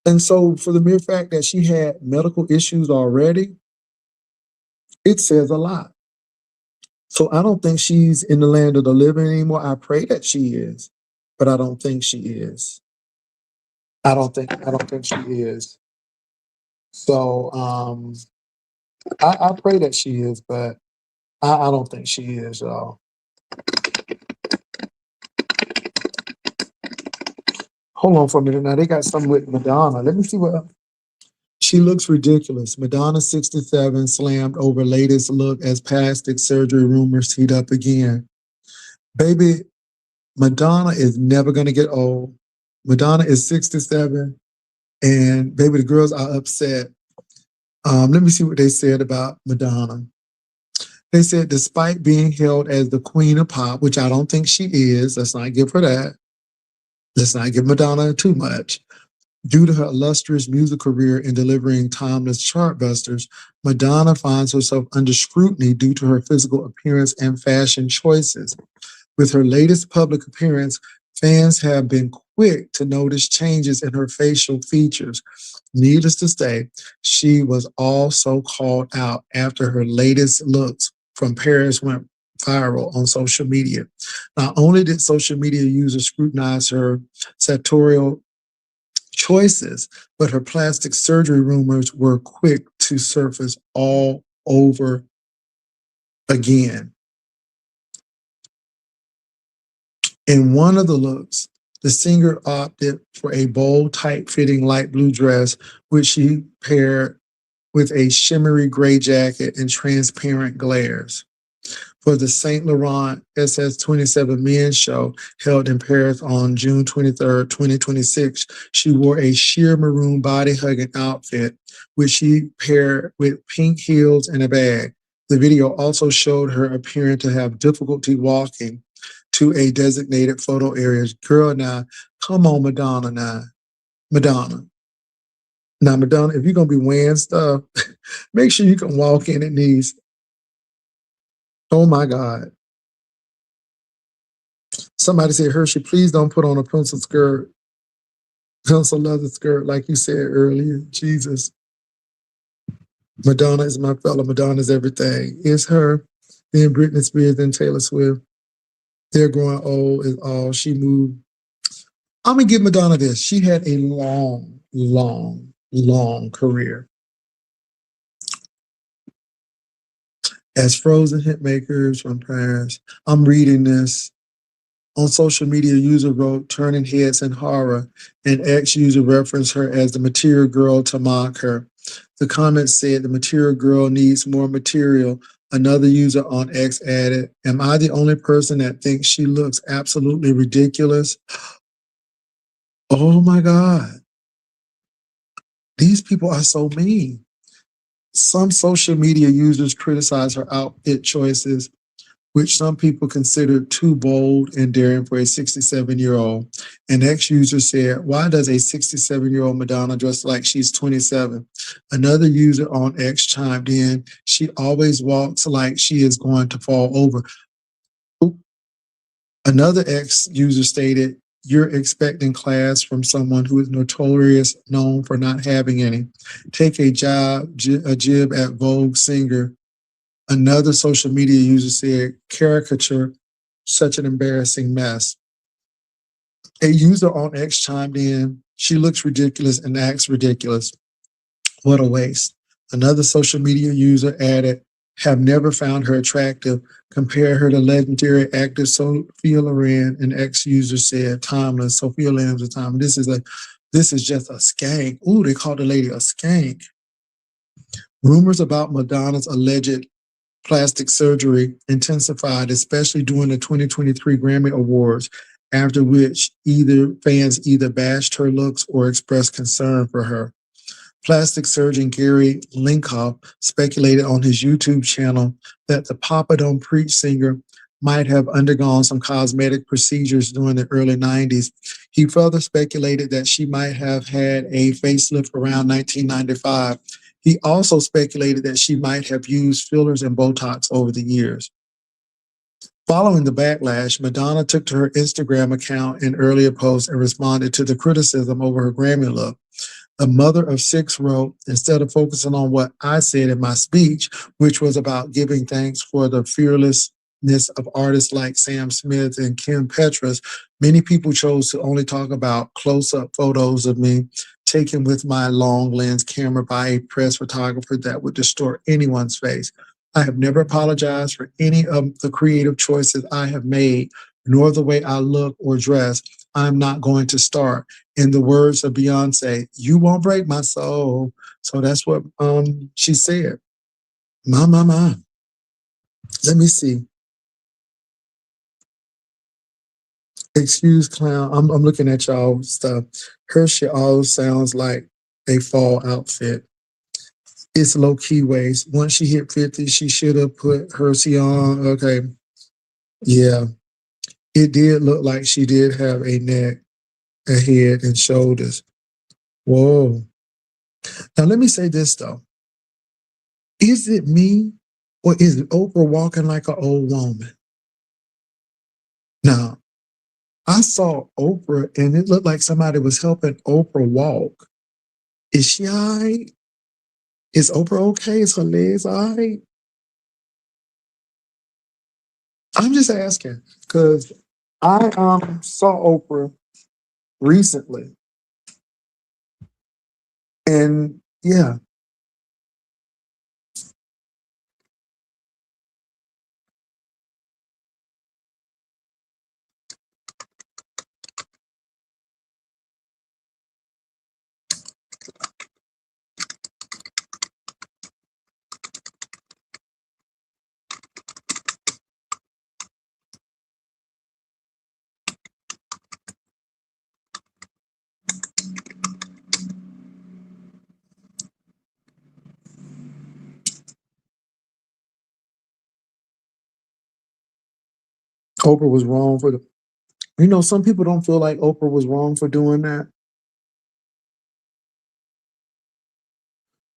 And so, for the mere fact that she had medical issues already, it says a lot. So I don't think she's in the land of the living anymore. I pray that she is, but I don't think she is. I don't think she is. So I pray that she is, but I don't think she is, y'all. Hold on for a minute now. They got something with Madonna. Let me see what she looks ridiculous. Madonna 67 slammed over latest look as plastic surgery rumors heat up again. Baby, Madonna is never gonna get old. Madonna is 67, and baby, the girls are upset. Let me see what they said about Madonna. They said, despite being hailed as the queen of pop, which I don't think she is, let's not give her that. Let's not give Madonna too much. Due to her illustrious music career in delivering timeless chartbusters, Madonna finds herself under scrutiny due to her physical appearance and fashion choices. With her latest public appearance, fans have been quick to notice changes in her facial features. Needless to say, she was also called out after her latest looks from Paris went viral on social media. Not only did social media users scrutinize her sartorial choices, but her plastic surgery rumors were quick to surface all over again. In one of the looks, the singer opted for a bold, tight-fitting light blue dress, which she paired with a shimmery gray jacket and transparent glares. For the Saint Laurent SS27 men's show held in Paris on June 23rd, 2026, she wore a sheer maroon body-hugging outfit, which she paired with pink heels and a bag. The video also showed her appearing to have difficulty walking to a designated photo area. Girl, now, come on, Madonna now. Madonna. Now, Madonna, if you're going to be wearing stuff, make sure you can walk in at knees. Oh, my God. Somebody said, Hershey, please don't put on a pencil skirt, pencil leather skirt, like you said earlier. Jesus. Madonna is my fellow. Madonna is everything. It's her, then Britney Spears, then Taylor Swift. They're growing old is all. She moved. I'm going to give Madonna this. She had a long, long, long career. As Frozen hit makers from Paris, I'm reading this. On social media, a user wrote, turning heads in horror, and ex-user referenced her as the material girl to mock her. The comment said, the material girl needs more material. Another user on X added, am I the only person that thinks she looks absolutely ridiculous? Oh my God. These people are so mean. Some social media users criticize her outfit choices, which some people consider too bold and daring for a 67-year-old. An ex-user said, why does a 67-year-old Madonna dress like she's 27? Another user on X chimed in, she always walks like she is going to fall over. Oop. Another ex-user stated, you're expecting class from someone who is notorious, known for not having any. Take a jib at Vogue singer. Another social media user said, caricature, such an embarrassing mess. A user on X chimed in, she looks ridiculous and acts ridiculous. What a waste. Another social media user added, have never found her attractive. Compare her to legendary actress Sophia Loren. An ex-user said, timeless. Sophia Loren's a timeless. This is a This is just a skank. Ooh, they called the lady a skank. Rumors about Madonna's alleged plastic surgery intensified, especially during the 2023 Grammy Awards, after which either fans either bashed her looks or expressed concern for her. Plastic surgeon Gary Linkoff speculated on his YouTube channel that the Papa Don't Preach singer might have undergone some cosmetic procedures during the early 90s. He further speculated that she might have had a facelift around 1995. He also speculated that she might have used fillers and Botox over the years. Following the backlash, Madonna took to her Instagram account in earlier posts and responded to the criticism over her Grammy look. The mother of six wrote, instead of focusing on what I said in my speech, which was about giving thanks for the fearlessness of artists like Sam Smith and Kim Petras, many people chose to only talk about close-up photos of me taken with my long lens camera by a press photographer that would distort anyone's face. I have never apologized for any of the creative choices I have made, nor the way I look or dress. I'm not going to start. In the words of Beyonce, you won't break my soul. So that's what she said. My. Let me see. Excuse clown. I'm looking at y'all stuff. Her shit all sounds like a fall outfit. It's low key waist. Once she hit 50, she should have put her on. Okay. Yeah. It did look like she did have a neck, a head, and shoulders. Whoa. Now let me say this though. Is it me or is it Oprah walking like an old woman? Now, I saw Oprah and it looked like somebody was helping Oprah walk. Is she all right? Is Oprah okay? Is her legs all right? I'm just asking because I saw Oprah recently. And yeah, Oprah was wrong for the, some people don't feel like Oprah was wrong for doing that.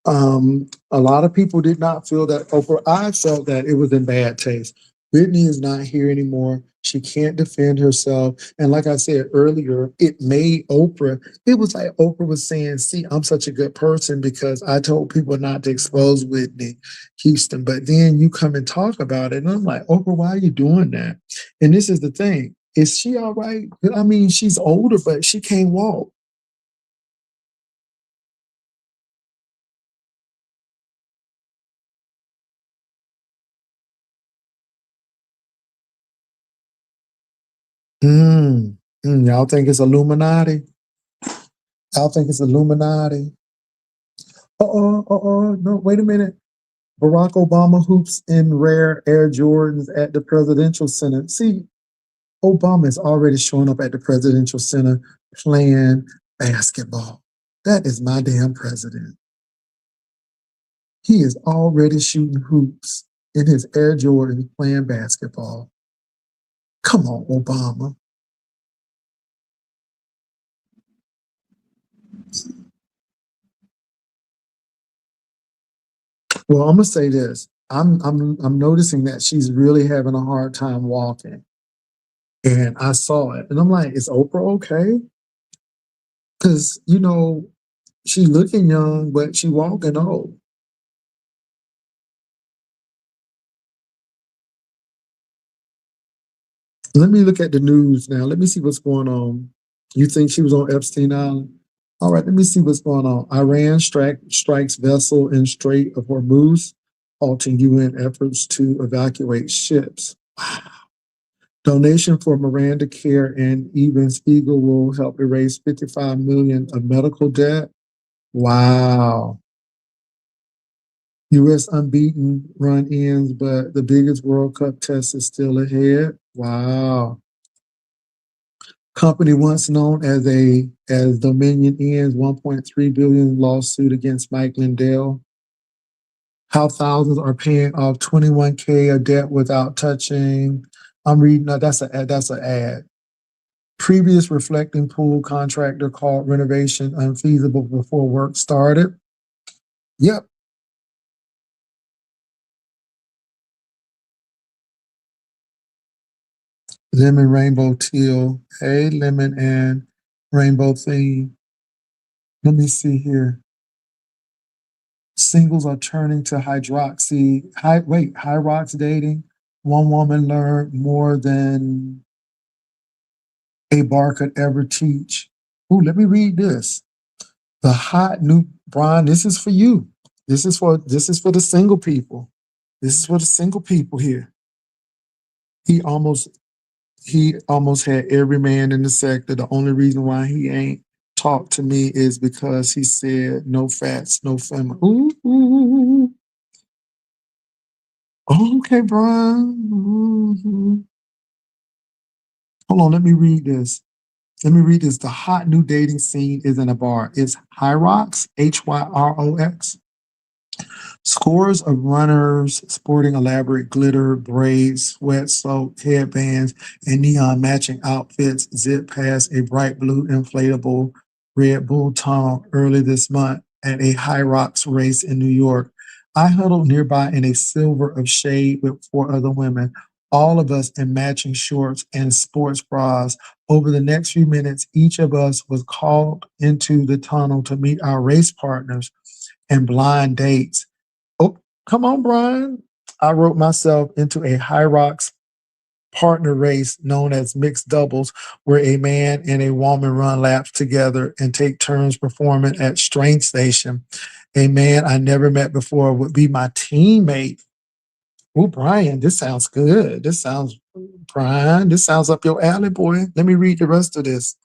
A lot of people did not feel that Oprah. I felt that it was in bad taste. Whitney is not here anymore. She can't defend herself. And like I said earlier, it made Oprah, it was like Oprah was saying, see, I'm such a good person because I told people not to expose Whitney Houston. But then you come and talk about it. And I'm like, Oprah, why are you doing that? And this is the thing. Is she all right? I mean, she's older, but she can't walk. Y'all think it's Illuminati? Y'all think it's Illuminati? No, wait a minute. Barack Obama hoops in rare Air Jordans at the Presidential Center. See, Obama is already showing up at the Presidential Center playing basketball. That is my damn president. He is already shooting hoops in his Air Jordans playing basketball. Come on, Obama. Well, I'm gonna say this. I'm noticing that she's really having a hard time walking. And I saw it. And I'm like, is Oprah okay? Because, she looking young, but she walking old. Let me look at the news now. Let me see what's going on. You think she was on Epstein Island? All right, let me see what's going on. Iran strikes vessel in Strait of Hormuz, halting UN efforts to evacuate ships. Wow. Donation for Miranda Care and Even Spiegel will help erase 55 million of medical debt. Wow. U.S. unbeaten run ends, but the biggest World Cup test is still ahead. Wow. Company once known as Dominion ends 1.3 billion lawsuit against Mike Lindell. How thousands are paying off 21K of debt without touching. I'm reading. No, that's an ad. Previous reflecting pool contractor called renovation unfeasible before work started. Yep. Lemon rainbow teal. Hey, lemon and rainbow theme. Let me see here. Singles are turning to high rocks dating. One woman learned more than a bar could ever teach. Ooh, let me read this. The hot new Brian, this is for you. This is for the single people. This is for the single people here. He almost he almost had every man in the sector. The only reason why he ain't talked to me is because he said no fats, no family. Ooh, ooh. Okay, Brian. Hold on, let me read this. The hot new dating scene is in a bar. It's Hyrox, Hyrox. Scores of runners sporting elaborate glitter, braids, sweat-soaked headbands, and neon matching outfits zip past a bright blue inflatable Red Bull tunnel early this month at a High Rocks race in New York. I huddled nearby in a silver of shade with four other women, all of us in matching shorts and sports bras. Over the next few minutes, each of us was called into the tunnel to meet our race partners and blind dates. Oh, come on, Brian. I wrote myself into a High Rocks partner race known as mixed doubles, where a man and a woman run laps together and take turns performing at Strain Station. A man I never met before would be my teammate. Oh, Brian, this sounds good. Brian, this sounds up your alley, boy. Let me read the rest of this.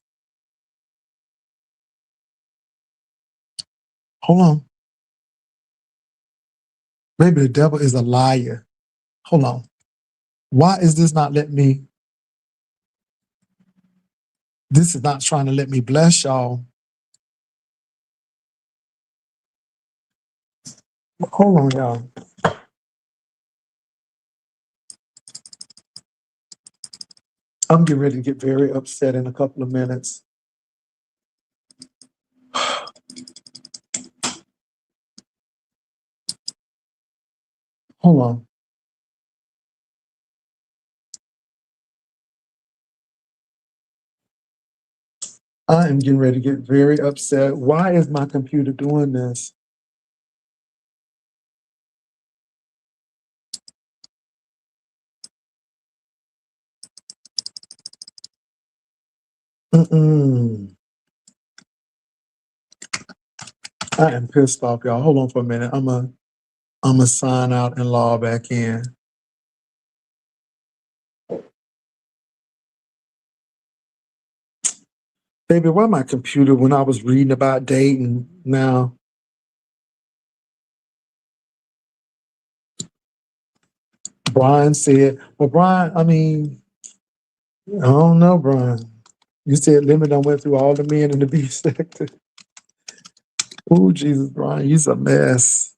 Hold on. Maybe the devil is a liar. Hold on. Why is this not letting me? This is not trying to let me bless y'all. Hold on, y'all. I'm getting ready to get very upset in a couple of minutes. Hold on. I am getting ready to get very upset. Why is my computer doing this? Mm-mm. I am pissed off, y'all. Hold on for a minute. I'm a sign out and log back in. Baby, why my computer when I was reading about dating now? Brian said, well, Brian, I don't know, Brian. You said Lemon done went through all the men in the B sector. Oh, Jesus, Brian, you's a mess.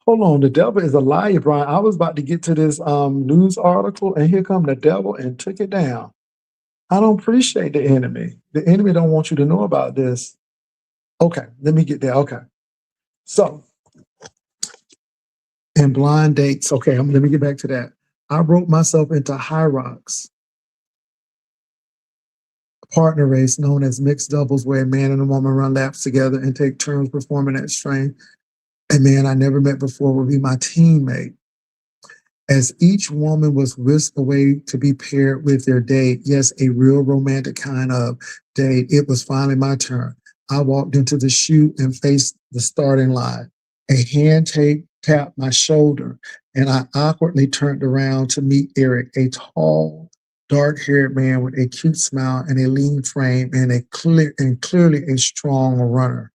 Hold on, the devil is a liar, Brian. I was about to get to this news article, and here come the devil and took it down. I don't appreciate the enemy. The enemy don't want you to know about this. Okay, let me get there. Okay. So, and blind dates. Okay, let me get back to that. I wrote myself into High Rocks partner race known as mixed doubles, where a man and a woman run laps together and take turns performing at strain. A man I never met before will be my teammate. As each woman was whisked away to be paired with their date, yes, a real romantic kind of date, it was finally my turn. I walked into the chute and faced the starting line. A hand tapped my shoulder, and I awkwardly turned around to meet Eric, a tall, dark-haired man with a cute smile and a lean frame and clearly a strong runner.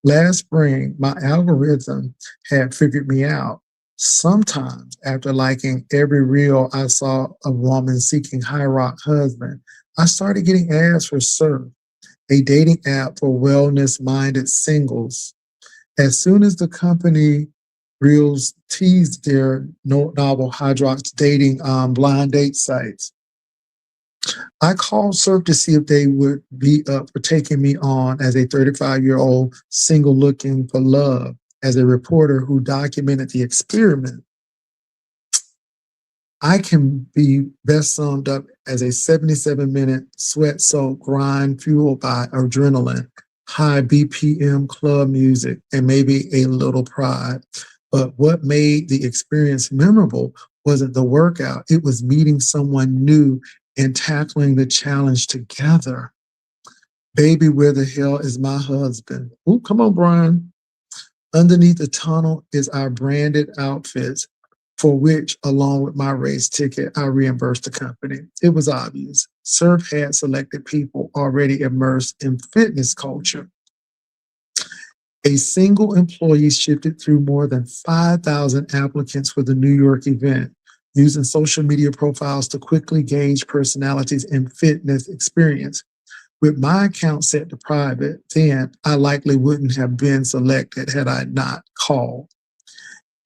Last spring, my algorithm had figured me out. Sometimes, after liking every reel I saw of woman seeking high rock husband, I started getting ads for Surf, a dating app for wellness minded singles. As soon as the company reels teased their novel Hydrox dating blind date sites, I called Surf to see if they would be up for taking me on as a 35-year-old single looking for love. As a reporter who documented the experiment, I can be best summed up as a 77-minute sweat soaked grind fueled by adrenaline, high BPM club music, and maybe a little pride. But what made the experience memorable wasn't the workout, it was meeting someone new and tackling the challenge together. Baby, where the hell is my husband? Ooh, come on, Brian. Underneath the tunnel is our branded outfits, for which, along with my race ticket, I reimbursed the company. It was obvious. Surf had selected people already immersed in fitness culture. A single employee shifted through more than 5,000 applicants for the New York event, using social media profiles to quickly gauge personalities and fitness experience. With my account set to private, then I likely wouldn't have been selected had I not called.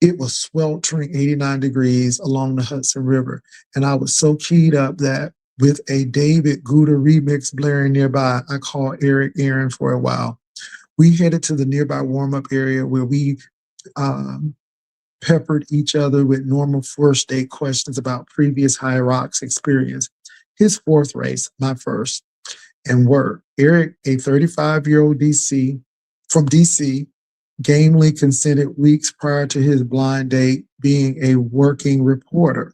It was sweltering 89 degrees along the Hudson River, and I was so keyed up that with a David Guetta remix blaring nearby, I called Eric Aaron for a while. We headed to the nearby warm-up area where we um, peppered each other with normal first date questions about previous High Rocks experience. His fourth race, my first, and work. Eric, a 35-year-old DC from DC, gamely consented weeks prior to his blind date, being a working reporter.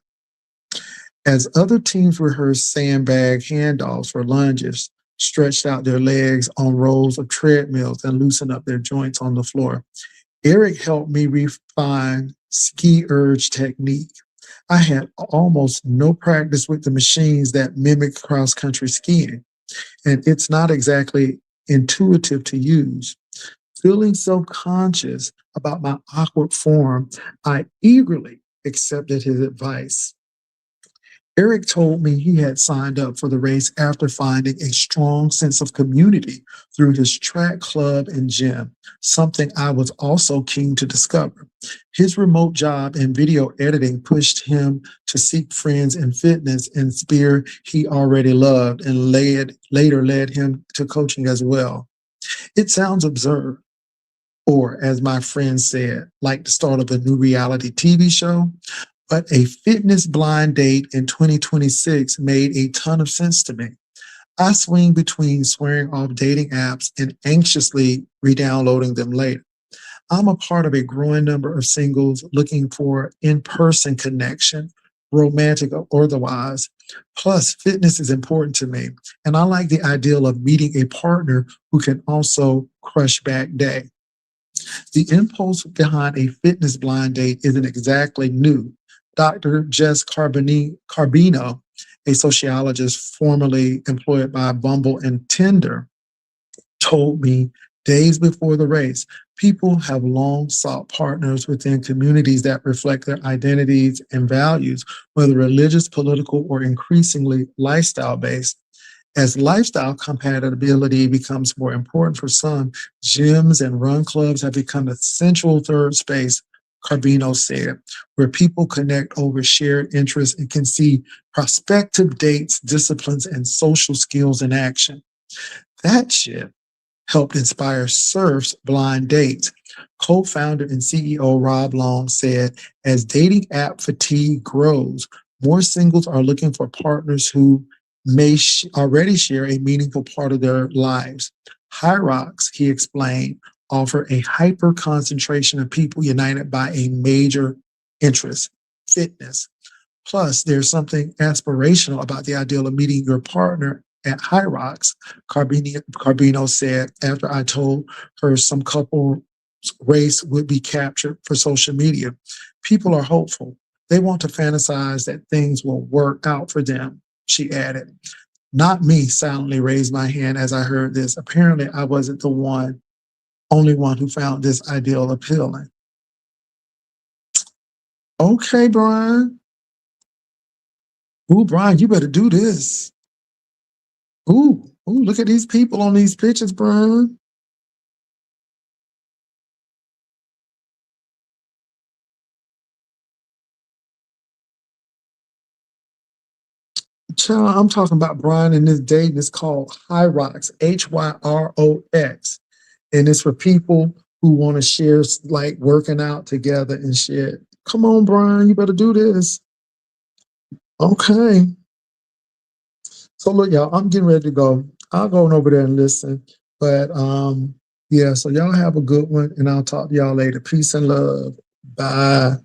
As other teams rehearsed sandbag handoffs for lunges, stretched out their legs on rows of treadmills and loosened up their joints on the floor, Eric helped me refine ski urge technique. I had almost no practice with the machines that mimic cross country skiing, and it's not exactly intuitive to use. Feeling self conscious about my awkward form, I eagerly accepted his advice. Eric told me he had signed up for the race after finding a strong sense of community through his track club and gym, something I was also keen to discover. His remote job in video editing pushed him to seek friends in fitness and sphere he already loved, and later led him to coaching as well. It sounds absurd, or as my friend said, like the start of a new reality TV show, but a fitness blind date in 2026 made a ton of sense to me. I swing between swearing off dating apps and anxiously re-downloading them later. I'm a part of a growing number of singles looking for in-person connection, romantic or otherwise. Plus, fitness is important to me, and I like the ideal of meeting a partner who can also crush back day. The impulse behind a fitness blind date isn't exactly new. Dr. Jess Carbino, a sociologist formerly employed by Bumble and Tinder, told me days before the race, people have long sought partners within communities that reflect their identities and values, whether religious, political, or increasingly lifestyle based. As lifestyle compatibility becomes more important for some, gyms and run clubs have become a central third space, Carbino said, where people connect over shared interests and can see prospective dates, disciplines, and social skills in action. That shift helped inspire Surf's Blind Dates. Co-founder and CEO Rob Long said, as dating app fatigue grows, more singles are looking for partners who may already share a meaningful part of their lives. High Rocks, he explained, offer a hyper concentration of people united by a major interest, fitness. Plus, there's something aspirational about the ideal of meeting your partner at High Rocks, Carbino said after I told her some couple race would be captured for social media. People are hopeful. They want to fantasize that things will work out for them. She added, not me, silently raised my hand as I heard this. Apparently, I wasn't the only one who found this ideal appealing. Okay, Brian. Ooh, Brian, you better do this. Ooh, look at these people on these pictures, Brian. Child, I'm talking about Brian and this dating is called Hyrox, Hyrox. And it's for people who want to share, like working out together and shit. Come on, Brian, you better do this. Okay. So look, y'all, I'm getting ready to go. I'll go on over there and listen. But yeah, so y'all have a good one, and I'll talk to y'all later. Peace and love. Bye.